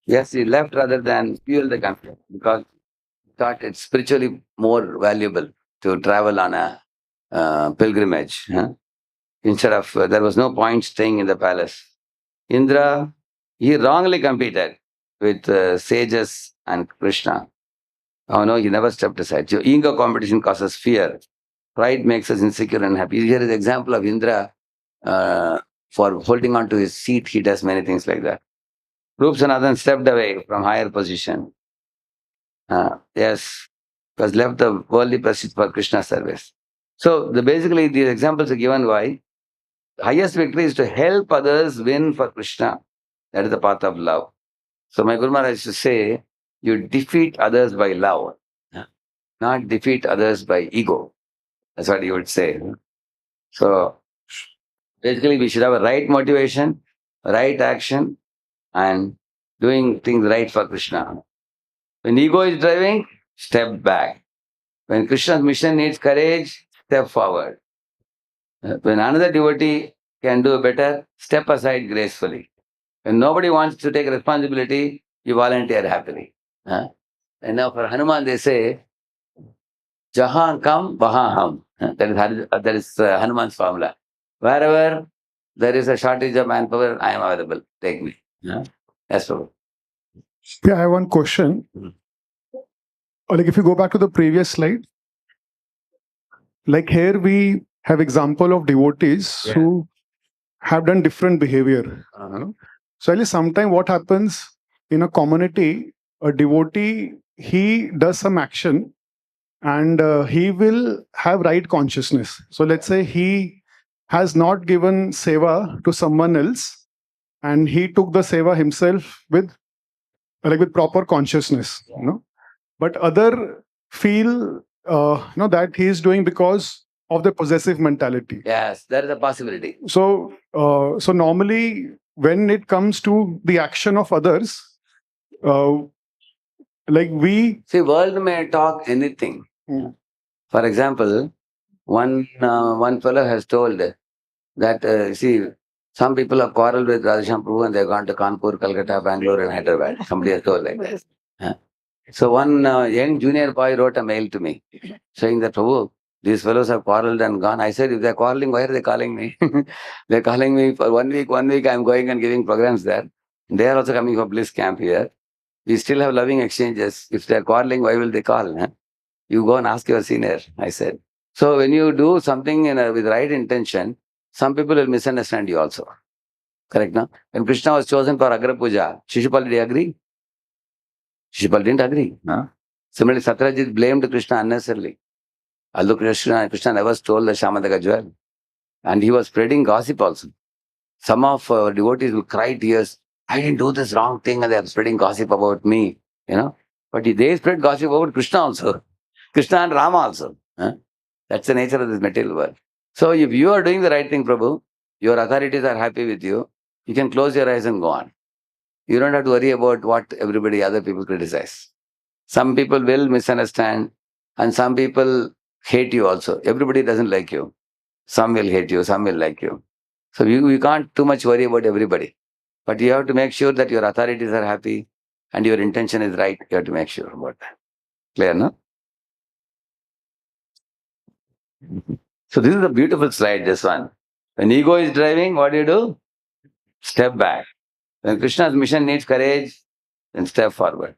yes, he left rather than fuel the conflict because he thought it's spiritually more valuable to travel on a pilgrimage. Instead of, there was no point staying in the palace. Indra, he wrongly competed. with sages and Krishna. Oh no, he never stepped aside. So ego competition causes fear. Pride makes us insecure and happy. Here is the example of Indra. For holding on to his seat, he does many things like that. Rup Sanatan stepped away from higher position. Yes, because left the worldly pursuit for Krishna's service. So basically these examples are given why the highest victory is to help others win for Krishna. That is the path of love. So my Guru Maharaj used to say, you defeat others by love, not defeat others by ego. That's what he would say. So basically we should have a right motivation, right action, and doing things right for Krishna. When ego is driving, step back. When Krishna's mission needs courage, step forward. When another devotee can do better, step aside gracefully. When nobody wants to take responsibility, you volunteer happily. And now for Hanuman, they say, Jahan kam, vahan ham. That is Hanuman's formula. Wherever there is a shortage of manpower, I am available. Take me. That's all. Yeah, I have one question. Like if you go back to the previous slide, like here we have example of devotees who have done different behavior. So at least sometime what happens in a community, a devotee, he does some action and he will have right consciousness. So let's say he has not given seva to someone else and he took the seva himself with proper consciousness, but other feel that he is doing because of the possessive mentality. Yes, there is a possibility. So normally when it comes to the action of others, we see, world may talk anything. For example, one fellow has told that see, some people have quarreled with Radheshyam Prabhu and they've gone to Kanpur, Calcutta, Bangalore, and Hyderabad. Somebody has told like that. So one young junior boy wrote a mail to me saying that, Prabhu, these fellows have quarreled and gone. I said, if they're quarreling, why are they calling me? They're calling me for 1 week. 1 week I'm going and giving programs there. They are also coming for Bliss camp here. We still have loving exchanges. If they're quarreling, why will they call? You go and ask your senior, I said. So when you do something with right intention, some people will misunderstand you also. Correct, no? When Krishna was chosen for Agra Puja, Shishupal, did he agree? Shishupal didn't agree. Similarly, Satyajit blamed Krishna unnecessarily. Although Krishna never stole the Shamadaka jewel. And he was spreading gossip also. Some of our devotees will cry tears. I didn't do this wrong thing and they are spreading gossip about me. But they spread gossip about Krishna also. Krishna and Rama also. That's the nature of this material world. So if you are doing the right thing, Prabhu, your authorities are happy with you, you can close your eyes and go on. You don't have to worry about what other people criticize. Some people will misunderstand and some people hate you also. Everybody doesn't like you. Some will hate you, some will like you. So you can't too much worry about everybody. But you have to make sure that your authorities are happy and your intention is right. You have to make sure about that. Clear, no? So this is a beautiful slide, this one. When ego is driving, what do? Step back. When Krishna's mission needs courage, then step forward.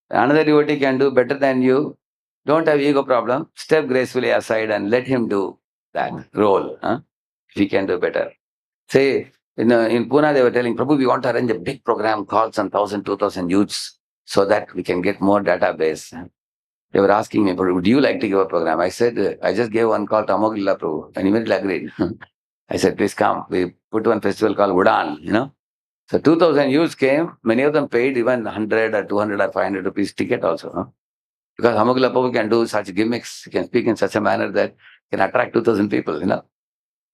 Another devotee can do better than you. Don't have ego problem. Step gracefully aside and let him do that role. If he can do better. Say, in Pune, they were telling, Prabhu, we want to arrange a big program, call some 1,000, 2,000 youths so that we can get more database. They were asking me, would you like to give a program? I said, I just gave one call to Amogila Prabhu, and immediately agreed. I said, please come. We put one festival called Udan, So 2,000 youths came. Many of them paid even 100 or 200 or 500 rupees ticket also. Because Amogila Prabhu can do such gimmicks, he can speak in such a manner that can attract 2,000 people,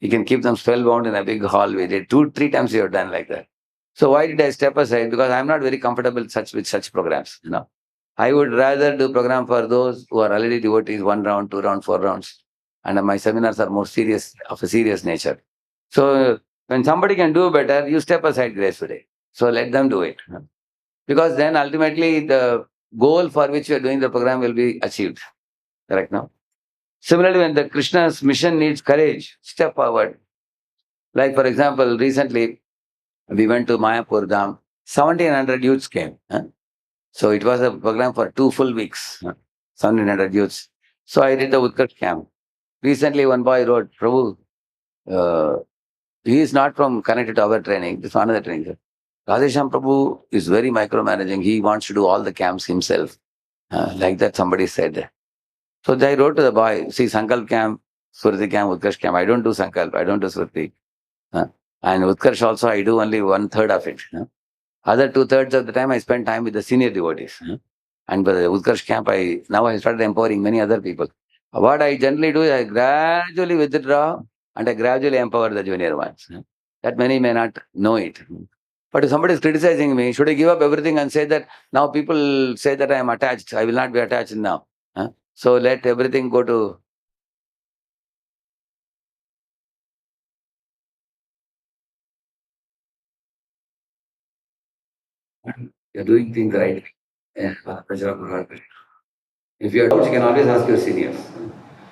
He can keep them spellbound in a big hall. We did 2-3 times we have done like that. So why did I step aside? Because I'm not very comfortable with such programs, I would rather do program for those who are already devotees, 1 round, 2 rounds, 4 rounds. And my seminars are more serious, of a serious nature. So when somebody can do better, you step aside gracefully. So let them do it. Because then ultimately the goal for which you are doing the program will be achieved. Correct now? Similarly, when the Krishna's mission needs courage, step forward. Like for example, recently we went to Mayapur Dham, 1,700 youths came. So it was a program for 2 full weeks, 1,700 youths. So I did the Utkarsh camp. Recently, one boy wrote, Prabhu, he is not from connected to our training, this is another training. Sir. Radheshyam Prabhu is very micromanaging. He wants to do all the camps himself. Like that, somebody said. So I wrote to the boy, see, Sankalp camp, Surti camp, Utkarsh camp. I don't do Sankalp, I don't do Surti. And Utkarsh also, I do only 1/3 of it. Other 2/3 of the time, I spend time with the senior devotees. And by the Utkarsh camp, now I started empowering many other people. What I generally do is I gradually withdraw and I gradually empower the junior ones. That many may not know it. But if somebody is criticizing me, should I give up everything and say that now people say that I am attached, I will not be attached now. So let everything go to. You're doing things right. If you are doubts, you can always ask your seniors.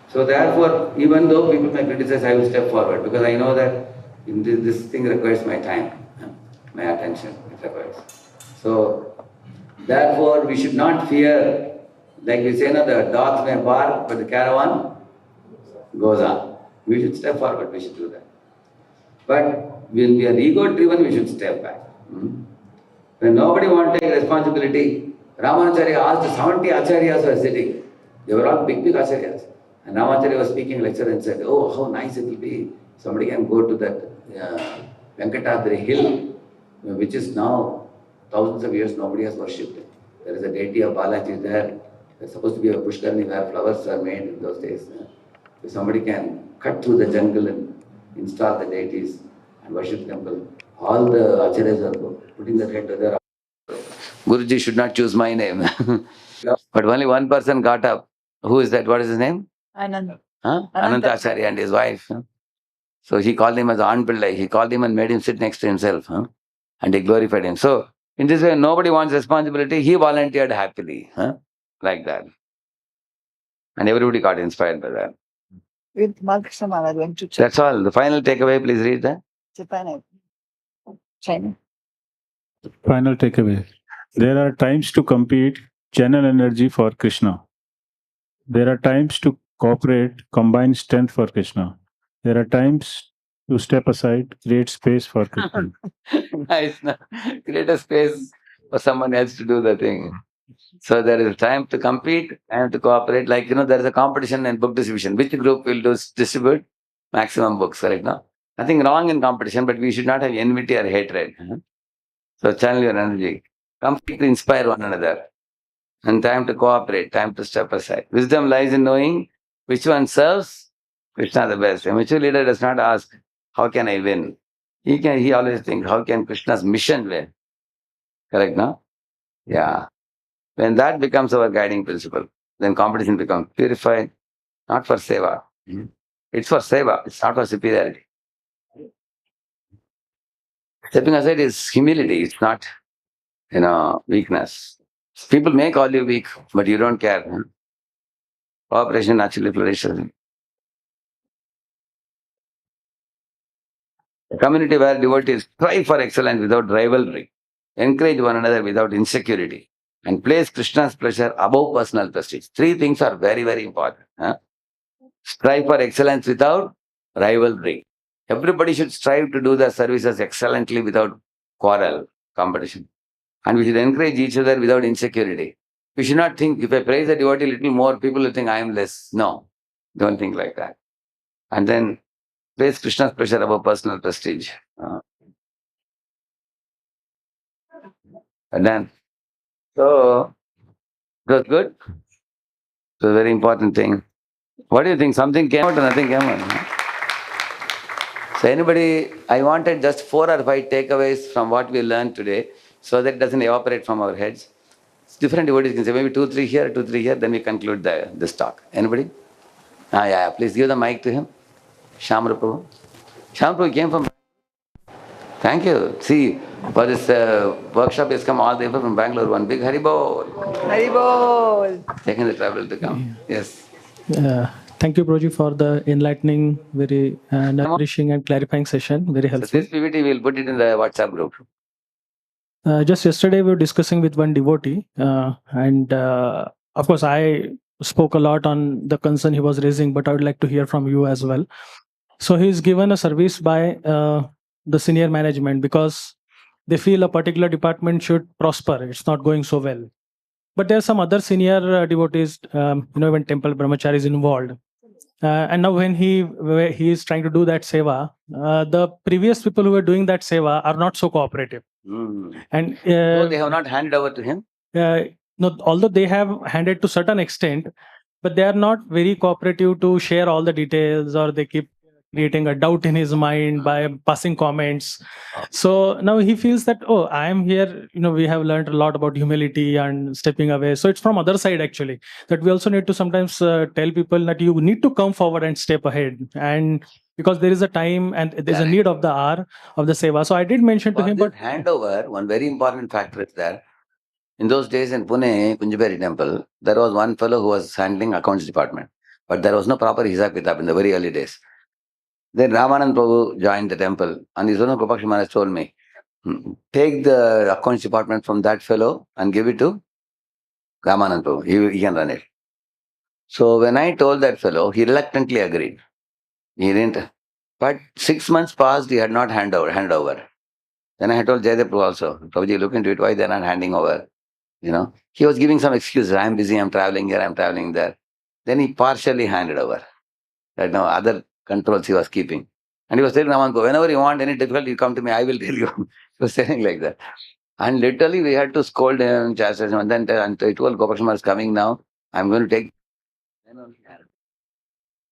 So therefore, even though people may criticize, I will step forward because I know that this thing requires my time, my attention. It requires. So therefore, we should not fear. Like we say, no, the dogs may bark, but the caravan goes on. We should step forward. We should do that. But when we are ego-driven, we should step back. When nobody wants to take responsibility, Ramanacharya asked 70 acharyas were sitting. They were all big acharyas. And Ramanacharya was speaking lecture and said, oh, how nice it will be. Somebody can go to that Venkatadri hill, which is now thousands of years nobody has worshipped. There is a deity of Balaji there. There's supposed to be a Pushkarni where flowers are made in those days. So somebody can cut through the jungle and install the deities and worship temple. All the acharyas are putting their head together. Guruji should not choose my name. But only one person got up. Who is that? What is his name? Anand. Ananta Acharya and his wife. So he called him as An Pillai. He called him and made him sit next to himself. And he glorified him. So in this way, nobody wants responsibility. He volunteered happily. Like that. And everybody got inspired by that. With Malkrishna Maharaj went to That's all. The final takeaway, please read that. Japan. China. Final takeaway. There are times to compete, channel energy for Krishna. There are times to cooperate, combine strength for Krishna. There are times to step aside, create space for Krishna. Nice. Create a space for someone else to do the thing. So there is time to compete and to cooperate. Like, there is a competition in book distribution. Which group will distribute maximum books, correct? No? Nothing wrong in competition, but we should not have enmity or hatred. So channel your energy. Compete to inspire one another. And time to cooperate, time to step aside. Wisdom lies in knowing which one serves Krishna the best. A mature leader does not ask, how can I win? He always thinks, how can Krishna's mission win? Correct, no? Yeah. When that becomes our guiding principle, then competition becomes purified, not for seva. It's for seva, it's not for superiority. Stepping aside is humility, it's not, weakness. People may call you weak, but you don't care. Cooperation naturally flourishes. A community where devotees strive for excellence without rivalry, encourage one another without insecurity, and place Krishna's pleasure above personal prestige. 3 things are very, very important. Strive for excellence without rivalry. Everybody should strive to do their services excellently without quarrel, competition. And we should encourage each other without insecurity. We should not think, if I praise a devotee a little more, people will think I am less. No, don't think like that. And then place Krishna's pleasure above personal prestige. And then, so, it was good. It's a very important thing. What do you think? Something came out or nothing came out? So anybody, I wanted just 4 or 5 takeaways from what we learned today so that it doesn't evaporate from our heads. It's different devotees can say, maybe 2, 3 here, 2, 3 here, then we conclude this talk. Anybody? Yeah, please give the mic to him. Shamru Prabhu. Shamru Prabhu came from... Thank you. See, for this workshop has come all the way from Bangalore. One big Haribol. Haribol. Taking the travel to come. Yes. Thank you, Prabhuji, for the enlightening, very nourishing and clarifying session. Very helpful. So this PPT, we'll put it in the WhatsApp group. Just yesterday, we were discussing with one devotee, and of course, I spoke a lot on the concern he was raising, but I would like to hear from you as well. So, he's given a service by the senior management because they feel a particular department should prosper. It's not going so well. But there are some other senior devotees, when temple brahmachari is involved. And now when he is trying to do that seva, the previous people who were doing that seva are not so cooperative. And So they have not handed over to him? no, although they have handed to certain extent, but they are not very cooperative to share all the details, or they keep creating a doubt in his mind by passing comments. So now he feels that, oh, I am here, we have learned a lot about humility and stepping away. So it's from other side actually, that we also need to sometimes tell people that you need to come forward and step ahead, and because there is a time and there's a need of the hour of the seva. So I did mention to him, but handover, one very important factor is that in those days in Pune, Kunjaberi temple, there was one fellow who was handling accounts department, but there was no proper Hisab Kitab in the very early days. Then Ramanand Prabhu joined the temple, and his own Gopakshi Maharaj told me, take the accounts department from that fellow and give it to Ramanand Prabhu. He can run it. So when I told that fellow, he reluctantly agreed. He didn't. But 6 months passed, he had not handed over. Then I had told Jaydev Prabhu also, Prabhuji, look into it, why they're not handing over? He was giving some excuses. I'm busy, I'm traveling here, I'm traveling there. Then he partially handed over. Right now, other controls he was keeping. And he was telling Raman, whenever you want any difficulty, you come to me, I will tell you. He was saying like that. And literally, we had to scold him, chastise him. And then I told Gopakshama is coming now. I'm going to take.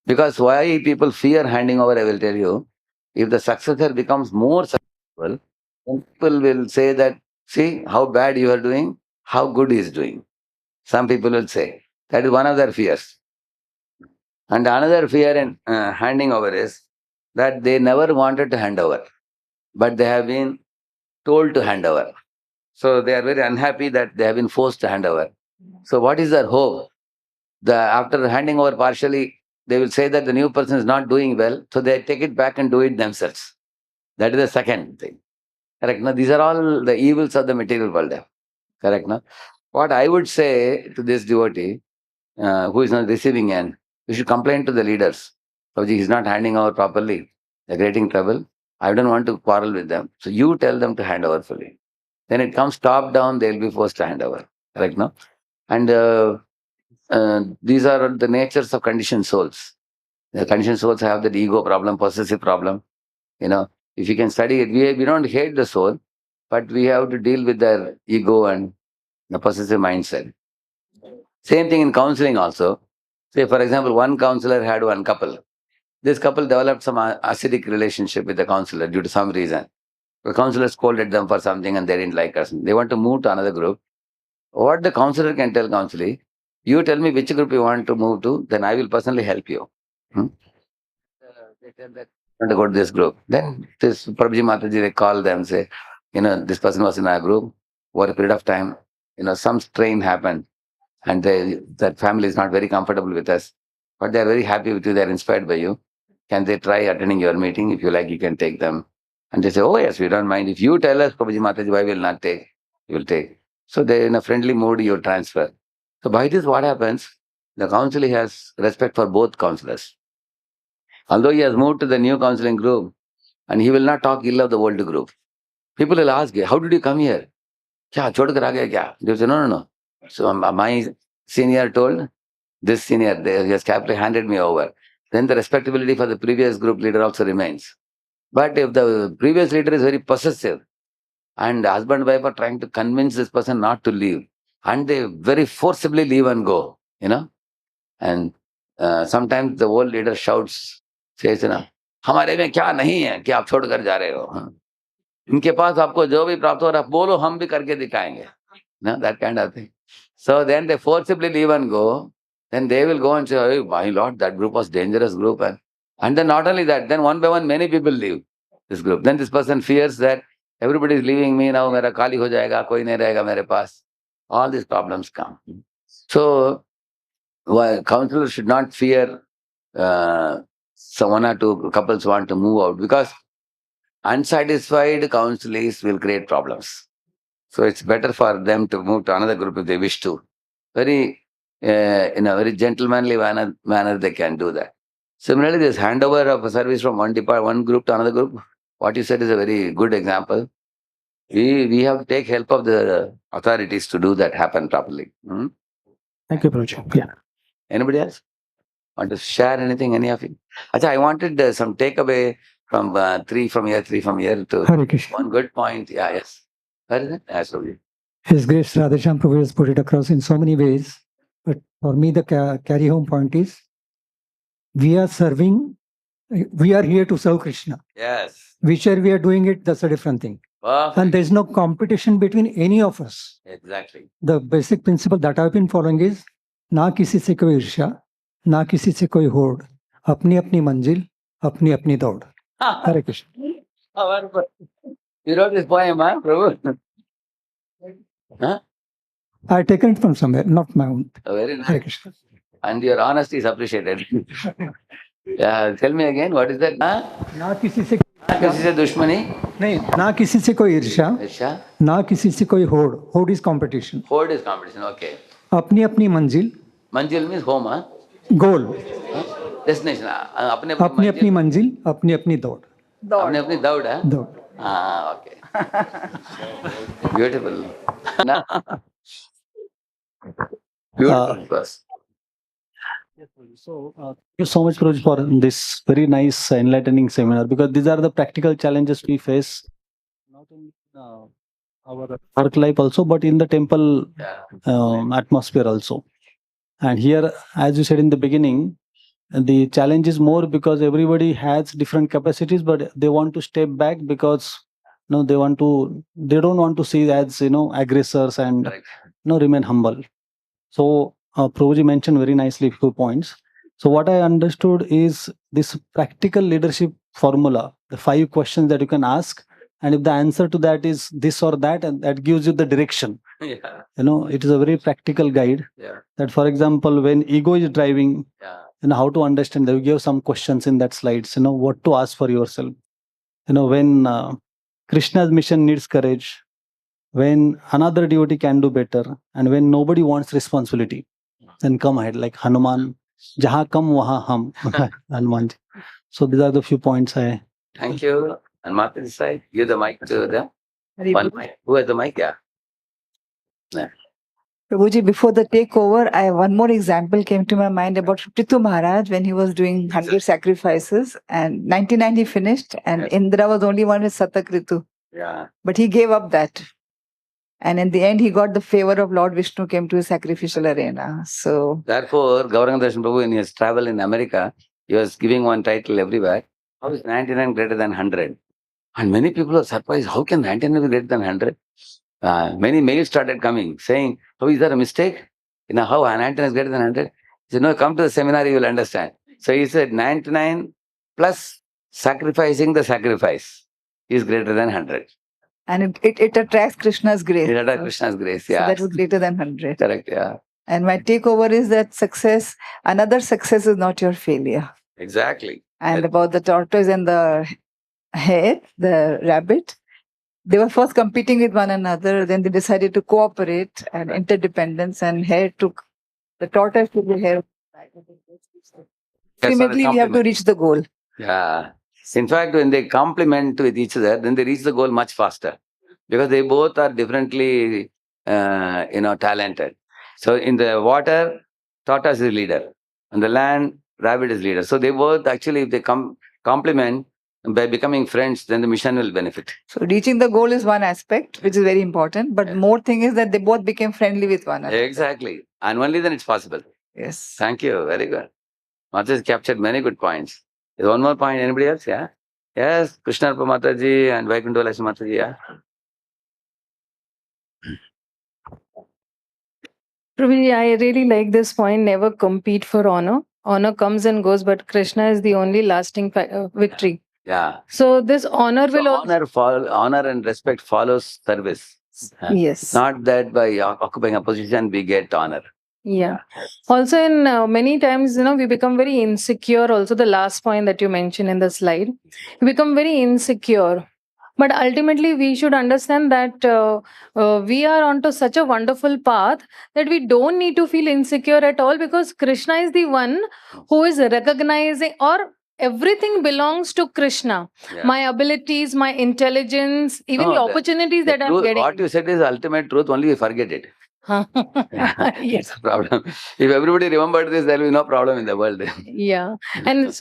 Because why people fear handing over, I will tell you. If the successor becomes more successful, then people will say that, see how bad you are doing, how good he is doing. Some people will say. That is one of their fears. And another fear in handing over is that they never wanted to hand over, but they have been told to hand over. So they are very unhappy that they have been forced to hand over. So what is their hope? After handing over partially, they will say that the new person is not doing well, so they take it back and do it themselves. That is the second thing. Correct? Now, these are all the evils of the material world. Correct? Now, what I would say to this devotee who is not receiving end, you should complain to the leaders. Prabhuji, he's not handing over properly. They're creating trouble. I don't want to quarrel with them. So you tell them to hand over fully. Then it comes top down, they'll be forced to hand over. Correct? No? And these are the natures of conditioned souls. The conditioned souls have that ego problem, possessive problem. If you can study it, we don't hate the soul, but we have to deal with their ego and the possessive mindset. Same thing in counseling also. Say, for example, one counselor had one couple. This couple developed some acidic relationship with the counselor due to some reason. The counselor scolded them for something and they didn't like us. They want to move to another group. What the counselor can tell counselee, you tell me which group you want to move to, then I will personally help you. They tell that want to go to this group. Then this Prabhuji Mataji, they call them, say, this person was in our group. Over a period of time, some strain happened. And that family is not very comfortable with us. But they are very happy with you. They are inspired by you. Can they try attending your meeting? If you like, you can take them. And they say, oh yes, we don't mind. If you tell us, Prabhuji Mataji, why will not take? You will take. So they in a friendly mood, you transfer. So by this, what happens? The counselor has respect for both counselors. Although he has moved to the new counseling group, and he will not talk ill of the old group. People will ask, how did you come here? Kya, chhod kar aa gaya kya? They will say, no. So my senior told, this senior, he has carefully handed me over. Then the respectability for the previous group leader also remains. But if the previous leader is very possessive, and husband and wife are trying to convince this person not to leave, and they very forcibly leave and go, and sometimes the old leader shouts, says, हमारे में क्या नहीं है कि आप छोड़ कर जा रहे हो? इनके पास आपको जो भी प्राप्त हो रहा है, बोलो हम भी करके दिखाएंगे. That kind of thing. So then they forcibly leave and go. Then they will go and say, oh, my Lord, that group was dangerous group. And then not only that, then one by one, many people leave this group. Then this person fears that everybody is leaving me now, mera kali ho jayega, koi nahi rahega mere paas. All these problems come. So, counselors should not fear so one or two couples want to move out, because unsatisfied counselees will create problems. So it's better for them to move to another group if they wish to. Very, in a very gentlemanly manner, they can do that. Similarly, this handover of a service from one group to another group, what you said is a very good example. We have to take help of the authorities to do that happen properly. Thank you, Prabhuji. Yeah. Anybody else want to share anything? Any of you? Acha, I wanted some takeaway from three from here to Hare Krishna. one good point. Yeah, yes. Where is it? Yes, Prabhuji. His Grace Radheshyam Prabhu has put it across in so many ways. But for me, the carry home point is we are here to serve Krishna. Yes. Whichever we are doing it, that's a different thing. Perfect. And there's no competition between any of us. Exactly. The basic principle that I've been following is ना किसी से कोई ईर्ष्या, ना किसी से कोई होड़, अपनी अपनी मंजिल, अपनी अपनी दौड़. Hare Krishna. You wrote this poem, huh, Prabhu? Huh? I taken it from somewhere, not my own. Very nice. Hare Krishna. And your honesty is appreciated. Yeah, tell me again, what is that? Huh? ना किसी से दुश्मनी नहीं, ना किसी से कोई ईर्ष्या, ना किसी से कोई होड़ is competition. Hoard is competition, okay. अपनी अपनी मंजिल. Manjil means home, huh? Goal. Destination. अपनी अपनी मंजिल, अपनी अपनी दौड़. अपनी अपनी दौड़, huh? दौड़. Ah, okay. Beautiful. Beautiful. So, thank you so much, Prabhuji, for this very nice, enlightening seminar, because these are the practical challenges we face, not in our work life also, but in the temple atmosphere also. And here, as you said in the beginning, the challenge is more because everybody has different capacities, but they want to step back because they don't want to see as aggressors and remain humble. So Prabhuji mentioned very nicely few points. So what I understood is this practical leadership formula, the 5 questions that you can ask, and if the answer to that is this or that, and that gives you the direction. Yeah. It is a very practical guide. Yeah. That, for example, when ego is driving, how to understand. They give some questions in that slides. What to ask for yourself. When Krishna's mission needs courage, when another devotee can do better, and when nobody wants responsibility, then come ahead, like Hanuman, jahan kam wahan hum. Hanuman. So these are the few points I. Thank you. And Martha this side, give the mic to the one mic. Who has the mic? Yeah. Prabhuji, before the takeover, one more example came to my mind about Prithu Maharaj when he was doing 100 sacrifices, and 99 he finished, and Indra was only one with Satakritu. Yeah. But he gave up that. And in the end, he got the favor of Lord Vishnu, came to his sacrificial arena. So therefore, Gauranga Darshan Prabhu, in his travel in America, he was giving one title everywhere. How is 99 greater than 100? And many people are surprised, how can 99 be greater than 100? Many mails started coming saying, oh, is that a mistake? How 99 is greater than 100? He said, no, come to the seminar, you will understand. So he said 99 plus sacrificing the sacrifice is greater than 100. And it attracts Krishna's grace. It attracts Krishna's grace, yeah. So that was greater than 100. Correct, yeah. And my takeover is that another success is not your failure. Exactly. And about the tortoise and the hare, the rabbit, they were first competing with one another, then they decided to cooperate and interdependence, and the tortoise took the hare. Ultimately, we have to reach the goal. Yeah. In fact, when they complement with each other, then they reach the goal much faster because they both are differently, talented. So in the water, tortoise is leader. On the land, rabbit is leader. So they both actually, if they complement by becoming friends, then the mission will benefit. So reaching the goal is one aspect, which is very important. But more thing is that they both became friendly with one another. Exactly. And only then it's possible. Yes. Thank you. Very good. Mataji has captured many good points. There's one more point. Anybody else? Yeah. Yes. Krishna Mataji and Vaikuntha Lakshmi Mataji. Yeah. Prabhuji, I really like this point. Never compete for honor. Honor comes and goes, but Krishna is the only lasting victory. Yeah. So this honor will honor and respect follows service. Yes. Not that by occupying a position we get honor. Yeah. Also, in many times, we become very insecure. Also, the last point that you mentioned in the slide, we become very insecure. But ultimately, we should understand that we are onto such a wonderful path that we don't need to feel insecure at all, because Krishna is the one who is recognizing, or everything belongs to Krishna. Yeah. My abilities, my intelligence, even the opportunities that I'm truth, getting. what you said is ultimate truth, only we forget it. Yes. That's the problem. If everybody remembered this, there will be no problem in the world. Yeah. And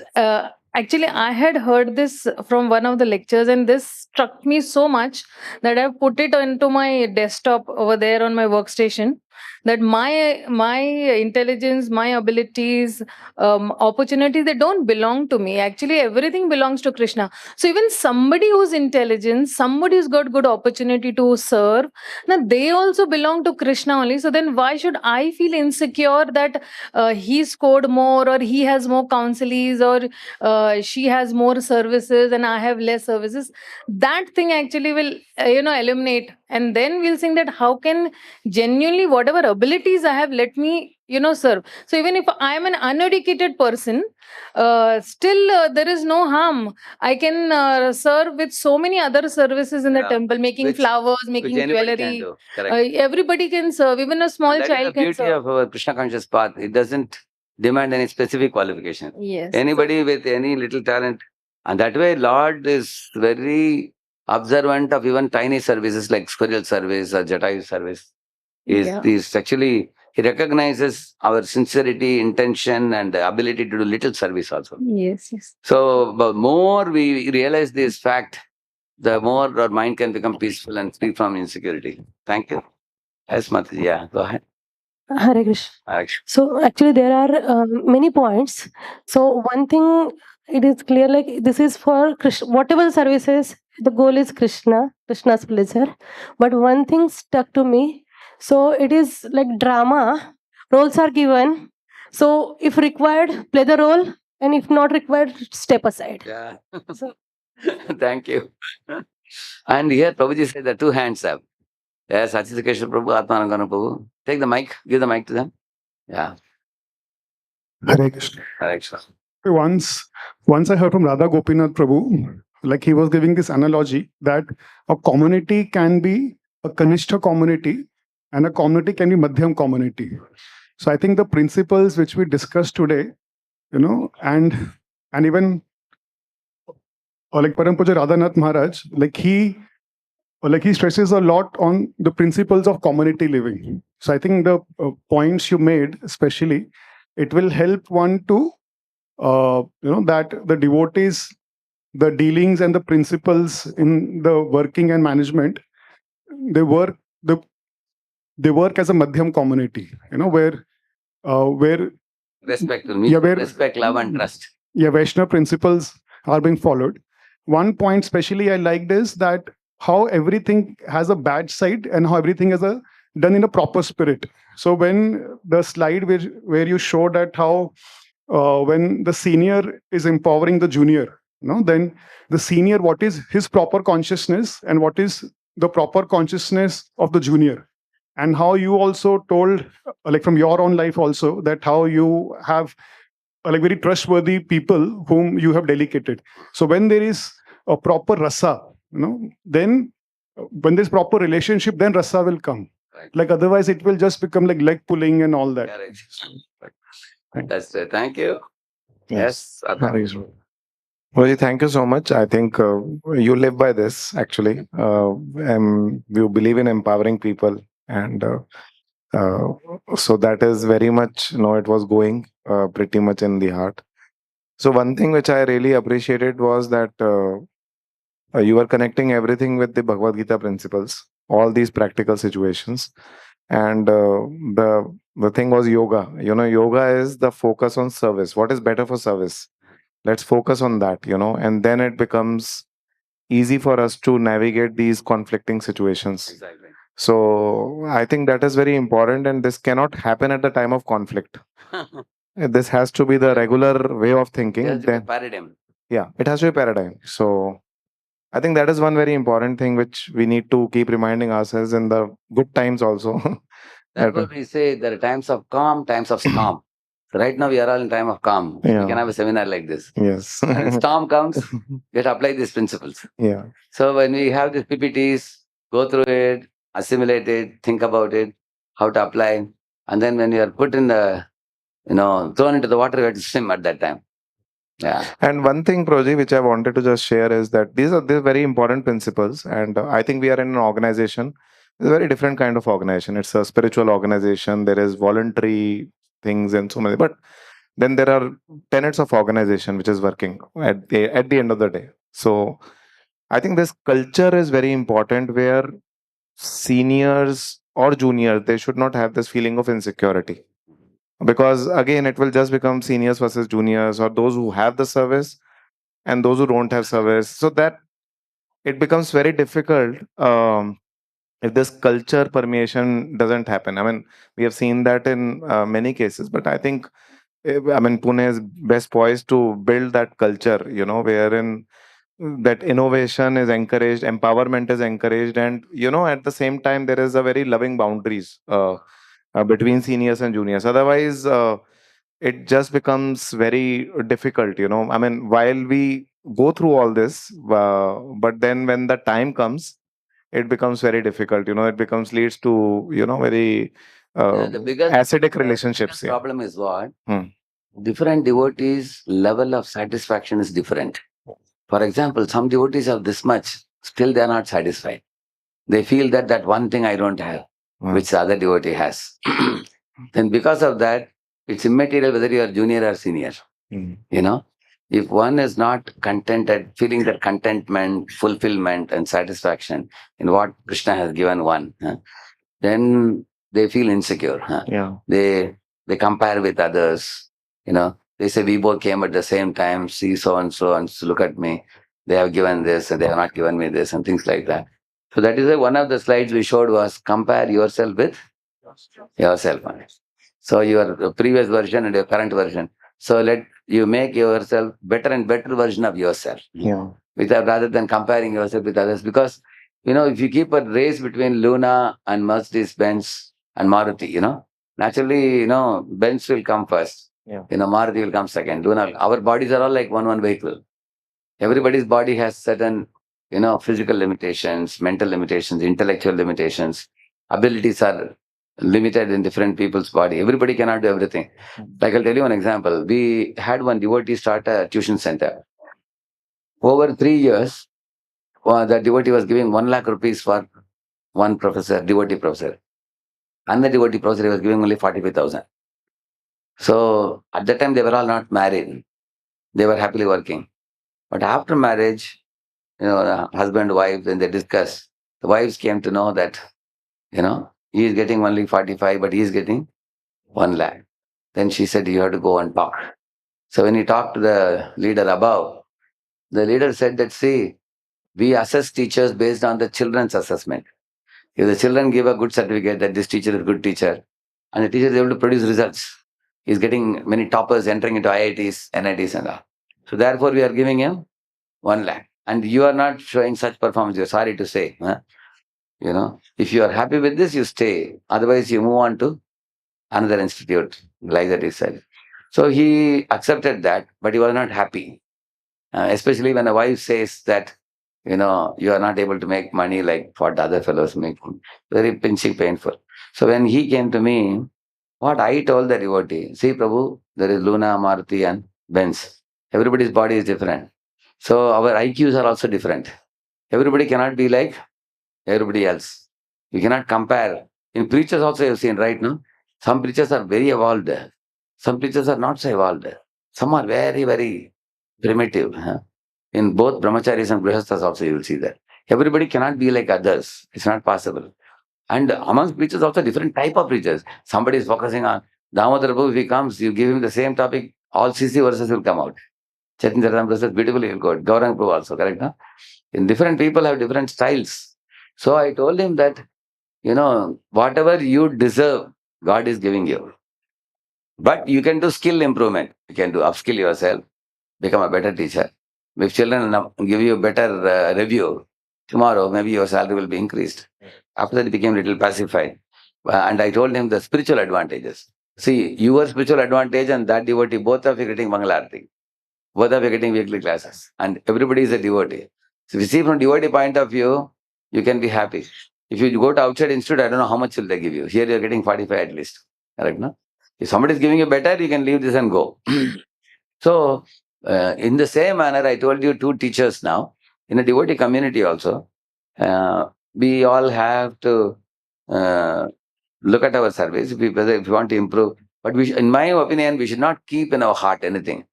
actually, I had heard this from one of the lectures, and this struck me so much that I've put it into my desktop over there on my workstation. That my intelligence, my abilities, opportunities, they don't belong to me. Actually, everything belongs to Krishna. So even somebody who's intelligent, somebody who's got good opportunity to serve, now they also belong to Krishna only. So then why should I feel insecure that he scored more, or he has more counselees, or she has more services and I have less services? That thing actually will eliminate, and then we'll think that how can genuinely whatever abilities I have, let me serve. So even if I am an uneducated person, still there is no harm. I can serve with so many other services in the temple, making flowers, making anybody can jewelry. do. Correct. Everybody can serve, even a small That is the child can beauty serve. of our Krishna conscious path. It doesn't demand any specific qualification. Yes. Anybody with any little talent. And that way, Lord is very observant of even tiny services like squirrel service or jatayu service. Is actually, he recognizes our sincerity, intention, and the ability to do little service also. Yes, yes. So, the more we realize this fact, the more our mind can become peaceful and free from insecurity. Thank you. Yes, Mataji. Yeah, go ahead. Hare Krishna. Action. So actually there are many points. So one thing, it is clear, like this is for Krishna, whatever the services, the goal is Krishna's pleasure. But one thing stuck to me. So it is like drama, roles are given. So if required, play the role, and if not required, step aside. Yeah. So Thank you. And here Prabhuji said the two hands up. Yes, Satyakeshwar Prabhu, Atmanangana Prabhu. Take the mic, give the mic to them. Yeah. Hare Krishna. Hare Krishna. Once I heard from Radha Gopinath Prabhu, like he was giving this analogy that a community can be a Kanishta community and a community can be Madhyam community. So I think the principles which we discussed today, and even like Param Puja Radhanath Maharaj, like he stresses a lot on the principles of community living. So I think the points you made, especially, it will help one to that the devotees, the dealings and the principles in the working and management, they work as a Madhyam community, where Respect, where respect, love, and trust. Yeah, Vaishnava principles are being followed. One point especially I liked is that how everything has a bad side and how everything is done in a proper spirit. So when the slide where you showed that how when the senior is empowering the junior, then the senior, what is his proper consciousness and what is the proper consciousness of the junior, and how you also told, like from your own life also, that how you have like very trustworthy people whom you have delegated. So when there is a proper rasa, then when there's proper relationship, then rasa will come. Right. Like otherwise it will just become like leg pulling and all that. That's it. Thank you. Yes. Well, thank you so much. I think you live by this actually. You believe in empowering people, and so that is very much, it was going pretty much in the heart. So one thing which I really appreciated was that you were connecting everything with the Bhagavad Gita principles, all these practical situations. And the thing was yoga. Yoga is the focus on service. What is better for service? Let's focus on that, and then it becomes easy for us to navigate these conflicting situations. Exactly. So I think that is very important, and this cannot happen at the time of conflict. This has to be the regular way of thinking. It has to be a paradigm. Yeah, it has to be a paradigm. So I think that is one very important thing which we need to keep reminding ourselves in the good times also. That's what we say, there are times of calm, times of storm. Right now we are all in time of calm. We Yeah. can have a seminar like this. Yes. When storm comes, we have to apply these principles. Yeah. So when we have these PPTs, go through it, assimilate it, think about it, how to apply, and then when you are put in the, thrown into the water, you have to swim at that time. Yeah. And one thing, Proji, which I wanted to just share is that these are very important principles. And I think we are in an organization, it's a very different kind of organization. It's a spiritual organization. There is voluntary things and so many. But then there are tenets of organization which is working at the end of the day. So I think this culture is very important where seniors or juniors, they should not have this feeling of insecurity, because again it will just become seniors versus juniors, or those who have the service and those who don't have service, so that it becomes very difficult if this culture permeation doesn't happen. I mean, we have seen that in many cases, but I think Pune is best poised to build that culture, wherein that innovation is encouraged, empowerment is encouraged, and at the same time there is a very loving boundaries between seniors and juniors. Otherwise, it just becomes very difficult. I mean, while we go through all this, but then when the time comes, it becomes very difficult. It becomes leads to very The biggest acidic relationships. Yeah. problem is what? Hmm. Different devotees' level of satisfaction is different. For example, some devotees have this much, still they are not satisfied. They feel that one thing I don't have, which the other devotee has. Then because of that, it's immaterial whether you are junior or senior. If one is not contented, feeling that contentment, fulfillment, and satisfaction in what Krishna has given one, then they feel insecure. Yeah. They compare with others. They say we both came at the same time. See so and so look at me. They have given this and they have not given me this, and things like that. So that is why one of the slides we showed was compare yourself with yourself. So your previous version and your current version. So let you make yourself better and better version of yourself. Yeah. Rather than comparing yourself with others. Because, if you keep a race between Luna and Mercedes Benz and Maruti, naturally, Benz will come first. Yeah. Maruti will come second. Luna, our bodies are all like one vehicle. Everybody's body has certain, physical limitations, mental limitations, intellectual limitations. Abilities are limited in different people's body. Everybody cannot do everything. Like I'll tell you one example. We had one devotee start a tuition center. Over 3 years, the devotee was giving 1 lakh rupees for one professor, devotee professor. And the devotee professor he was giving only 45,000. So at that time, they were all not married. They were happily working. But after marriage, the husband, wife, when they discussed, the wives came to know that, he is getting only 45, but he is getting 1 lakh. Then she said, you have to go and talk. So when he talked to the leader above, the leader said that, see, we assess teachers based on the children's assessment. If the children give a good certificate that this teacher is a good teacher, and the teacher is able to produce results, he is getting many toppers entering into IITs, NITs and all. So therefore, we are giving him 1 lakh. And you are not showing such performance, you're sorry to say. If you are happy with this, you stay. Otherwise, you move on to another institute, like that he said. So he accepted that, but he was not happy. Especially when a wife says that, you are not able to make money like what the other fellows make. Very pinching, painful. So when he came to me, what I told the devotee, see Prabhu, there is Luna, Maruti and Benz. Everybody's body is different. So our IQs are also different. Everybody cannot be like everybody else. You cannot compare. In preachers also you've seen right now, some preachers are very evolved. Some preachers are not so evolved. Some are very, very primitive. In both brahmacharis and grihasthas also you will see that. Everybody cannot be like others. It's not possible. And amongst preachers also different type of preachers. Somebody is focusing on Damodar Prabhu. If he comes, you give him the same topic, all CC verses will come out. Chaitanya Charitamrita verses beautifully will go out. Gauranga Prabhu also, correct? No? In different people have different styles. So I told him that, whatever you deserve, God is giving you. But you can do skill improvement. You can do upskill yourself, become a better teacher. If children give you a better review, tomorrow maybe your salary will be increased. After that, he became a little pacified. And I told him the spiritual advantages. See, your spiritual advantage and that devotee, both of you getting Mangalarti. Both of you getting weekly classes. And everybody is a devotee. So if you see from devotee point of view, you can be happy. If you go to outside institute, I don't know how much will they give you. Here you're getting 45 at least. Correct, no? If somebody is giving you better, you can leave this and go. So, in the same manner, I told you 2 teachers now. In a devotee community also, we all have to look at our service, whether if we want to improve. But we, in my opinion, we should not keep in our heart anything.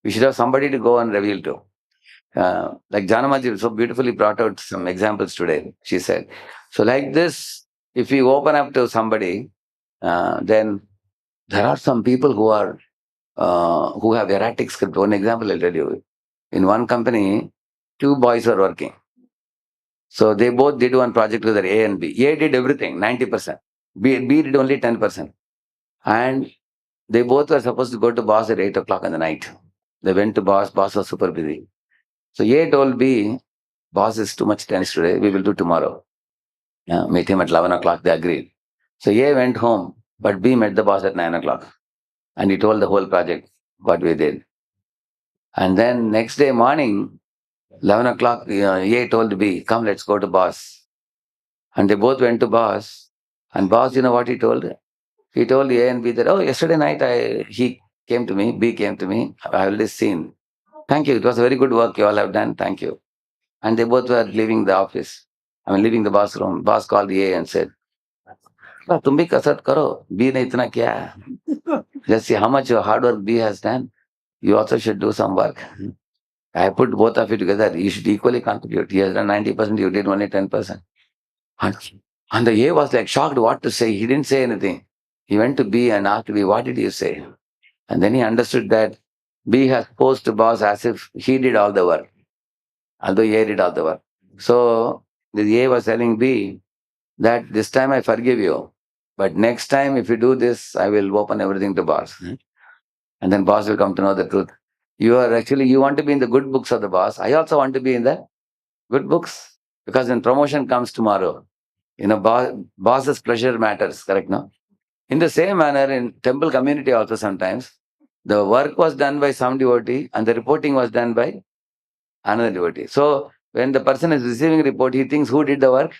We should have somebody to go and reveal to. Like Janamaji so beautifully brought out some examples today, she said. So like this, if we open up to somebody, then there are some people who have erratic script. One example I'll tell you. In one company, 2 boys were working. So they both did one project with A and B. A did everything, 90%. B did only 10%. And they both were supposed to go to boss at 8 o'clock in the night. They went to boss. Boss was super busy. So A told B, boss is too much tense today. We will do tomorrow. Meet him at 11 o'clock. They agreed. So A went home, but B met the boss at 9 o'clock. And he told the whole project, what we did. And then next day morning, 11 o'clock, A told B, come, let's go to boss. And they both went to boss. And boss, you know what he told? He told A and B that, oh, yesterday night he came to me, B came to me. I already seen. Thank you. It was a very good work you all have done. Thank you. And they both were leaving the office. Leaving the boss room. Boss called A and said, तुम भी कसरत करो. B ने इतना किया. Just see how much hard work B has done. You also should do some work. I put both of you together. You should equally contribute. He has done 90%, you did only 10%. And the A was like shocked what to say. He didn't say anything. He went to B and asked B, what did you say? And then he understood that B has posed to boss as if he did all the work, although A did all the work. So the A was telling B that this time I forgive you, but next time if you do this, I will open everything to boss. And then boss will come to know the truth. You want to be in the good books of the boss. I also want to be in the good books, because when promotion comes tomorrow, boss's pleasure matters, correct, no? In the same manner, in temple community also sometimes, the work was done by some devotee and the reporting was done by another devotee. So when the person is receiving a report, he thinks who did the work?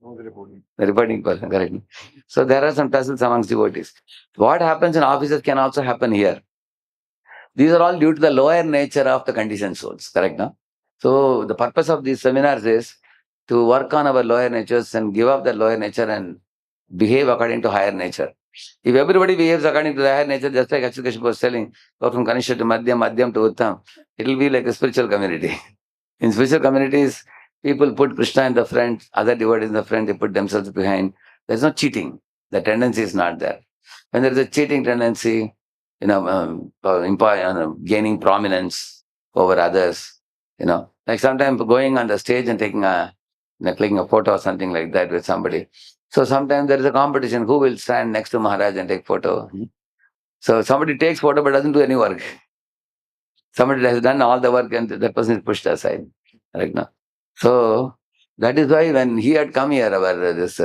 The reporting person, correct? So there are some tussles amongst devotees. What happens in offices can also happen here. These are all due to the lower nature of the conditioned souls, correct, no? So the purpose of these seminars is to work on our lower natures and give up the lower nature and behave according to higher nature. If everybody behaves according to the higher nature, just like ISKCON was telling, go from Kanishya to Madhyam, Madhyam to Uttam, it will be like a spiritual community. In spiritual communities, people put Krishna in the front, other devotees in the front, they put themselves behind. There's no cheating. The tendency is not there. When there is a cheating tendency, gaining prominence over others, like sometimes going on the stage and taking clicking a photo or something like that with somebody. So sometimes there is a competition, who will stand next to Maharaj and take photo. So somebody takes photo but doesn't do any work. Somebody has done all the work and that person is pushed aside. Right now. So that is why when he had come here, this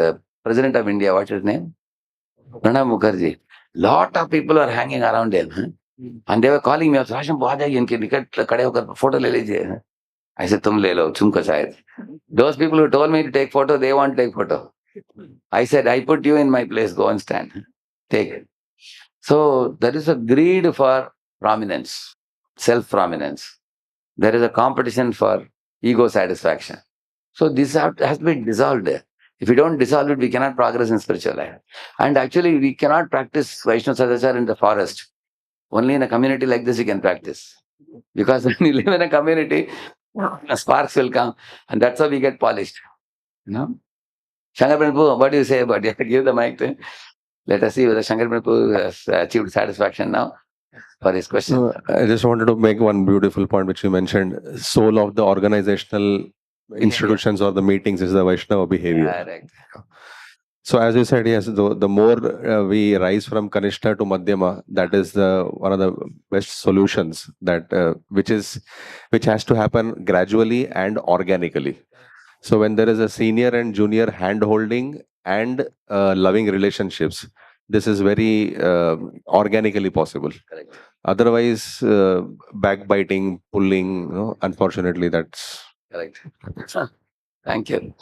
President of India, what's his name? Pranab Mukherjee. Lot of people were hanging around him. And they were calling me, Radheshyam, bahut hai inke nikat khade hokar photo le lijiye. I said, tum le lo, tumko shayad. Those people who told me to take photo, they want to take photo. I said, I put you in my place, go and stand. Take it. So there is a greed for prominence, self-prominence. There is a competition for ego satisfaction. So this has to be dissolved. If we don't dissolve it, we cannot progress in spiritual life. And actually, we cannot practice Vaishnava Sadachar in the forest. Only in a community like this, you can practice. Because when you live in a community, sparks will come. And that's how we get polished. Shankar Prabhu, what do you say about it? Give the mic to him. Let us see whether Shankar Prabhu has achieved satisfaction now for his question. No, I just wanted to make one beautiful point which you mentioned. Soul of the organizational institutions or the meetings is the Vaishnava behavior. Correct. So as you said, yes, the more we rise from Kanishta to Madhyama, that is one of the best solutions that which has to happen gradually and organically. So when there is a senior and junior hand holding and loving relationships, this is very organically possible. Correct. Otherwise, backbiting, pulling, unfortunately, that's Correct. Thank you.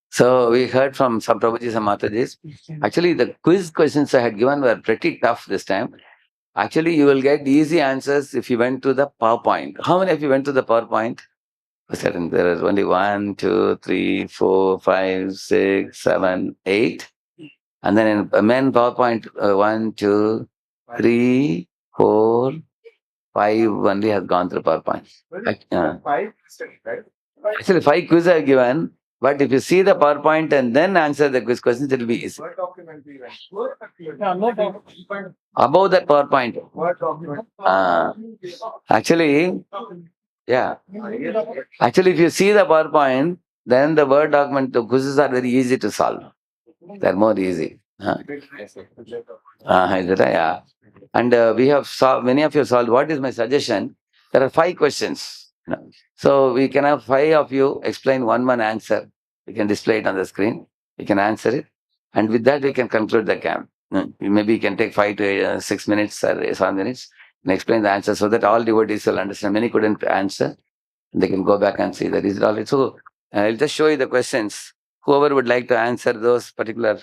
So we heard from some Prabhujis and Matajis. Actually, the quiz questions I had given were pretty tough this time. Actually, you will get easy answers if you went to the PowerPoint. How many of you went to the PowerPoint? Certain, there is only 1, 2, 3, 4, 5, 6, 7, 8. And then in main PowerPoint, 1, 2, 3, 4, 5 only has gone through PowerPoint. Actually, 5 quiz I have given, but if you see the PowerPoint and then answer the quiz questions, it will be easy. Above that PowerPoint. Actually, yeah. Actually, if you see the PowerPoint, then the Word document, the quizzes are very easy to solve. They're more easy. Is it? Yeah. And we have solved, many of you solved. What is my suggestion? There are 5 questions. So we can have 5 of you explain one answer. We can display it on the screen. You can answer it. And with that, we can conclude the camp. Maybe you can take 5 to 6 minutes or 7 minutes and explain the answer so that all devotees will understand. Many couldn't answer. They can go back and see that. Is it all right? So I'll just show you the questions. Whoever would like to answer those particular.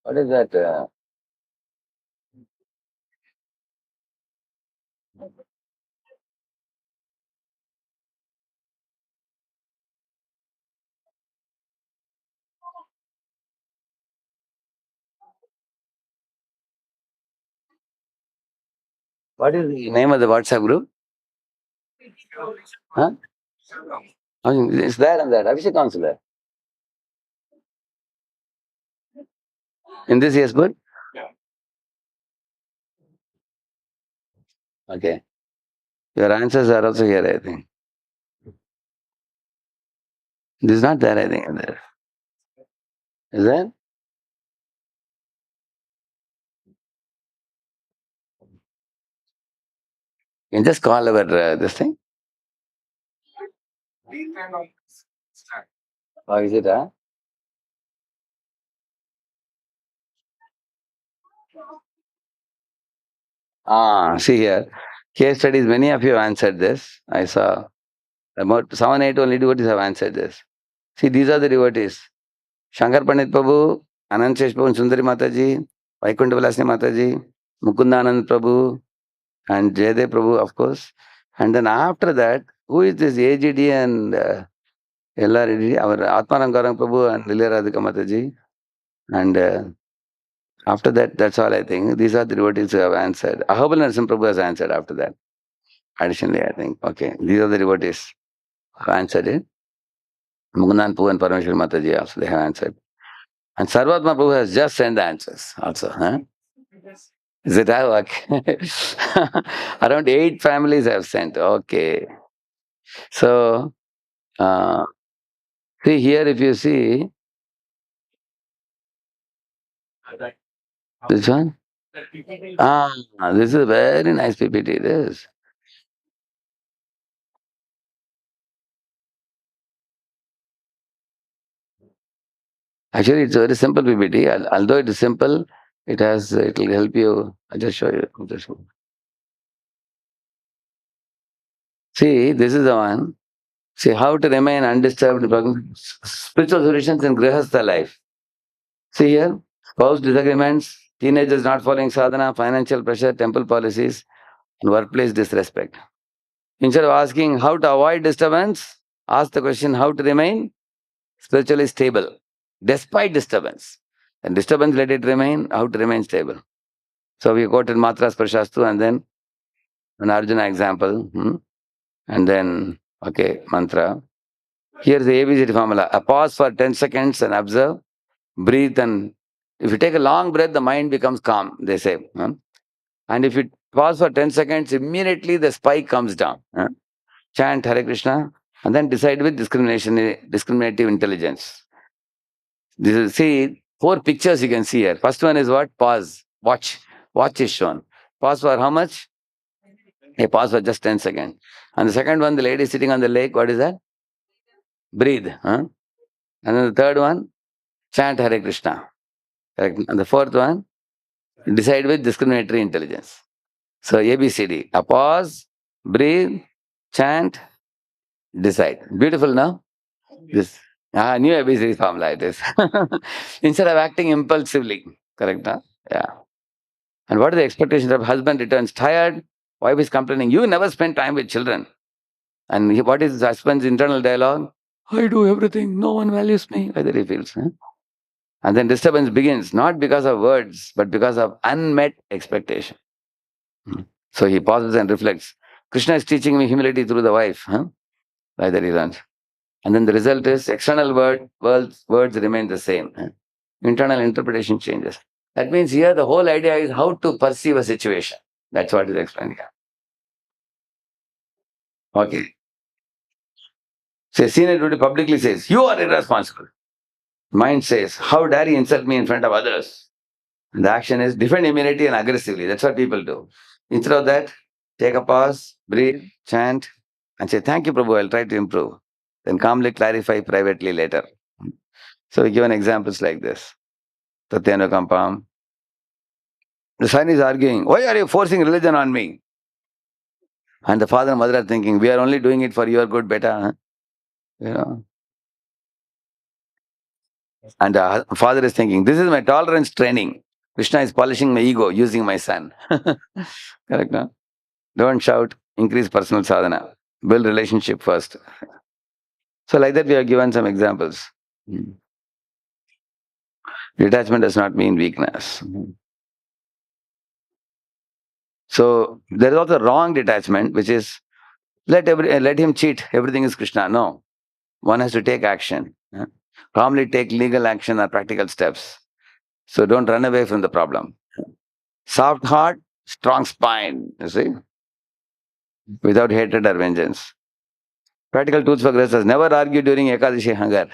What is that? What is the name of the WhatsApp group? Huh? I mean, it's there and there. Abhishek Counselor. In this year's good? Okay. Your answers are also here, I think. This is not there, I think. There. Is there? You can just call our this thing. Oh, is it? See here. Case studies, many of you have answered this. I saw about 7, 8 only devotees have answered this. See, these are the devotees. Shankar Pandit Prabhu, Anand Shesh Prabhu, Sundari Mataji, Vaikuntha Vilasini Mataji, Mukundanand Prabhu, and Jaydev Prabhu, of course. And then after that, who is this AGD and LRD? Our Atmanam Gaurang Prabhu and Lilya Radhika Mataji. And after that, that's all I think. These are the devotees who have answered. Ahobal Narasimha Prabhu has answered after that. Additionally, I think. Okay, these are the devotees who answered it. Mukundan Prabhu and Parameshwar Mataji also, they have answered. And Sarvatma Prabhu has just sent the answers also. Huh? Is it how? Okay. Around 8 families have sent. Okay. So, see here, if you see, this one? This is a very nice PPT. This. Actually, it's a very simple PPT. Although it is simple, it will help you. I'll just show you. See, this is the one. See, how to remain undisturbed. Spiritual solutions in Grihastha life. See here, spouse disagreements, teenagers not following sadhana, financial pressure, temple policies, and workplace disrespect. Instead of asking how to avoid disturbance, ask the question how to remain spiritually stable despite disturbance. And disturbance, let it remain, how to remain stable. So we quoted Matras Prashastu and then an Arjuna example. And then, okay, mantra. Here's the ABCD formula. A pause for 10 seconds and observe, breathe, and if you take a long breath, the mind becomes calm, they say. And if you pause for 10 seconds, immediately the spike comes down. Chant Hare Krishna and then decide with discriminative intelligence. See, 4 pictures you can see here. First one is what? Pause. Watch is shown. Pause for how much? A pause for just 10 seconds. And the second one, the lady sitting on the lake, what is that? Breathe. Huh? And then the third one, chant Hare Krishna. Correct. And the fourth one, decide with discriminatory intelligence. So ABCD. A pause, breathe, chant, decide. Beautiful now? This new ABCD formula it is. Instead of acting impulsively. Correct, huh? Yeah. And what are the expectations of husband returns tired, wife is complaining, you never spend time with children. And what is his husband's internal dialogue? I do everything, no one values me. Whether he feels. Huh? And then disturbance begins, not because of words, but because of unmet expectation. So he pauses and reflects. Krishna is teaching me humility through the wife. Huh? Whether he learns. And then the result is external words remain the same. Huh? Internal interpretation changes. That means here the whole idea is how to perceive a situation. That's what is explained here. Okay. So senior duty publicly says, you are irresponsible. Mind says, how dare you insult me in front of others? And the action is defend immunity and aggressively. That's what people do. Instead of that, take a pause, breathe, chant, and say, thank you, Prabhu, I'll try to improve. Then calmly clarify privately later. So we given examples like this. Tatyanukampam. The son is arguing, why are you forcing religion on me? And the father and mother are thinking, we are only doing it for your good, beta. Huh? You know. And the father is thinking, this is my tolerance training. Krishna is polishing my ego using my son. Correct, no? Don't shout, increase personal sadhana. Build relationship first. So like that we have given some examples. Detachment does not mean weakness. So there is also wrong detachment, which is let him cheat, everything is Krishna. No. One has to take action. Calmly take legal action or practical steps. So don't run away from the problem. Soft heart, strong spine, you see, without hatred or vengeance. Practical tools for gracers. Never argue during Ekadashi hunger.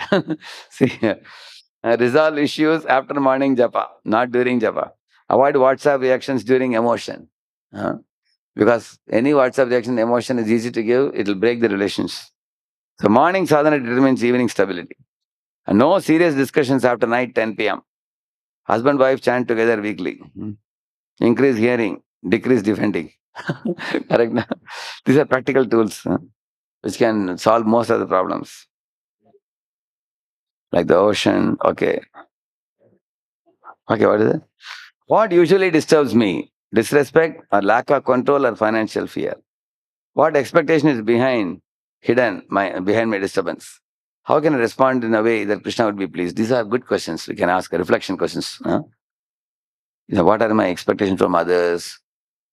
See, resolve issues after morning japa, not during japa. Avoid WhatsApp reactions during emotion. Because any WhatsApp reaction, emotion is easy to give, it will break the relations. So morning sadhana determines evening stability. And no serious discussions after night 10 p.m. Husband wife chant together weekly. Increase hearing, decrease defending. Correct? Na? These are practical tools which can solve most of the problems. Like the ocean. Okay. Okay, what is it? What usually disturbs me? Disrespect or lack of control or financial fear? What expectation is behind my disturbance? How can I respond in a way that Krishna would be pleased? These are good questions we can ask, reflection questions. What are my expectations from others?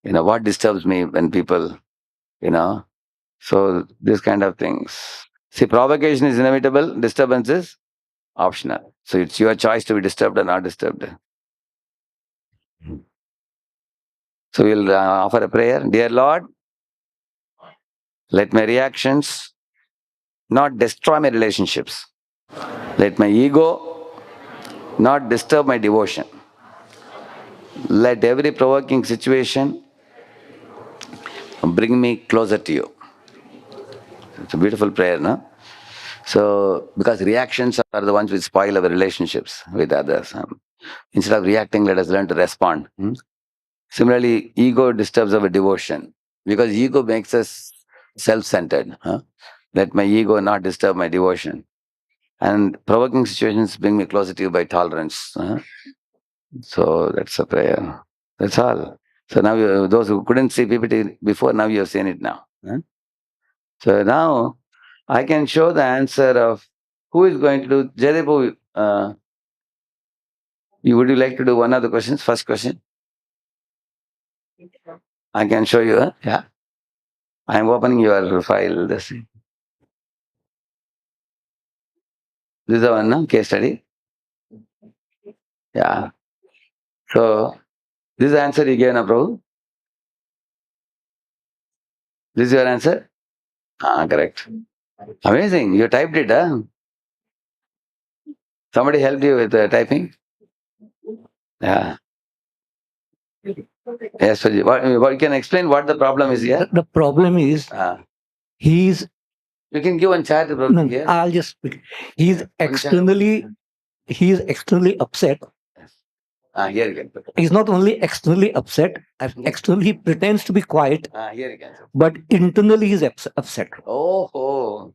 What disturbs me when people, so this kind of things. See, provocation is inevitable, disturbance is optional. So it's your choice to be disturbed or not disturbed. So we'll offer a prayer. Dear Lord, let my reactions not destroy my relationships. Let my ego not disturb my devotion. Let every provoking situation bring me closer to you. It's a beautiful prayer, no? So, because reactions are the ones which spoil our relationships with others. Instead of reacting, let us learn to respond. Similarly, ego disturbs our devotion because ego makes us self-centered. Let my ego not disturb my devotion. And provoking situations bring me closer to you by tolerance. So that's a prayer. That's all. So now those who couldn't see PPT before, now you have seen it now. So now I can show the answer of who is going to do. Jaideep, would you like to do one of the questions? First question. I can show you. Yeah. I am opening your file. This is the one, no? Case study. Yeah. So this is the answer you gave, na Prabhu? This is your answer? Correct. Amazing. You typed it, huh? Somebody helped you with typing? Yeah. Yes, Suji. What can explain what the problem is here? The problem is he's. You can give one chat about No, here. I'll just speak. He's externally upset. Here you can put. He's not only externally upset, externally he pretends to be quiet, Here you can. but internally he's upset. Oh.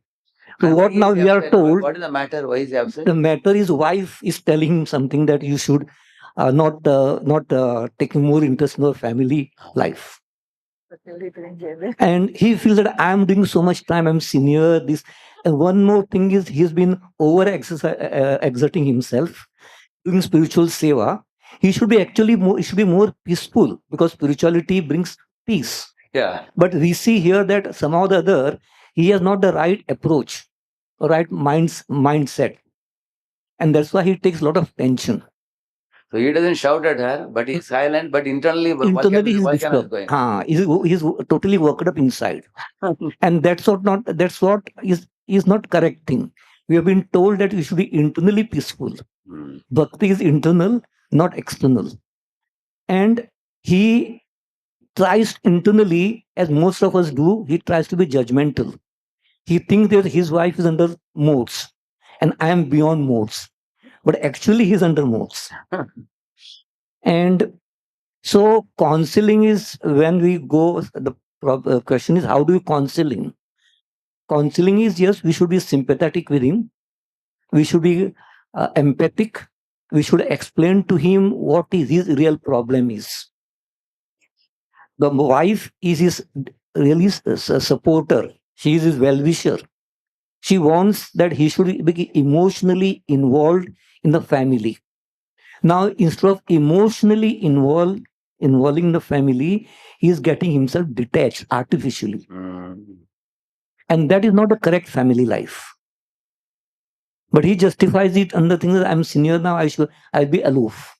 So what now we are told? What is the matter? Why is he upset? The matter is wife is telling him something that you should not taking more interest in your family life. And he feels that I am doing so much time, I'm senior, this. And one more thing is he's been exerting himself, doing spiritual seva. He should be more peaceful because spirituality brings peace. Yeah. But we see here that somehow or the other, he has not the right approach, right mindset. And that's why he takes a lot of tension. So he doesn't shout at her, but he's silent, but internally He's disturbed. He's totally worked up inside. And that's what is not correct thing. We have been told that we should be internally peaceful. Bhakti is internal, not external. And he tries internally, as most of us do, he tries to be judgmental. He thinks that his wife is under modes and I am beyond modes. But actually he's under modes. And so counseling is when we go, the question is how do we counsel him? Counseling is, yes, we should be sympathetic with him. We should be empathic. We should explain to him what his real problem is. The wife is his really supporter. She is his well-wisher. She wants that he should be emotionally involved in the family. Now, instead of emotionally involving the family, he is getting himself detached artificially. And that is not a correct family life. But he justifies it under things that I'm senior now, I'll be aloof.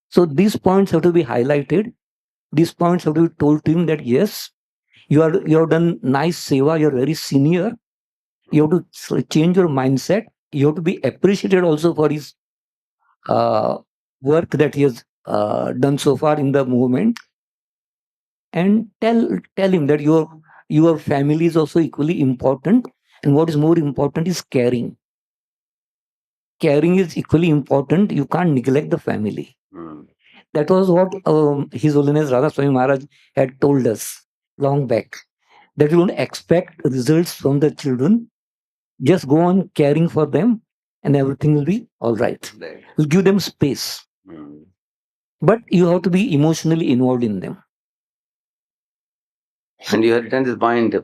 So these points have to be highlighted. These points have to be told to him that yes, you have done nice seva, you're very senior. You have to change your mindset. You have to be appreciated also for his work that he has done so far in the movement. And tell him that your family is also equally important. And what is more important is caring. Caring is equally important. You can't neglect the family. That was what His Holiness Radheshyam Maharaj had told us long back. That you don't expect results from the children. Just go on caring for them and everything will be all right. We'll give them space. But you have to be emotionally involved in them. And you have written this point,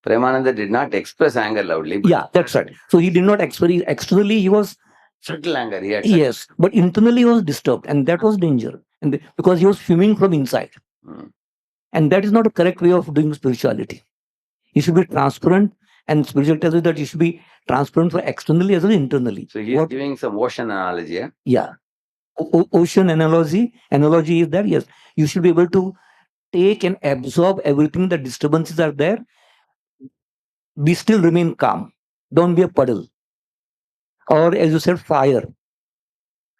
Premananda did not express anger loudly. Yeah, that's right. So he did not express, externally he was subtle anger. He had yes, but internally he was disturbed and that was danger. And because he was fuming from inside. And that is not a correct way of doing spirituality. You should be transparent, and spiritual tells you that you should be transparent for externally as well as internally. So he is giving some ocean analogy. Yeah. Ocean analogy is that yes, you should be able to take and absorb everything, the disturbances are there. We still remain calm. Don't be a puddle. Or as you said, fire.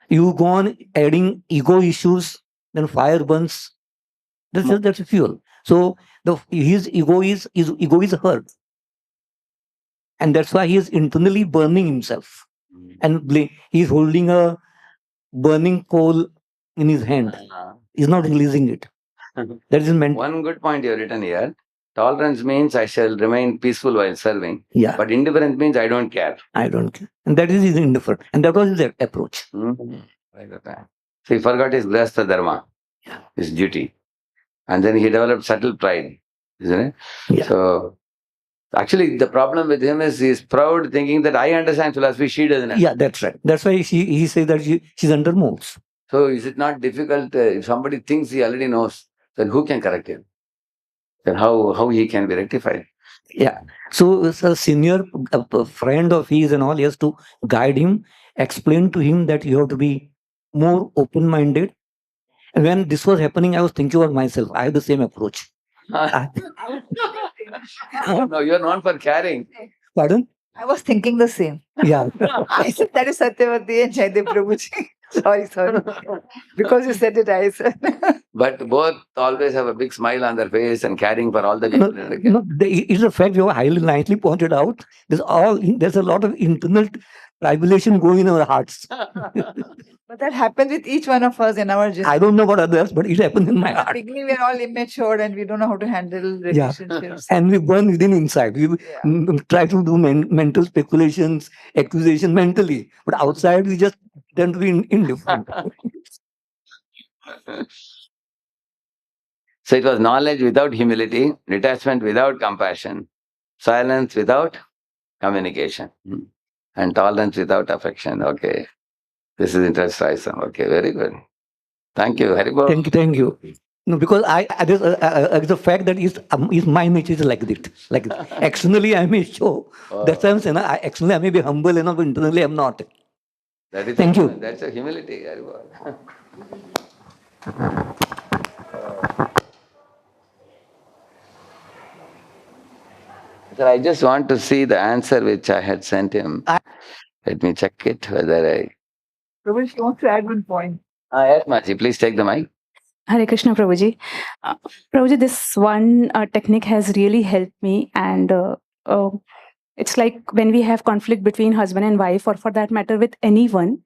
You go on adding ego issues, then fire burns. That's a fuel. So his ego is hurt. And that's why he is internally burning himself. And he's holding a burning coal in his hand. He's not releasing it. That is meant. One good point you have written here. Tolerance means I shall remain peaceful while serving. Yeah. But indifference means I don't care. I don't care. And that is his indifferent. And that was his approach. So he forgot his grahastha dharma, his duty. And then he developed subtle pride, isn't it? Yeah. So actually the problem with him is he's proud, thinking that I understand philosophy, she doesn't understand. Yeah, that's right. That's why he says that she's under modes. So is it not difficult if somebody thinks he already knows, then who can correct him? Then how he can be rectified? Yeah. So a senior friend of his and all, he has to guide him, explain to him that you have to be more open-minded. And when this was happening, I was thinking about myself. I have the same approach. No, you're known for caring. Pardon? I was thinking the same. Yeah. I said that is Satyavati and Jaidev Prabhuji. Sorry. Because you said it, I said. But both always have a big smile on their face and caring for all the No, people in the camp. no, it's a fact you have highly nicely pointed out. There's a lot of internal tribulation going in our hearts. But that happens with each one of us in our journey. I don't know about others, but it happens in my At the heart. beginning, we're all immature and we don't know how to handle Yeah. relationships. And we burn within inside. We try to do mental speculations, accusation mentally, but outside we just tend to be indifferent. So it was knowledge without humility, detachment without compassion, silence without communication, and tolerance without affection. Okay. This is interesting. Okay, very good. Thank you. Haribol. Thank you. No, because there's a fact that is my nature is like this. Like externally I may show. That's why I'm saying externally I may be humble enough, but internally I'm not. That is Thank you. That's a humility, Haribol. Sir, I just want to see the answer which I had sent him. Let me check it whether I. Prabhuji wants to add one point. Yes, Maji, please take the mic. Hare Krishna, Prabhuji. Prabhuji, this one technique has really helped me, and it's like when we have conflict between husband and wife, or for that matter with anyone,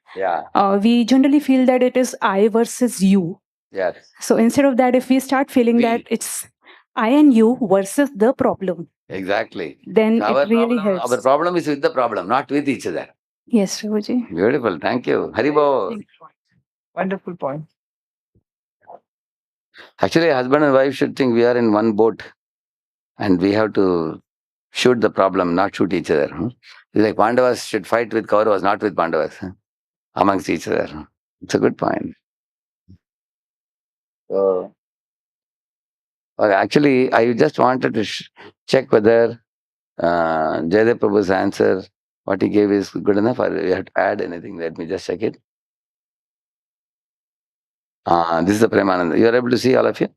we generally feel that it is I versus you. Yes. So instead of that, if we start feeling that it's I and you versus the problem, Exactly. then So it really helps. Our problem is with the problem, not with each other. Yes, Prabhuji. Beautiful. Thank you. Haribol. Wonderful point. Actually, husband and wife should think we are in one boat and we have to shoot the problem, not shoot each other. It's like Pandavas should fight with Kauravas, not with Pandavas, amongst each other. It's a good point. So, actually, I just wanted to check whether Jaydev Prabhu's answer, what he gave, is good enough, or you have to add anything. Let me just check it. This is the Premananda. You are able to see, all of you?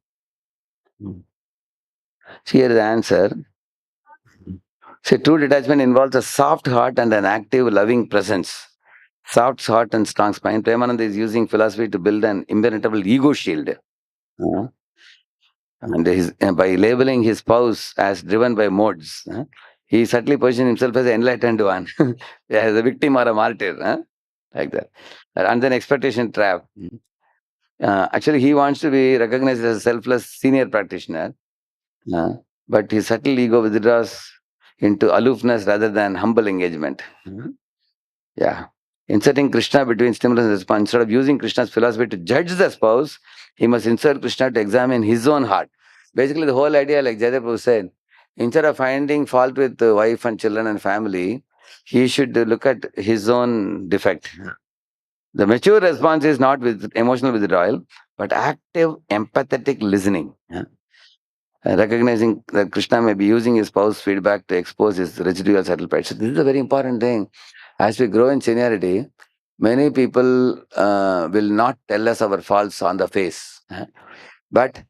See, here is the answer. See, true detachment involves a soft heart and an active, loving presence. Soft heart and strong spine. Premananda is using philosophy to build an impenetrable ego shield. And by labeling his spouse as driven by modes, he subtly positions himself as an enlightened one, as a victim or a martyr, like that. And then expectation trap. Actually, he wants to be recognized as a selfless senior practitioner, but his subtle ego withdraws into aloofness rather than humble engagement. Yeah. Inserting Krishna between stimulus and response. Instead of using Krishna's philosophy to judge the spouse, he must insert Krishna to examine his own heart. Basically, the whole idea, like Jaydev Prabhu said, instead of finding fault with the wife and children and family, he should look at his own defect. The mature response is not with emotional withdrawal, but active, empathetic listening. Recognizing that Krishna may be using his spouse's feedback to expose his residual subtle pride. So this is a very important thing. As we grow in seniority, many people will not tell us our faults on the face. But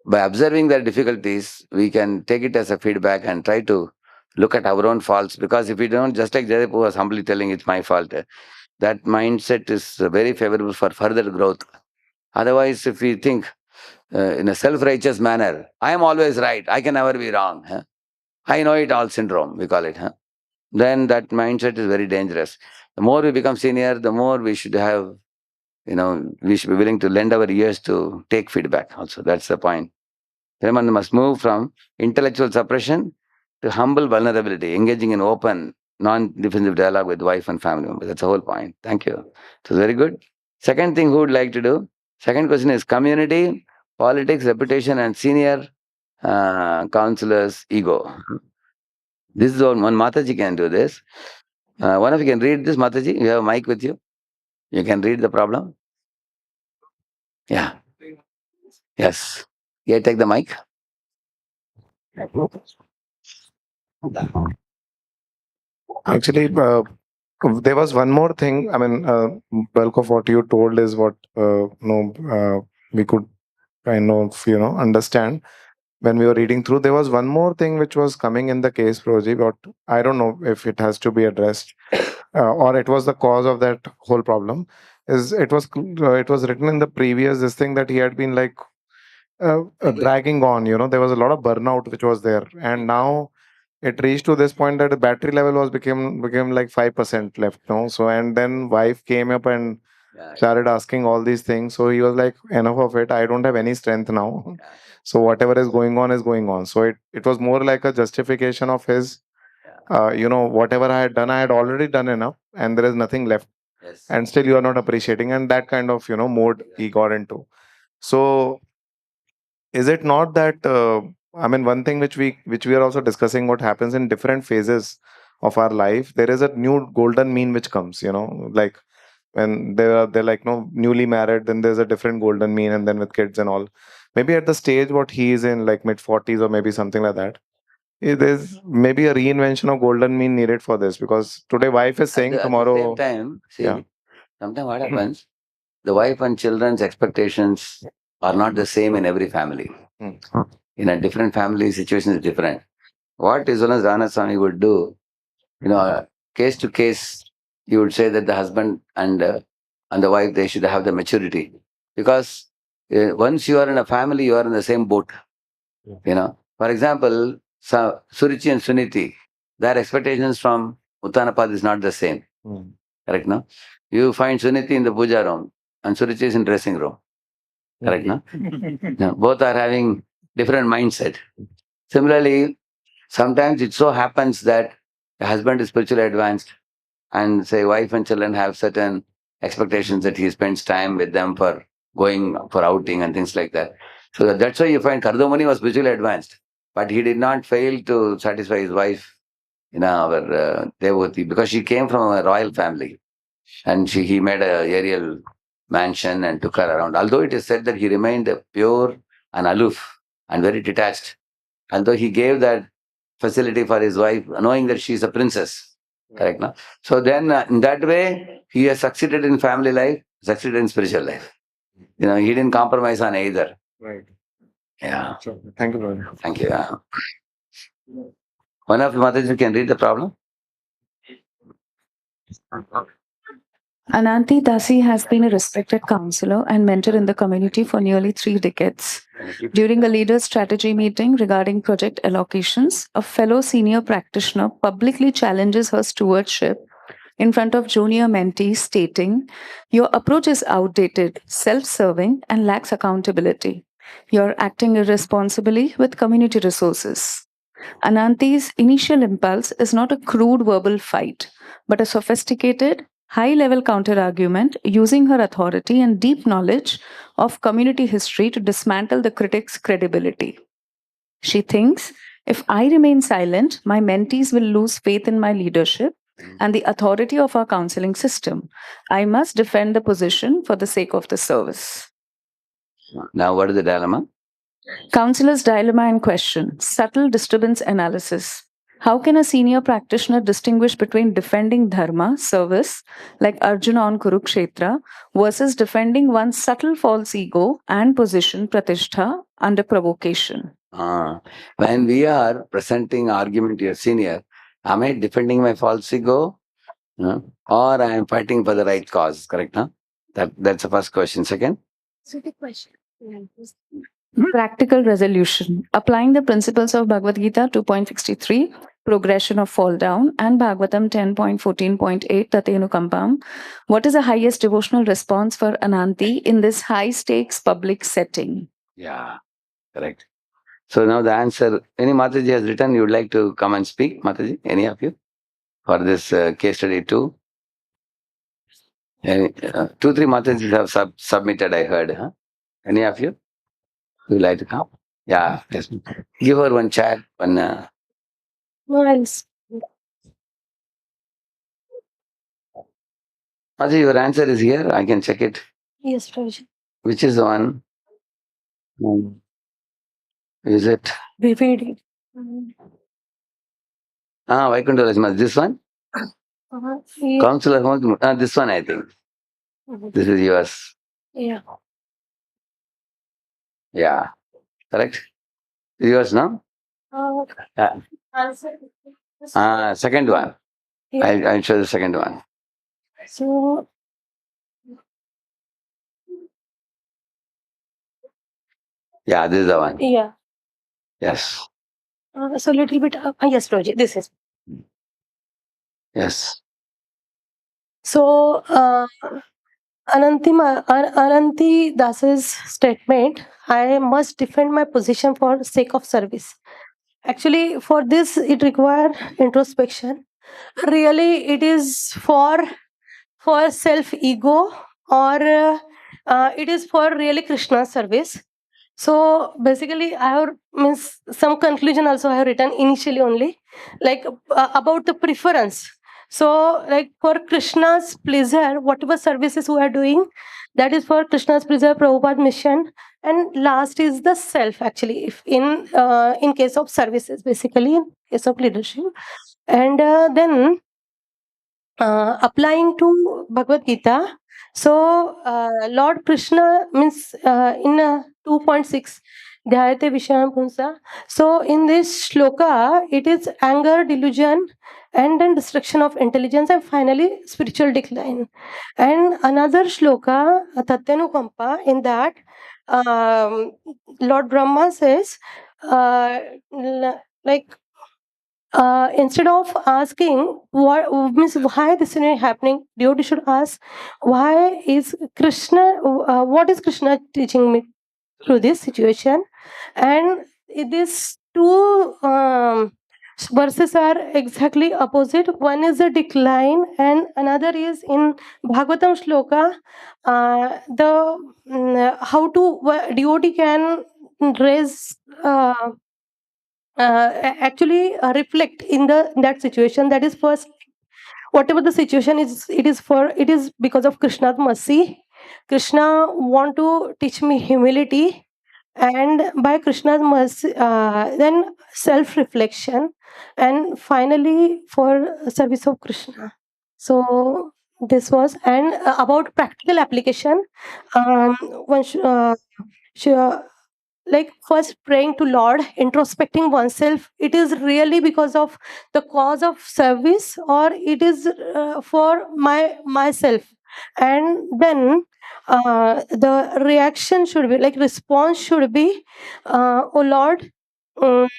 by observing their difficulties, we can take it as a feedback and try to look at our own faults. Because if we don't, just like Jaydev was humbly telling it's my fault, that mindset is very favorable for further growth. Otherwise, if we think in a self-righteous manner, I am always right, I can never be wrong, I know it all syndrome, we call it, then that mindset is very dangerous. The more we become senior, the more we should have, we should be willing to lend our ears to take feedback also. That's the point. Raman must move from intellectual suppression to humble vulnerability, engaging in open, non-defensive dialogue with wife and family members. That's the whole point. Thank you. So very good. Second thing who would like to do? Second question is community, politics, reputation, and senior counselor's ego. This is one Mataji can do this. One of you can read this, Mataji. You have a mic with you. You can read the problem. Yeah. Yes. Yeah, take the mic. Actually, there was one more thing. I mean, bulk of what you told is what we could kind of understand when we were reading through. There was one more thing which was coming in the case, Proji, but I don't know if it has to be addressed or it was the cause of that whole problem. is it was written in the previous this thing that he had been like dragging on. There was a lot of burnout which was there, and now it reached to this point that the battery level was became like 5% left. So and then wife came up and started asking all these things. So he was like, enough of it. I don't have any strength now. So whatever is going on is going on. So it was more like a justification of his. Whatever I had done, I had already done enough, and there is nothing left. And still you are not appreciating, and that kind of mode he got into. So is it not that I mean, one thing which we are also discussing, what happens in different phases of our life, there is a new golden mean which comes, like when they're like newly married, then there's a different golden mean, and then with kids and all, maybe at the stage what he is in, like mid 40s or maybe something like that, there's maybe a reinvention of golden mean needed for this, because today wife is saying tomorrow. At the same time, see, Yeah. sometimes what happens, the wife and children's expectations are not the same in every family. In a different family, situation is different. What Isolas Ranaswamy would do, case to case, he would say that the husband and the wife, they should have the maturity. Because once you are in a family, you are in the same boat. For example, Suruchi and Suniti, their expectations from Uttanapad is not the same. Correct, no? You find Suniti in the puja room and Suruchi is in dressing room. Correct, no? No, both are having different mindset. Similarly, sometimes it so happens that the husband is spiritually advanced and say wife and children have certain expectations that he spends time with them for going for outing and things like that. So that's why you find Kardamani was spiritually advanced, but he did not fail to satisfy his wife, our devotee, because she came from a royal family and he made a aerial mansion and took her around. Although it is said that he remained pure and aloof and very detached, although he gave that facility for his wife, knowing that she is a princess. Correct, no? So then, in that way, he has succeeded in family life, succeeded in spiritual life. He didn't compromise on either. Right. Yeah. Sure. Thank you, brother. Thank you. Yeah. One of you, Mataji, can read the problem. Ananti Dasi has been a respected counselor and mentor in the community for nearly 3 decades. During a leaders' strategy meeting regarding project allocations, a fellow senior practitioner publicly challenges her stewardship in front of junior mentees, stating, "Your approach is outdated, self-serving, and lacks accountability. You're acting irresponsibly with community resources." Ananti's initial impulse is not a crude verbal fight, but a sophisticated, high-level counter-argument using her authority and deep knowledge of community history to dismantle the critic's credibility. She thinks, if I remain silent, my mentees will lose faith in my leadership and the authority of our counseling system. I must defend the position for the sake of the service. Now, what is the dilemma? Counselor's dilemma in question: subtle disturbance analysis. How can a senior practitioner distinguish between defending dharma, service, like Arjuna on Kurukshetra, versus defending one's subtle false ego and position, pratishtha, under provocation? When we are presenting argument to your senior, am I defending my false ego? Or I am fighting for the right cause? Correct, huh? That's the first question. Second? So the question. Practical resolution. Applying the principles of Bhagavad Gita 2.63, progression of fall down, and Bhagavatam 10.14.8, Tatenu Kampam, what is the highest devotional response for Ananti in this high stakes public setting? Yeah, correct. So now the answer, any Mataji has written, you would like to come and speak, Mataji? Any of you? For this case study too? 2-3 Matajis have submitted, I heard. Huh? Any of you? Would you like to come? Yeah, yes. Give her one chat, one... Mataji, your answer is here. I can check it. yes, Prabhuji. Which is the one? Is it? BPD. Vaikuntha Rajma. This one? Yeah. Counselor, this one, I think. This is yours. Yeah. Yeah. Correct? Yours, no? Yeah. Second one. Yeah. I'll show the second one. So Yeah, this is the one. Yeah. Yes. So little bit. Yes, Roji, this is. Yes. So Ananti Das's statement, I must defend my position for sake of service. Actually, for this, it requires introspection. Really, it is for self ego, or it is for really Krishna service. So basically, I have means some conclusion also I have written initially only, like about the preference. So like for Krishna's pleasure, whatever services we are doing, that is for Krishna's pleasure, Prabhupada mission. And last is the self. Actually, if in case of services, basically in case of leadership, and then applying to Bhagavad Gita. So, Lord Krishna means in 2.6, Dhyayate Vishayam Punsa. So, in this shloka, it is anger, delusion, and then destruction of intelligence, and finally spiritual decline. And another shloka, Tatyanukampa, in that Lord Brahma says, like instead of asking what means why this is happening, devotee should ask why is Krishna, what is Krishna teaching me through this situation. And these two verses are exactly opposite. One is a decline and another is in Bhagavatam shloka, how to devotee can raise actually reflect in that situation. That is, first, whatever the situation is, it is because of Krishna's mercy. Krishna want to teach me humility, and by Krishna's mercy, then self reflection, and finally for service of Krishna. So this was, and about practical application, one like first praying to Lord, introspecting oneself, it is really because of the cause of service, or it is for myself. And then the reaction should be like, response should be, oh Lord, um,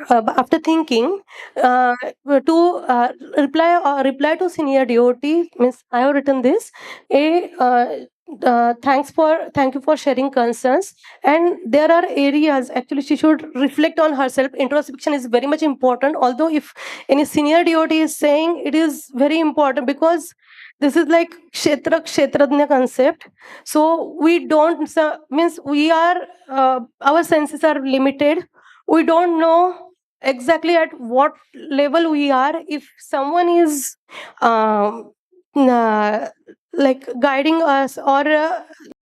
after thinking, to reply to senior devotee, means I have written this. Thank you for sharing concerns. And there are areas actually she should reflect on herself. Introspection is very much important. Although if any senior devotee is saying, it is very important, because this is like kshetrajna concept. So we don't means we are our senses are limited. We don't know exactly at what level we are. If someone is like guiding us, or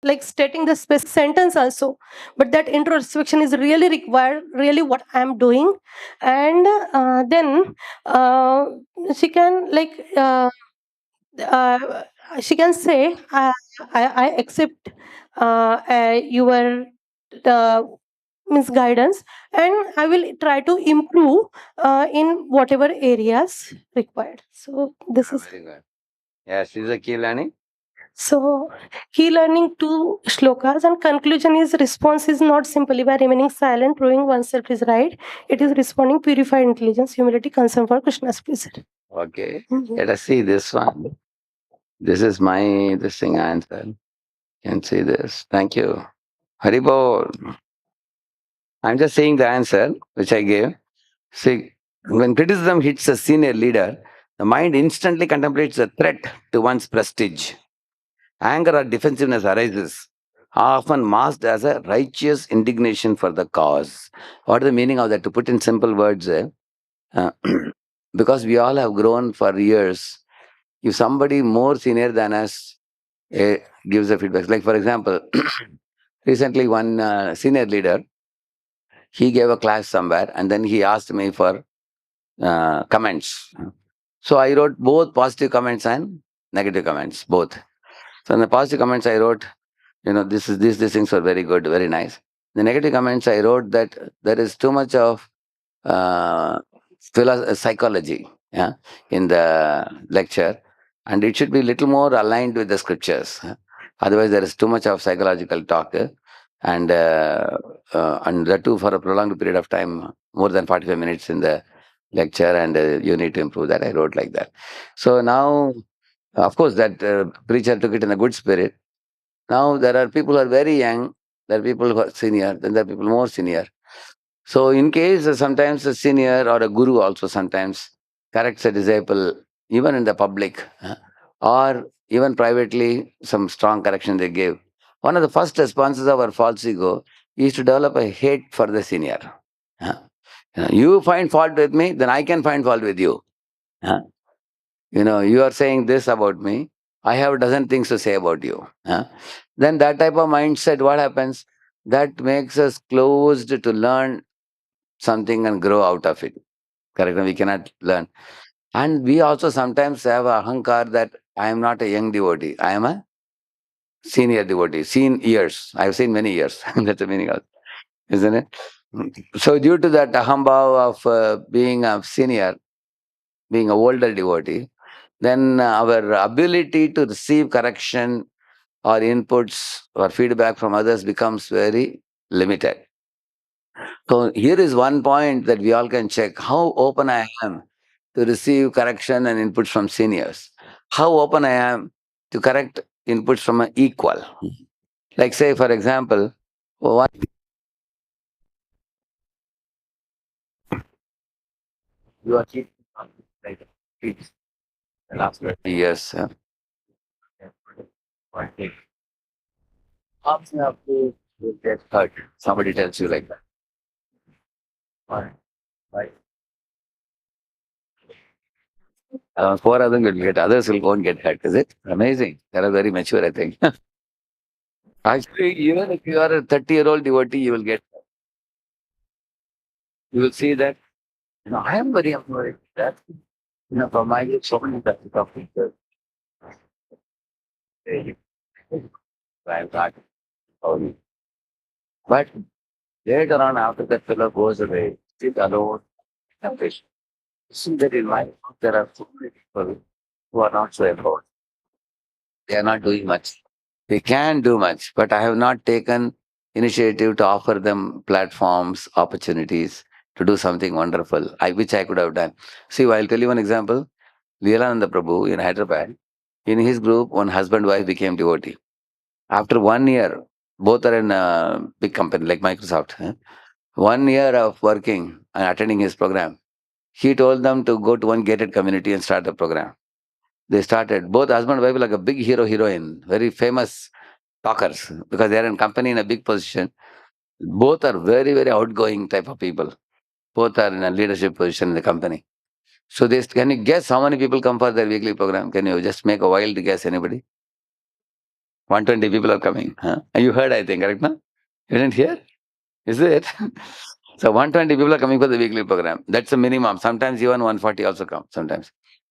like stating the specific sentence also, but that introspection is really required, really what I'm doing. And then she can like she can say, I accept your means guidance, and I will try to improve in whatever areas required. So this is Very good. Yes, this is a key learning. so key learning, two shlokas, and conclusion is, response is not simply by remaining silent, proving oneself is right. It is responding purified intelligence, humility, concern for Krishna's pleasure. Okay. Let us see this one. This is my this thing answer. You can see this. Thank you. Haribol. I'm just saying the answer which I gave. See, when criticism hits a senior leader, the mind instantly contemplates a threat to one's prestige. Anger or defensiveness arises, often masked as a righteous indignation for the cause. What is the meaning of that? To put in simple words, because we all have grown for years, if somebody more senior than us gives a feedback, like for example, recently one senior leader, he gave a class somewhere and then he asked me for comments. So I wrote both positive comments and negative comments, both. So in the positive comments I wrote, these things are very good, very nice. The negative comments I wrote that there is too much of psychology in the lecture, and it should be little more aligned with the scriptures. Otherwise there is too much of psychological talk. and that too for a prolonged period of time, more than 45 minutes in the lecture, and you need to improve that. I wrote like that. So now, of course, that preacher took it in a good spirit. Now there are people who are very young, there are people who are senior, then there are people more senior. So in case sometimes a senior or a guru also sometimes corrects a disciple, even in the public, or even privately, some strong correction they give. One of the first responses of our false ego is to develop a hate for the senior. You find fault with me, then I can find fault with you. You are saying this about me, I have a dozen things to say about you. Then that type of mindset, what happens? That makes us closed to learn something and grow out of it. Correct? We cannot learn. And we also sometimes have a ahankar that I am not a young devotee. I am a senior devotee. Seen years. I have seen many years. That's the meaning of it, isn't it? So due to that ahambhav of being a senior, being an older devotee, then our ability to receive correction or inputs or feedback from others becomes very limited. So here is one point that we all can check how open I am to receive correction and inputs from seniors. How open I am to correct inputs from an equal. Like say, for example, you are keeping like kids the last 20 years. Often up to you get hurt. Somebody tells you like that. Why? Why? Four of them will get, others will go and get hurt. Is it? Amazing. They are very mature, I think. Actually, even if you are a 30-year-old devotee, you will get hurt. You will see that, I am very afraid that, from my age, so many types of people. I am not. But later on, after that fellow goes away, sit alone, temptation. See that in life, there are so many people who are not so important. They are not doing much. They can do much, but I have not taken initiative to offer them platforms, opportunities to do something wonderful, which I could have done. See, I'll tell you one example. Leelananda Prabhu in Hyderabad, in his group, one husband-wife became devotee. After 1 year, both are in a big company like Microsoft. 1 year of working and attending his program, he told them to go to one gated community and start the program. They started. Both husband and wife like a big hero, heroine, very famous talkers because they are in company in a big position. Both are very, very outgoing type of people. Both are in a leadership position in the company. So can you guess how many people come for their weekly program? Can you just make a wild guess, anybody? 120 people are coming. You heard, I think, correct? No? You didn't hear? Is it? So 120 people are coming for the weekly program. That's the minimum. Sometimes even 140 also come sometimes.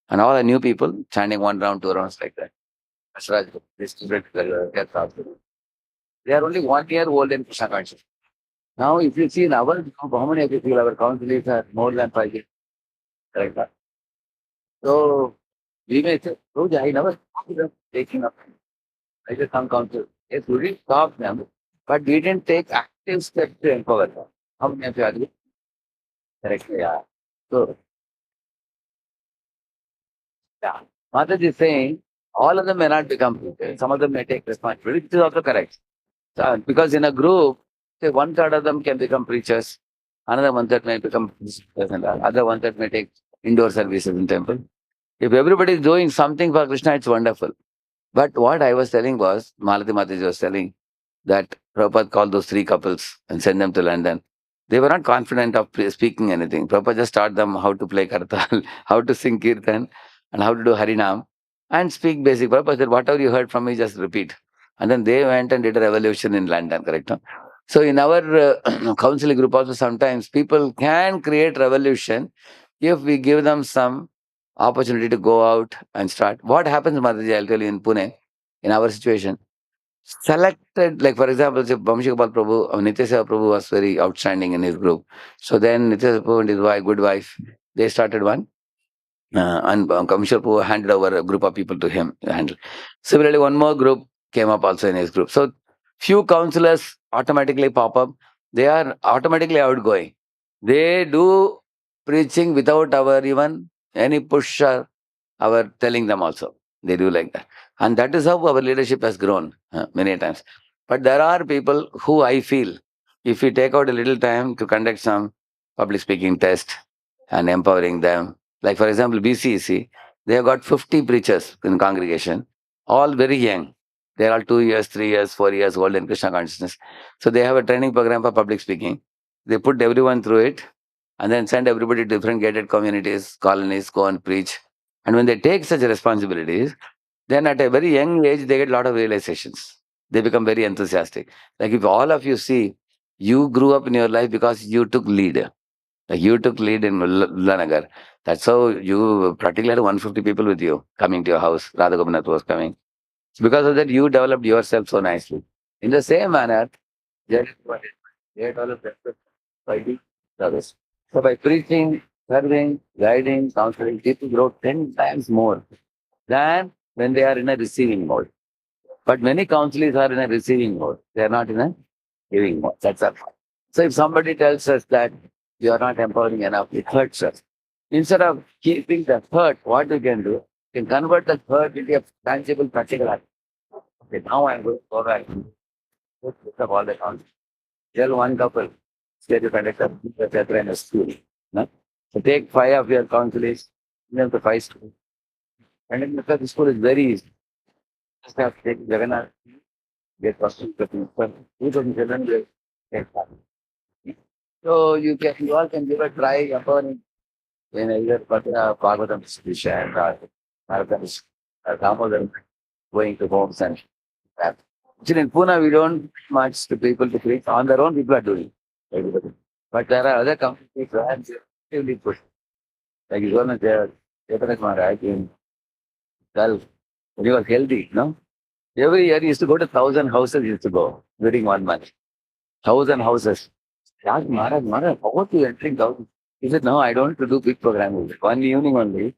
And all are new people chanting 1 round, 2 rounds like that. They are only 1 year old in Krishna consciousness. Now, if you see in our group, how many of you feel our counsellors are more than 5 years? Correct? So, we may say, oh, I never stopped them taking up. I just some counsel. Yes, we didn't stop them, but we didn't take active steps to empower them. How many of you agree? Correct? Yeah. So, yeah. Mataji is saying, all of them may not become preachers. Some of them may take responsibility, which is also correct. So, because in a group, say 1/3 of them can become preachers, another 1/3 may become preachers, and other 1/3 may take indoor services in temple. If everybody is doing something for Krishna, it's wonderful. But what I was telling was, Malati Mataji was telling that Prabhupada called those 3 couples and sent them to London. They were not confident of speaking anything. Prabhupada just taught them how to play kartal, how to sing kirtan, and how to do harinam, and speak basic. Prabhupada said, whatever you heard from me, just repeat. And then they went and did a revolution in London, correct? No? So in our counseling group also sometimes people can create revolution if we give them some opportunity to go out and start. What happens, Mataji, I'll tell you in Pune, in our situation, selected, like for example, Vamshi Gopal Prabhu, Nityaseva Prabhu was very outstanding in his group. So then Nityaseva Prabhu and his wife, good wife, they started one. And Vamshi Prabhu handed over a group of people to him to handle. Similarly, one more group came up also in his group. So few counselors automatically pop up. They are automatically outgoing. They do preaching without our even any push or our telling them also. They do like that. And that is how our leadership has grown many times. But there are people who I feel, if we take out a little time to conduct some public speaking test and empowering them, like for example, BCEC, they have got 50 preachers in congregation, all very young. They are all 2 years, 3 years, 4 years old in Krishna consciousness. So they have a training program for public speaking. They put everyone through it and then send everybody to different gated communities, colonies, go and preach. And when they take such responsibilities, then at a very young age, they get a lot of realizations. They become very enthusiastic. Like if all of you see, you grew up in your life because you took lead. Like you took lead in Ullanagar. That's how you practically had 150 people with you coming to your house. Radha Gopinath was coming. So because of that, you developed yourself so nicely. In the same manner, they developed themselves by the others. So by preaching, serving, guiding, counseling, people grow 10 times more than when they are in a receiving mode. But many counselors are in a receiving mode. They are not in a giving mode. That's our point. So if somebody tells us that you are not empowering enough, it hurts us. Instead of keeping the hurt, what you can do, you can convert the hurt into a tangible, practical act. Okay, now I'm going to go back. Put up all the counselors. Tell one couple, stay to conduct a in a school. No? So take 5 of your counselors, them to 5 schools. And the school is very easy. Just have to take Jagannath, get questions, but 2,000 children will take part. So you all can give a try upon in either Bhagavatam distribution or Bhagavatam or Damodar going to homes and that. Actually, in Pune, we don't much to people to preach. On their own, people are doing everybody. But there are other companies who are actively pushing. Like you know, Devotional Maharaj in Gulf, when he was healthy, no? Every year he used to go to 1,000 houses, he used to go during 1 month. 1,000 houses. Ask Maharaj, how are you entering 1,000? He said, no, I don't want to do big programs. One evening only,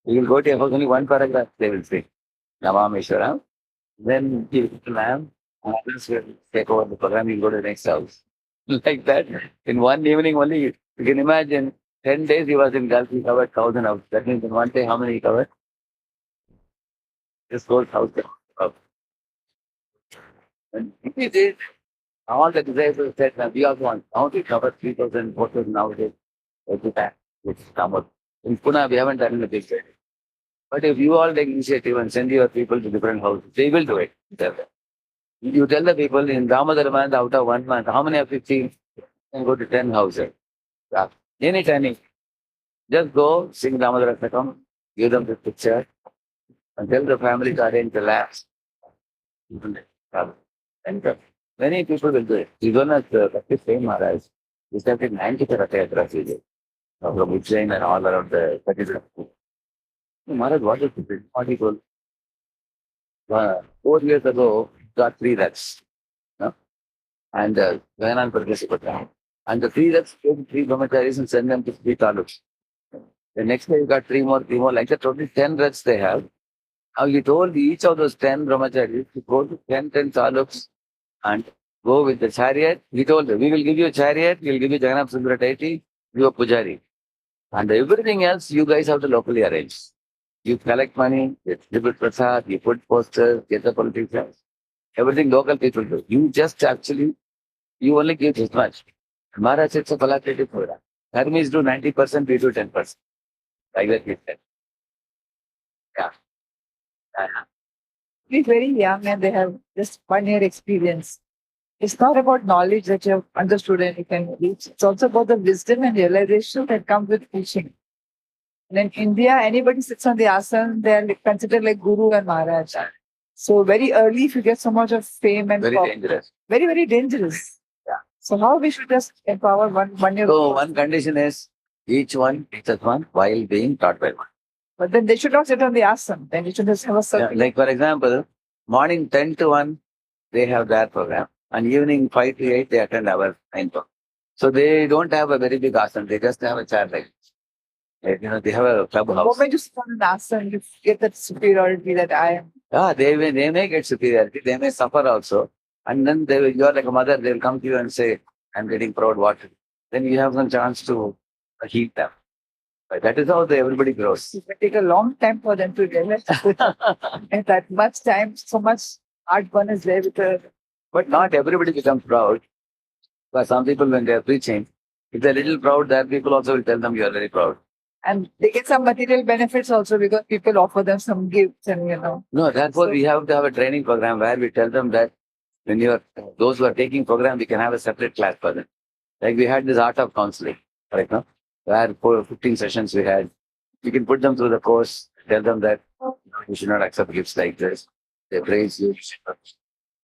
we will go to your house, only one paragraph they will say. Namameshwaram. Then he will ma'am, others will take over the program, he'll go to the next house. Like that. In one evening only, you can imagine, 10 days he was in Gulf, he covered 1,000 houses. That means in one day, how many he covered? Just whole house. And he did. All the disciples said, now we also want. Now we cover 3,000, 4,000 nowadays. Every time. It's come up. In Pune, we haven't done the big thing. But if you all take initiative and send your people to different houses, they will do it. You tell the people in Damodar month, out of 1 month, how many of you think can go to 10 houses? Yeah. Any training. Just go, sing Damodar Sakam, give them the picture, and tell the family to arrange the labs. And many people will do it. Even as the same Maharaj, he started 90 Rath Yatras from Ujjain and all around the Pakistan. Maharaj, what is it? What he told? 4 years ago, got 3 Raths. No? And Vayanan Pradeshipatra. And the 3 Raths took 3 brahmacharis and sent them to 3 taluks. The next day, you got 3 more, like that. Totally 10 Raths they have. Now he told each of those 10 brahmacharis to go to 10 taluks and go with the chariot. He told them, we will give you a chariot, we will give you Jagannath Sundara deity, you a pujari. And everything else you guys have to locally arrange. You collect money, you distribute prasad, you put posters, get the politicians. Everything local people do. You just actually, you only give this much. Maharaj, it's a collaborative program. Hermes do 90%, we do 10%. Like that he said. Yeah. Be very young and they have just 1 year experience. It's not about knowledge that you have understood and you can reach. It's also about the wisdom and realization that comes with teaching. And in India, anybody sits on the asana, they are considered like Guru and Maharaj. So very early, if you get so much of fame and very dangerous. Very, very dangerous. Yeah. So how we should just empower one year So one condition is each one teaches one while being taught by one. But then they should not sit on the asana. Then you should just have a circle. Yeah, like for example, morning 10 to 1, they have their program. And evening 5 to 8, they attend our 9 program. So they don't have a very big asana. They just have a chair like they have a clubhouse. The moment you sit on an asana, you get that superiority that I am. Yeah, they may get superiority. They may suffer also. And then you are like a mother, they will come to you and say, I'm getting proud, what? Then you have some chance to heal them. But that is how everybody grows. It will take a long time for them to realize and that much time, so much heartburn is there with her. But not everybody becomes proud. But some people, when they are preaching, if they're a little proud, that people also will tell them you are very proud. And they get some material benefits also because people offer them some gifts and No, therefore we have to have a training program where we tell them that when those who are taking program, we can have a separate class for them. Like we had this art of counseling, right now, where for 15 sessions we had. You can put them through the course, tell them that you should not accept gifts like this. They praise you.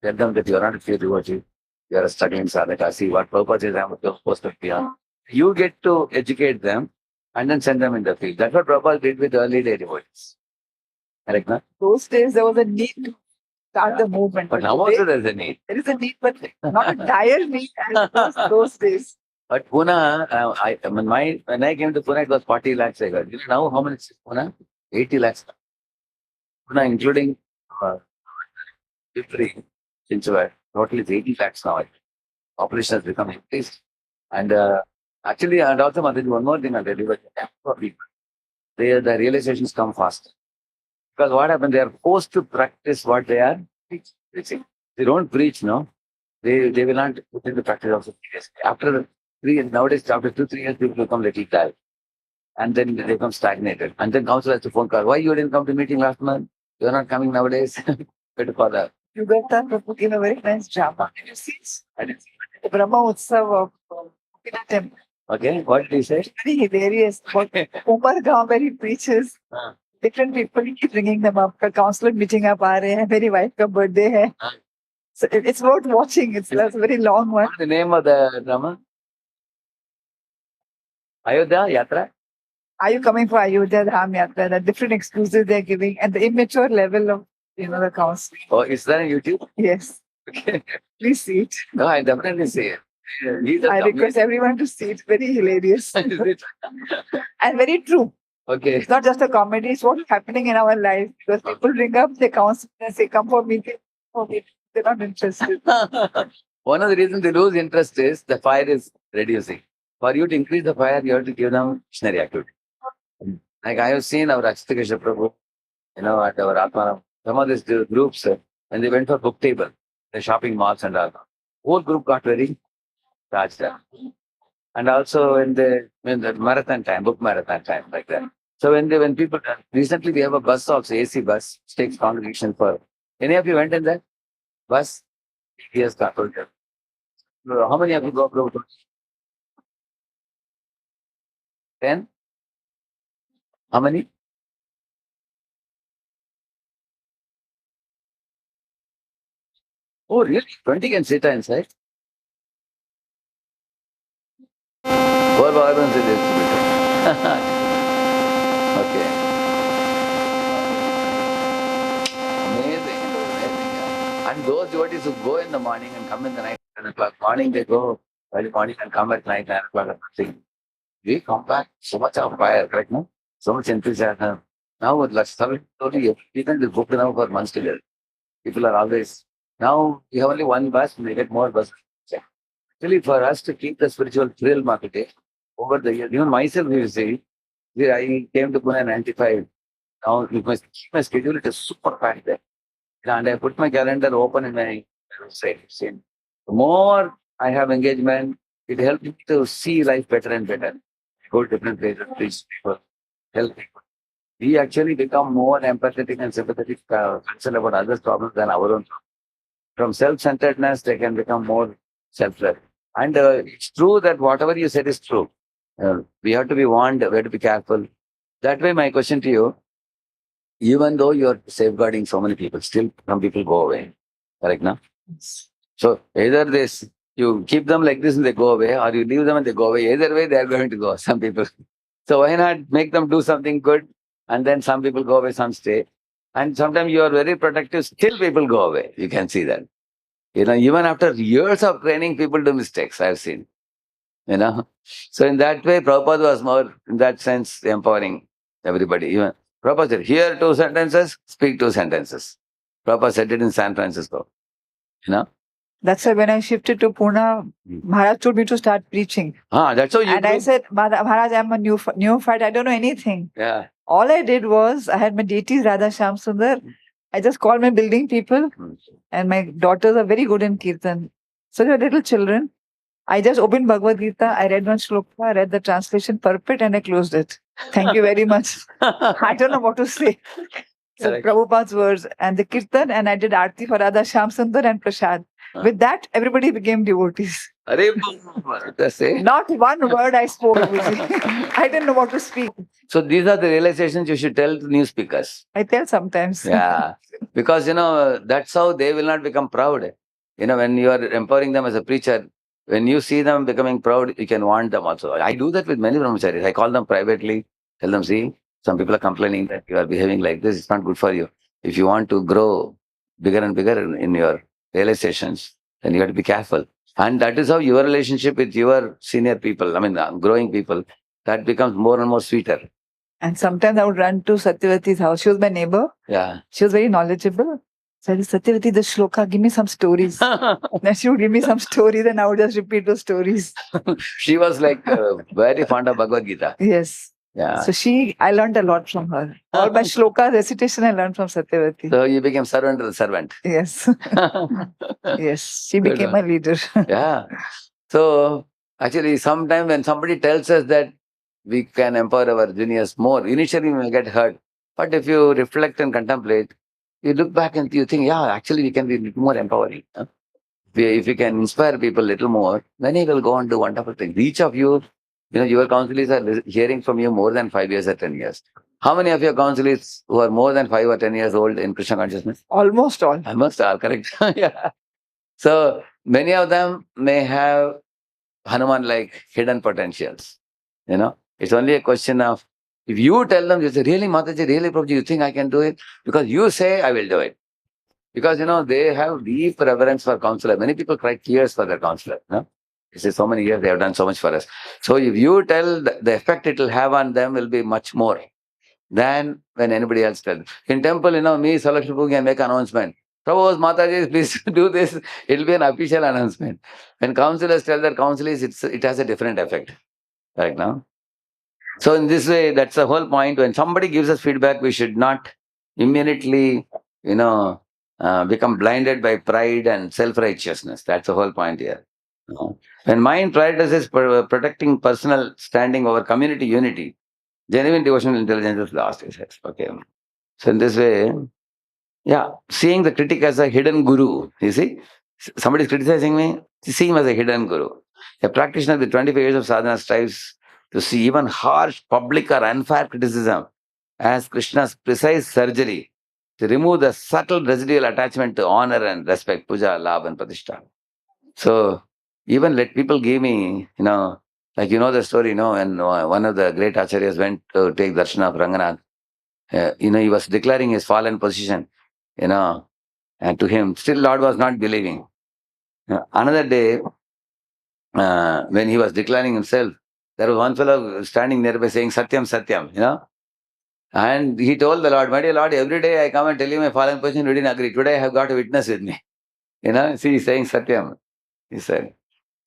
Tell them that you are not a pure devotee. You are a struggling sadhaka. See what purpose is I'm supposed to be on. You get to educate them and then send them in the field. That's what Prabhupada did with early day devotees. Correct, na? Those days there was a need to start the movement. But now also there is a need. There is a need, but not a dire need as those days. But Pune, when I came to Pune, it was 40 lakhs I got. You know now how much is Pune? 80 lakhs. Pune, including Fifty, since totally it's 80 lakhs now. Population has become increased. And actually, and also Mataji, one more thing I'll tell you, but for people, the realizations come fast. Because what happens, they are forced to practice what they are preaching. They don't preach, no? They will not put into practice also seriously. After 3 years, nowadays, after 2-3 years, people become little tired. And then they become stagnated. And then council has to phone call. Why you didn't come to meeting last month? You're not coming nowadays. Better for that. You got that book in a very nice drama. Did you see it? I didn't see it. The Brahma Utsav of Kopinath Temple. Okay, what did he say? It's very hilarious. About Umar Gaon where he preaches. Different people keep bringing them up. Counselor meeting up aa rahe hain. Meri wife ka birthday hai. So it's worth watching. It's a very long one. What's the name of the drama? Ayodhya Yatra? Are you coming for Ayodhya Dham Yatra? The different excuses they're giving and the immature level of the counseling. Oh, is that on YouTube? Yes. Okay. Please see it. No, I definitely see it. I request everyone to see it. Very hilarious. And very true. Okay. It's not just a comedy, it's what's happening in our life. Because people ring up, they counsel, they say, come for meeting. They're not interested. One of the reasons they lose interest is the fire is reducing. For you to increase the fire, you have to give them missionary activity. Like I have seen our ISKCON Prabhu, at our Atmanam, some of these groups, when they went for book table, the shopping malls and all, whole group got very charged up. And also when the marathon time, book marathon time, like that. So when people, recently we have a bus also, AC bus, which takes congregation for, any of you went in that bus? Yes, how many of you go? 10? How many? Oh, really? 20 can sit inside? 4 Bhagavans is distributed. Okay. Amazing. And those devotees who go in the morning and come in the night, 10 o'clock. Morning they go early morning and come at night, 9 o'clock or something. We come back, so much of fire, correct? No? So much enthusiasm. Now with Lakshmi, even is booked now for months together. People are always, now we have only one bus, we get more buses. Actually, for us to keep the spiritual thrill marketing over the years, even myself, you see, I came to Pune in 95. Now, if I keep my schedule, it is super packed there. And I put my calendar open in my site. The more I have engagement, it helps me to see life better and better. Go to different places, preach people, help people. We actually become more empathetic and sympathetic, concerned about others' problems than our own. From self-centeredness, they can become more selfless. And it's true that whatever you said is true. We have to be warned, we have to be careful. That way, my question to you, even though you're safeguarding so many people, still some people go away. Correct, no? So either this, you keep them like this and they go away, or you leave them and they go away. Either way, they are going to go, some people. So why not make them do something good? And then some people go away, some stay. And sometimes you are very protective, still people go away. You can see that. Even after years of training, people do mistakes, I've seen. So in that way, Prabhupada was more, in that sense, empowering everybody. Even Prabhupada said, hear 2 sentences, speak 2 sentences. Prabhupada said it in San Francisco. That's why when I shifted to Pune, Maharaj told me to start preaching. That's how you And I said, Maharaj, I'm a neophyte. I don't know anything. Yeah. All I did was, I had my deities, Radheshyam Sundar. I just called my building people. And my daughters are very good in Kirtan. So they're little children. I just opened Bhagavad Gita. I read one shloka, I read the translation perfect, and I closed it. Thank you very much. I don't know what to say. So Correct. Prabhupada's words and the Kirtan, and I did Aarti for Radheshyam Sundar and Prasad. With that, everybody became devotees. That's it. Not one word I spoke. I didn't know what to speak. So these are the realizations you should tell to new speakers. I tell sometimes. Yeah. Because, that's how they will not become proud. When you are empowering them as a preacher, when you see them becoming proud, you can want them also. I do that with many brahmacharis. I call them privately, tell them, see, some people are complaining that you are behaving like this. It's not good for you. If you want to grow bigger and bigger in your realizations, then you have to be careful. And that is how your relationship with your senior people, growing people, that becomes more and more sweeter. And sometimes I would run to Satyavati's house. She was my neighbor. Yeah. She was very knowledgeable. So I said, Satyavati, the shloka, give me some stories. Then she would give me some stories and I would just repeat those stories. She was like very fond of Bhagavad Gita. Yes. Yeah. So I learned a lot from her. All my shloka recitation I learned from Satyavati. So you became servant to the servant. Yes. Yes. She became my leader. Yeah. So actually, sometimes when somebody tells us that we can empower our juniors more, initially we may get hurt. But if you reflect and contemplate, you look back and you think, yeah, actually we can be a little more empowering. Huh? If we can inspire people a little more, then you will go on to wonderful things. Each of you, your counsellors are hearing from you more than 5 years or 10 years. How many of your counsellors who are more than 5 or 10 years old in Krishna consciousness? Almost all. Almost all, correct. Yeah. So many of them may have Hanuman-like hidden potentials. It's only a question of, if you tell them, you say, really, Mataji, really, Prabhuji, you think I can do it? Because you say, I will do it. Because, they have deep reverence for counselor. Many people cry tears for their counselor. You say, so many years, they have done so much for us. So if you tell, the effect it will have on them will be much more than when anybody else tells. In temple, me, Salakshmi Prabhu can make an announcement. Prabhu, Mataji, please do this. It will be an official announcement. When counselors tell their counselors, it has a different effect. Right now. So in this way, that's the whole point. When somebody gives us feedback, we should not immediately, become blinded by pride and self-righteousness. That's the whole point here. When mind prioritizes protecting personal standing over community unity, genuine devotional intelligence is lost, he says. Okay. So in this way, seeing the critic as a hidden guru, you see, somebody is criticizing me, see him as a hidden guru. A practitioner with 25 years of sadhana strives to see even harsh public or unfair criticism as Krishna's precise surgery to remove the subtle residual attachment to honor and respect, puja, labh and pratishtha. So even let people give me, like the story, when one of the great acharyas went to take darshan of Ranganath, he was declaring his fallen position, and to him, still Lord was not believing. Another day, when he was declaring himself, there was one fellow standing nearby saying, Satyam, Satyam, And he told the Lord, my dear Lord, every day I come and tell you my fallen position, you didn't agree. Today I have got a witness with me. See, he's saying Satyam, he said.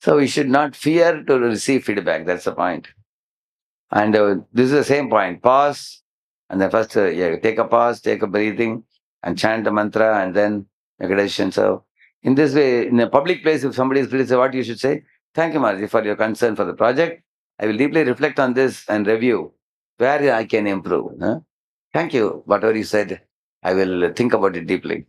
So we should not fear to receive feedback. That's the point. And this is the same point. Pause, and then first take a pause, take a breathing, and chant a mantra, and then make a decision. So in this way, in a public place, if somebody is criticized, what you should say? Thank you, Maharaji, for your concern for the project. I will deeply reflect on this and review where I can improve. Thank you. Whatever you said, I will think about it deeply.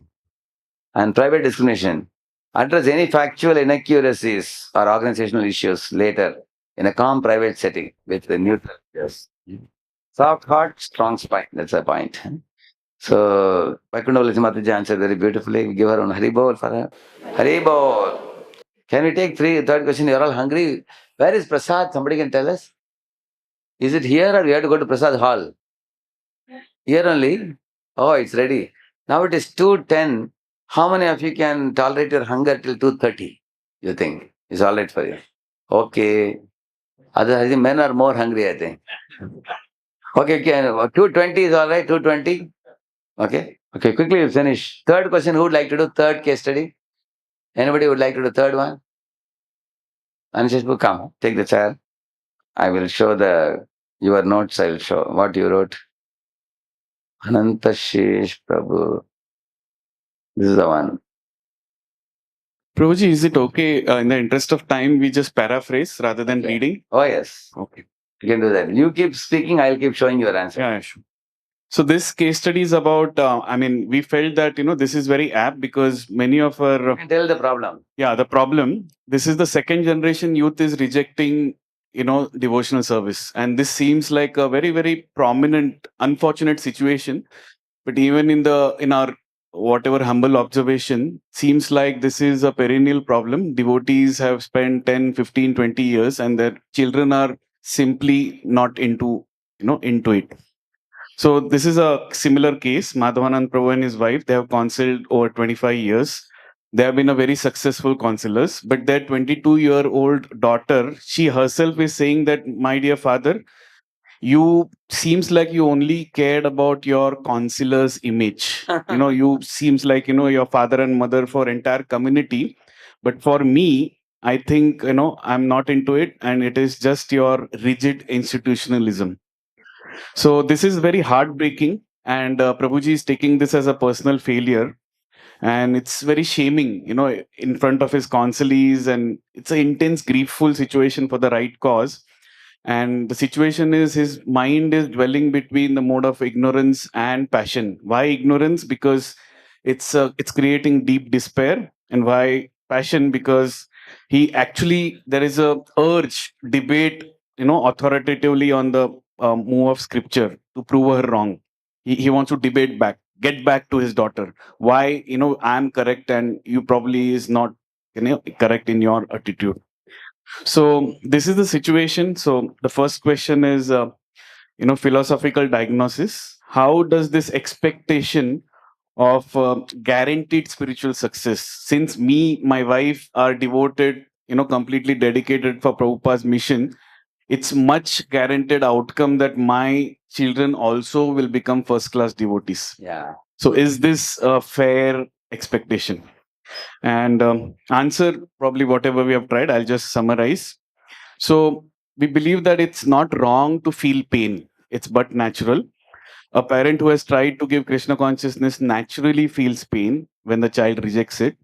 And private discrimination. Address any factual inaccuracies or organizational issues later in a calm private setting with the neutral. Yes. Soft heart, strong spine. That's the point. So, Vaikundavali Mataji answered very beautifully. We give her one Haribol for her. Haribol. Can we take third question? You're all hungry. Where is Prasad? Somebody can tell us. Is it here or we have to go to Prasad Hall? Here only? Oh, it's ready. Now it is 2:10. How many of you can tolerate your hunger till 2:30? You think? It's all right for you? Okay. Otherwise, the men are more hungry, I think. Okay, 2:20 is all right? 2:20? Okay. Okay, quickly we'll finish. Third question, who would like to do third case study? Anybody would like to do the third one? Anisheshbu, come, take the chair. I will show your notes. I will show what you wrote. Anantashesh Prabhu. This is the one. Prabhuji, is it okay in the interest of time we just paraphrase rather than reading? Oh, yes. Okay. You can do that. You keep speaking, I'll keep showing your answer. Yeah, sure. So this case study is about, we felt that, this is very apt because many of our... You can tell the problem. Yeah, the problem, this is the second generation youth is rejecting, devotional service. And this seems like a very, very prominent, unfortunate situation. But even in our whatever humble observation, seems like this is a perennial problem. Devotees have spent 10, 15, 20 years and their children are simply not into it. So this is a similar case. Madhavanand Prabhu and his wife, they have counseled over 25 years. They have been a very successful counselors, but their 22-year-old daughter, she herself is saying that, my dear father, you seems like you only cared about your counselor's image. You seems like, your father and mother for entire community. But for me, I think, I'm not into it and it is just your rigid institutionalism. So this is very heartbreaking, and Prabhuji is taking this as a personal failure, and it's very shaming, in front of his consolees, and it's an intense, griefful situation for the right cause. And the situation is his mind is dwelling between the mode of ignorance and passion. Why ignorance? Because it's creating deep despair, and why passion? Because there is a urge debate, authoritatively on the move of scripture to prove her wrong. He wants to debate back, get back to his daughter. Why, I'm correct and you probably is not, correct in your attitude. So this is the situation. So the first question is, philosophical diagnosis. How does this expectation of guaranteed spiritual success, since my wife are devoted, completely dedicated for Prabhupada's mission, it's much guaranteed outcome that my children also will become first class devotees. Yeah. So is this a fair expectation? And answer probably whatever we have tried, I'll just summarize. So we believe that it's not wrong to feel pain. It's but natural. A parent who has tried to give Krishna consciousness naturally feels pain when the child rejects it.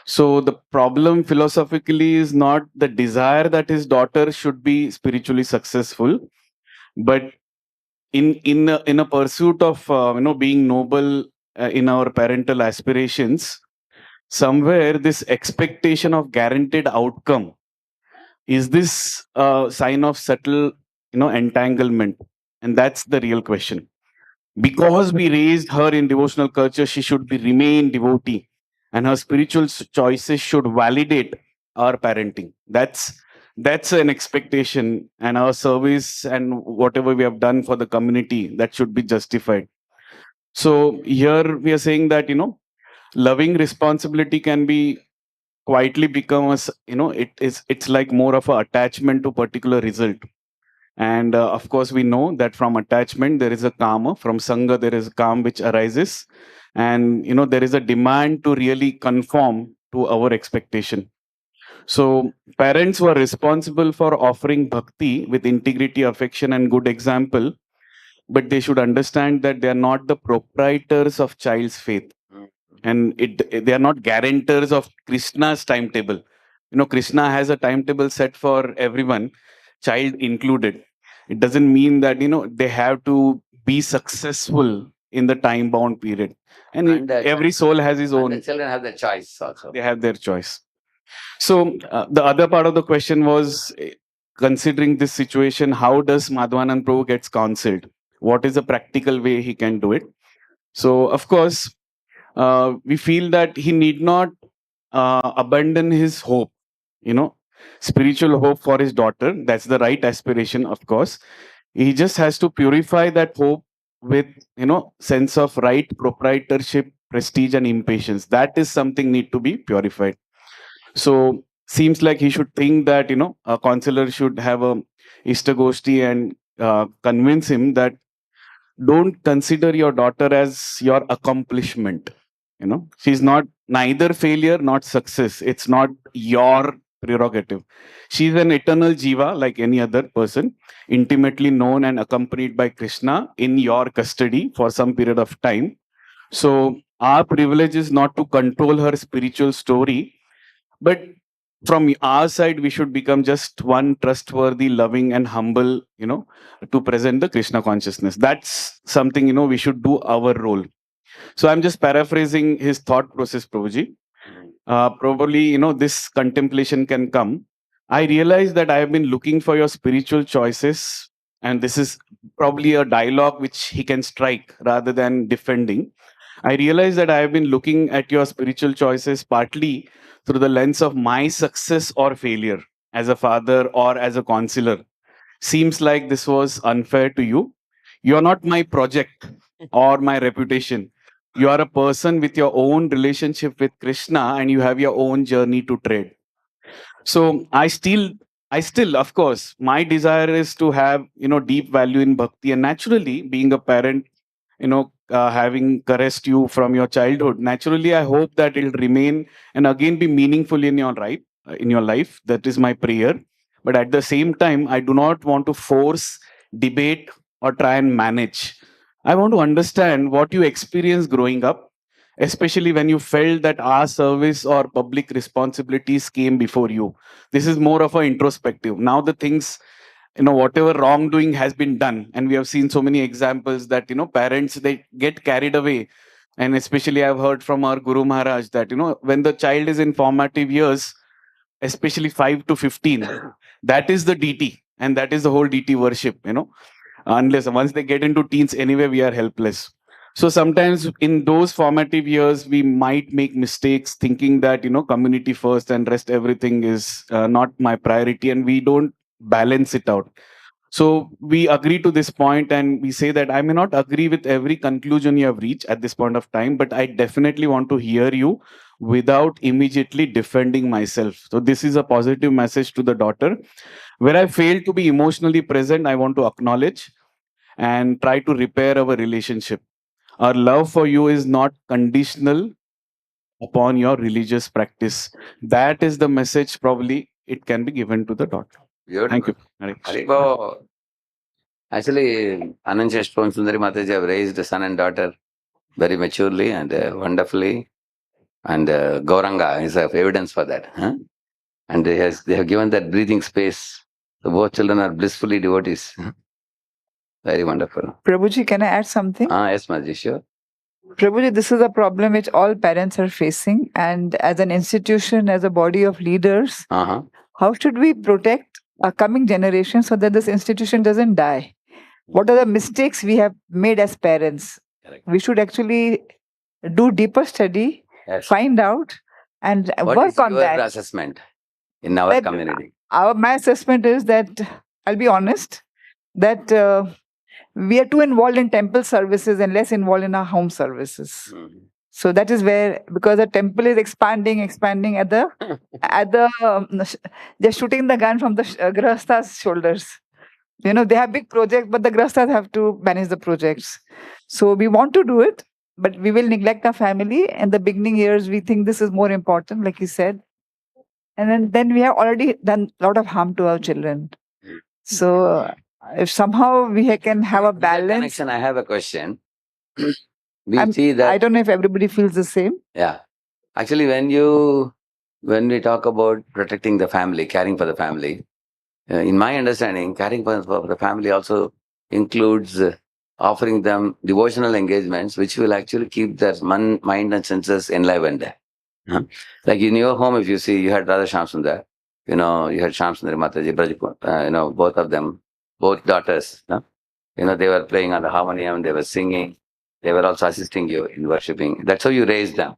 So the problem philosophically is not the desire that his daughter should be spiritually successful, but in a pursuit of being noble in our parental aspirations, somewhere this expectation of guaranteed outcome, is this a sign of subtle entanglement? And that's the real question. Because we raised her in devotional culture, she should remain devotee, and her spiritual choices should validate our parenting. That's an expectation, and our service and whatever we have done for the community, that should be justified. So here we are saying that loving responsibility can be quietly become it's like more of an attachment to particular result. And of course, we know that from attachment, there is a karma. From Sangha, there is calm which arises. And, there is a demand to really conform to our expectation. So parents who are responsible for offering bhakti with integrity, affection, and good example, but they should understand that they are not the proprietors of child's faith. And they are not guarantors of Krishna's timetable. Krishna has a timetable set for everyone, child included. It doesn't mean that they have to be successful in the time bound period. And every soul has his own. The children have their choice also. They have their choice. So the other part of the question was, considering this situation, how does Madhavanand Prabhu gets counseled? What is the practical way he can do it? So of course, we feel that he need not abandon his hope, spiritual hope for his daughter. That's the right aspiration, of course. He just has to purify that hope with, sense of right proprietorship, prestige, and impatience. That is something need to be purified. So seems like he should think that, a counselor should have a Ishtagoshti and convince him that don't consider your daughter as your accomplishment. She's not neither failure, not success. It's not your prerogative. She's an eternal jiva like any other person, intimately known and accompanied by Krishna in your custody for some period of time. So our privilege is not to control her spiritual story, but from our side, we should become just one trustworthy, loving, and humble, to present the Krishna consciousness. That's something, we should do our role. So I'm just paraphrasing his thought process, Prabhuji. Probably, this contemplation can come. I realize that I have been looking for your spiritual choices, and this is probably a dialogue which he can strike rather than defending. I realize that I have been looking at your spiritual choices partly through the lens of my success or failure as a father or as a counselor. Seems like this was unfair to you. You are not my project or my reputation. You are a person with your own relationship with Krishna, and you have your own journey to tread. So I still, of course, my desire is to have, deep value in bhakti, and naturally, being a parent, having caressed you from your childhood, naturally, I hope that it'll remain and again be meaningful in your life. That is my prayer. But at the same time, I do not want to force, debate, or try and manage. I want to understand what you experienced growing up, especially when you felt that our service or public responsibilities came before you. This is more of an introspective. Now the things, whatever wrongdoing has been done, and we have seen so many examples that, parents, they get carried away. And especially I've heard from our Guru Maharaj that, when the child is in formative years, especially 5 to 15, that is the DT, and that is the whole DT worship, unless once they get into teens, anyway, we are helpless. So sometimes in those formative years, we might make mistakes thinking that, community first and rest everything is not my priority, and we don't balance it out. So we agree to this point, and we say that I may not agree with every conclusion you have reached at this point of time, but I definitely want to hear you without immediately defending myself. So this is a positive message to the daughter. Where I failed to be emotionally present, I want to acknowledge and try to repair our relationship. Our love for you is not conditional upon your religious practice. That is the message, probably it can be given to the daughter. Thank you. Hare Krishna. Haribo. Actually, Anancheshpon Sundari Mataji have raised a son and daughter very maturely and wonderfully. And Gauranga is evidence for that. Huh? And they have given that breathing space. So both children are blissfully devotees. Very wonderful. Prabhuji, can I add something? Yes, Maji, sure. Prabhuji, this is a problem which all parents are facing. And as an institution, as a body of leaders, how should we protect our coming generation so that this institution doesn't die? What are the mistakes we have made as parents? Correct. We should actually do deeper study, find out, and work on that. What is your assessment in our community? My assessment is that, I'll be honest, that we are too involved in temple services and less involved in our home services. So that is where, because the temple is expanding at the, they're shooting the gun from the Grahastha's shoulders. They have big projects, but the Grahasthas have to manage the projects. So we want to do it, but we will neglect our family. In the beginning years, we think this is more important, like you said. And then we have already done a lot of harm to our children. So if somehow we can have a balance. Connection, I have a question. See that. I don't know if everybody feels the same. Yeah. Actually, when we talk about protecting the family, caring for the family, in my understanding, caring for the family also includes offering them devotional engagements, which will actually keep their mind and senses enlivened. Like in your home, if you see, you had Radheshyamdas, you had Shamsundari Mataji, Brajapur, both of them, both daughters, they were playing on the harmonium, they were singing, they were also assisting you in worshipping. That's how you raised them.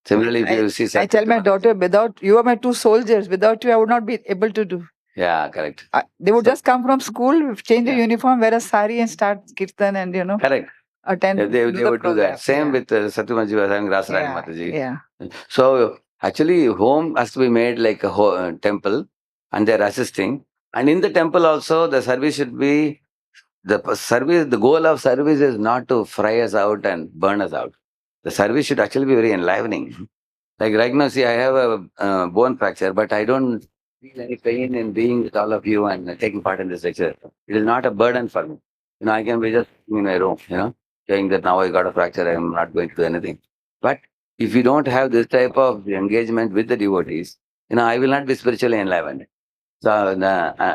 Similarly, if you see... I tell my daughter, without you are my two soldiers, without you, I would not be able to do. Yeah, correct. They would just come from school, change their uniform, wear a sari and start kirtan and, Correct. Attend. They would do that. Same with Satyamaji and Rasarani Mataji. Yeah. So actually, home has to be made like a temple, and they're assisting. And in the temple also, the service should be, the goal of service is not to fry us out and burn us out. The service should actually be very enlivening. Like right now, see, I have a bone fracture, but I don't feel any pain in being with all of you and taking part in this lecture. It is not a burden for me. I can be just in my room, saying that now I got a fracture, I'm not going to do anything. But if you don't have this type of engagement with the devotees, I will not be spiritually enlivened. So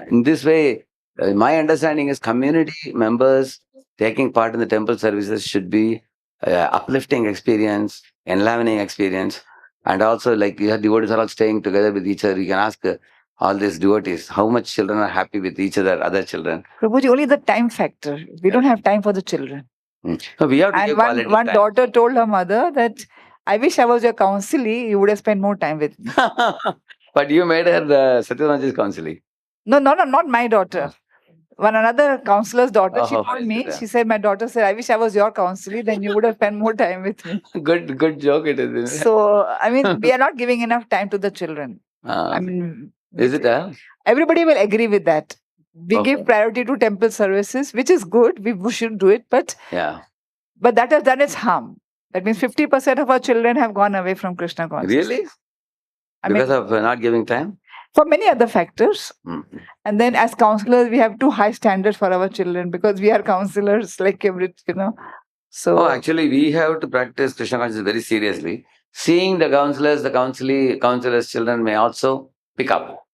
in this way, my understanding is community members taking part in the temple services should be uplifting experience, enlivening experience, and also like your devotees are all staying together with each other. You can ask all these devotees how much children are happy with each other children. Prabhuji, only the time factor. We don't have time for the children. So we have to And give quality one time. daughter told her mother that I wish I was your counselee, you would have spent more time with me. But you made her Satyavanji's counselee. No, not my daughter. One another counselor's daughter, she Oh, told me, yeah. she said, my daughter said, I wish I was your counselee, then you would have spent more time with me. Good joke it is. Isn't it? So, I mean, we are not giving enough time to the children. I mean, is it? Everybody will agree with that. We give priority to temple services, which is good. We should do it, but Yeah. But that has done its harm. That means 50% of our children have gone away from Krishna consciousness. Really? I Because mean, of not giving time? for many other factors. And then as counselors, we have too high standards for our children because we are counselors like So actually, we have to practice Krishna consciousness very seriously. Seeing the counselors' children may also pick up,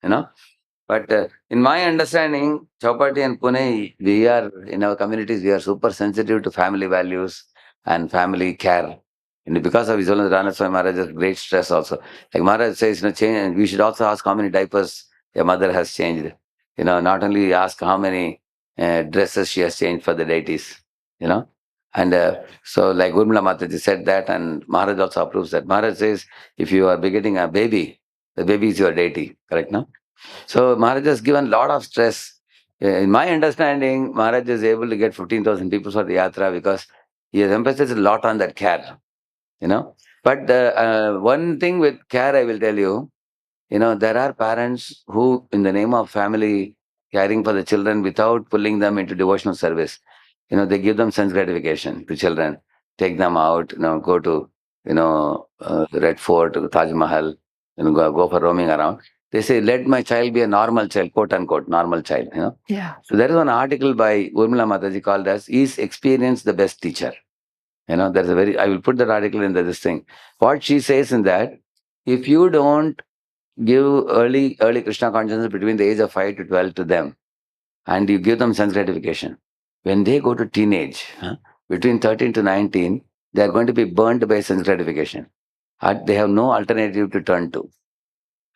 But in my understanding, Chowpatty and Pune, we are, in our communities, we are super sensitive to family values and family care. And because of His Holiness Radheshyam Maharaj's great stress also. Like Maharaj says, change, we should also ask how many diapers a mother has changed. Not only ask how many dresses she has changed for the deities, And so like Urmila Mataji said that, and Maharaj also approves that. Maharaj says, if you are begetting a baby, the baby is your deity, correct, no? So Maharaj has given a lot of stress. In my understanding, Maharaj is able to get 15,000 people for the yatra because he has emphasized a lot on that care, But one thing with care, I will tell you, there are parents who, in the name of family, caring for the children without pulling them into devotional service, they give them sense gratification to children, take them out, go to, the Red Fort, Taj Mahal, go for roaming around. They say, let my child be a normal child, quote unquote, normal child, Yeah. So there is one article by Urmila Mataji called as, Is Experience the Best Teacher? There's I will put that article in this thing. What she says in that, if you don't give early Krishna consciousness between the age of 5 to 12 to them, and you give them sense gratification, when they go to teenage, between 13 to 19, they are going to be burned by sense gratification. And they have no alternative to turn to.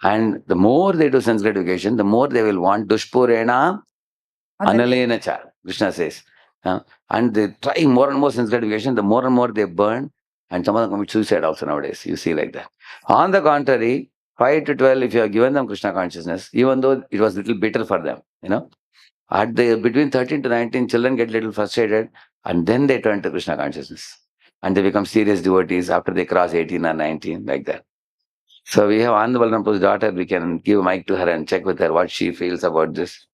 And the more they do sense gratification, the more they will want dushpurena analena cha, Krishna says. And they try more and more sense gratification, the more and more they burn, and some of them commit suicide also nowadays. You see like that. On the contrary, 5 to 12, if you have given them Krishna consciousness, even though it was little bitter for them, between 13 to 19, children get little frustrated, and then they turn to Krishna consciousness. And they become serious devotees after they cross 18 or 19, like that. So we have Anand Balrampur's daughter. We can give a mic to her and check with her what she feels about this.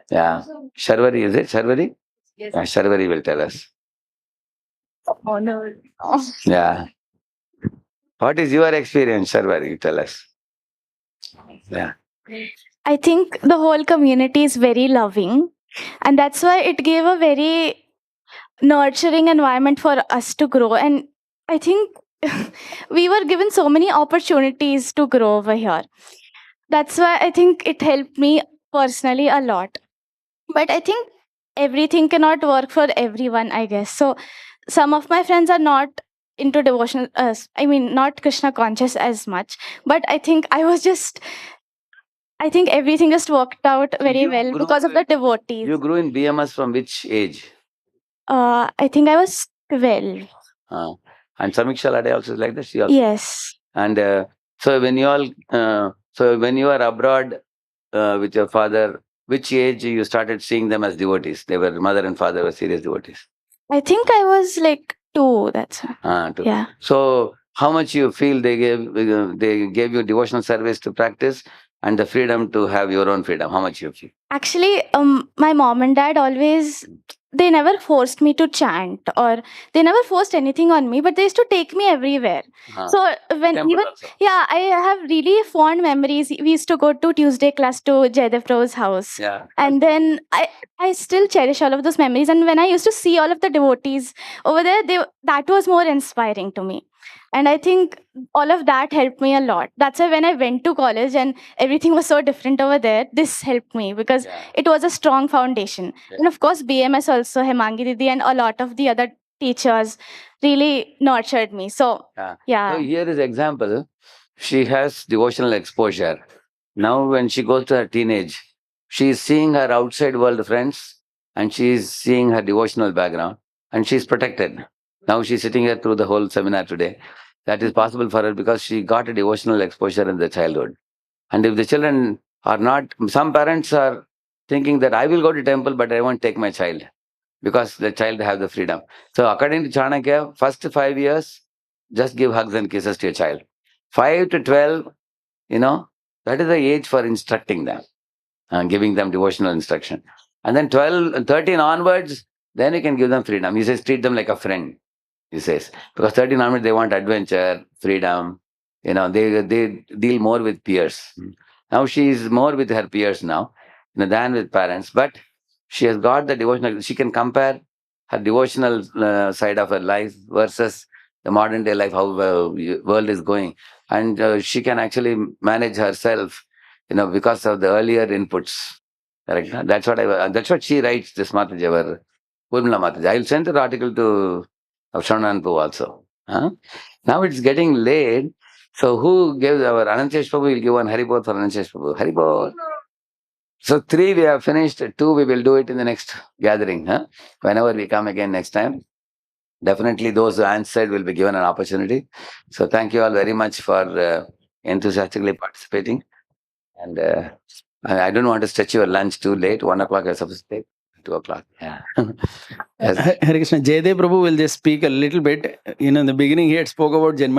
Yeah. Sharvari, is it? Sharvari? Yes. Yeah, Sharvari will tell us. Honor. Yeah. What is your experience, Sharvari? Tell us. Yeah. I think the whole community is very loving, and that's why it gave a very nurturing environment for us to grow. And I think we were given so many opportunities to grow over here. That's why I think it helped me personally a lot. But I think everything cannot work for everyone, I guess. So some of my friends are not into devotional, not Krishna conscious as much. But I think everything just worked out very well because of the devotees. You grew in BMS from which age? I think I was 12. And Samiksha Lade also is like that? She also? Yes. And so when you were abroad with your father, which age you started seeing them as devotees? They were, mother and father were serious devotees. I think I was like 2. That's 2. Yeah. So how much you feel they gave you devotional service to practice and the freedom to have your own freedom? How much you feel? Actually, my mom and dad always they never forced me to chant, or they never forced anything on me, but they used to take me everywhere. So when Temple even also. yeah, I have really fond memories. We used to go to Tuesday class to Jaidev Prabhu's house. Yeah. And then I still cherish all of those memories. And when I used to see all of the devotees over there, that was more inspiring to me. And I think all of that helped me a lot. That's why when I went to college and everything was so different over there, this helped me because it was a strong foundation. And of course, BMS also, Hemangi Didi and a lot of the other teachers really nurtured me. So, yeah. So here is example. She has devotional exposure. Now when she goes to her teenage, she is seeing her outside world friends and she is seeing her devotional background and she is protected. Now she's sitting here through the whole seminar today. That is possible for her because she got a devotional exposure in the childhood. And if the children are not, some parents are thinking that I will go to temple, but I won't take my child because the child have the freedom. So according to Chanakya, first 5 years, just give hugs and kisses to your child. 5 to 12, that is the age for instructing them, giving them devotional instruction. And then 12, 13 onwards, then you can give them freedom. He says, treat them like a friend, he says. Because 13 onwards, they want adventure, freedom. They deal more with peers. Now she is more with her peers now, than with parents. But she has got the devotional. She can compare her devotional side of her life versus the modern day life, how the world is going. And she can actually manage herself, because of the earlier inputs. Correct? That's what she writes, this Mataji, our Urmila Mataji. I'll send the article to Avshananpu also. Now it's getting late. So who gave our Anantesh Prabhu? Will give one Haribol for Anantesh Prabhu. Haribol. So 3 we have finished. 2 we will do it in the next gathering. Whenever we come again next time. Definitely those who answered will be given an opportunity. So thank you all very much for enthusiastically participating. And I don't want to stretch your lunch too late. 1 o'clock you're supposed to take. 2 o'clock. Yeah. Yes. Hare Krishna. Jaydev Prabhu will just speak a little bit. In the beginning, he had spoke about Janma.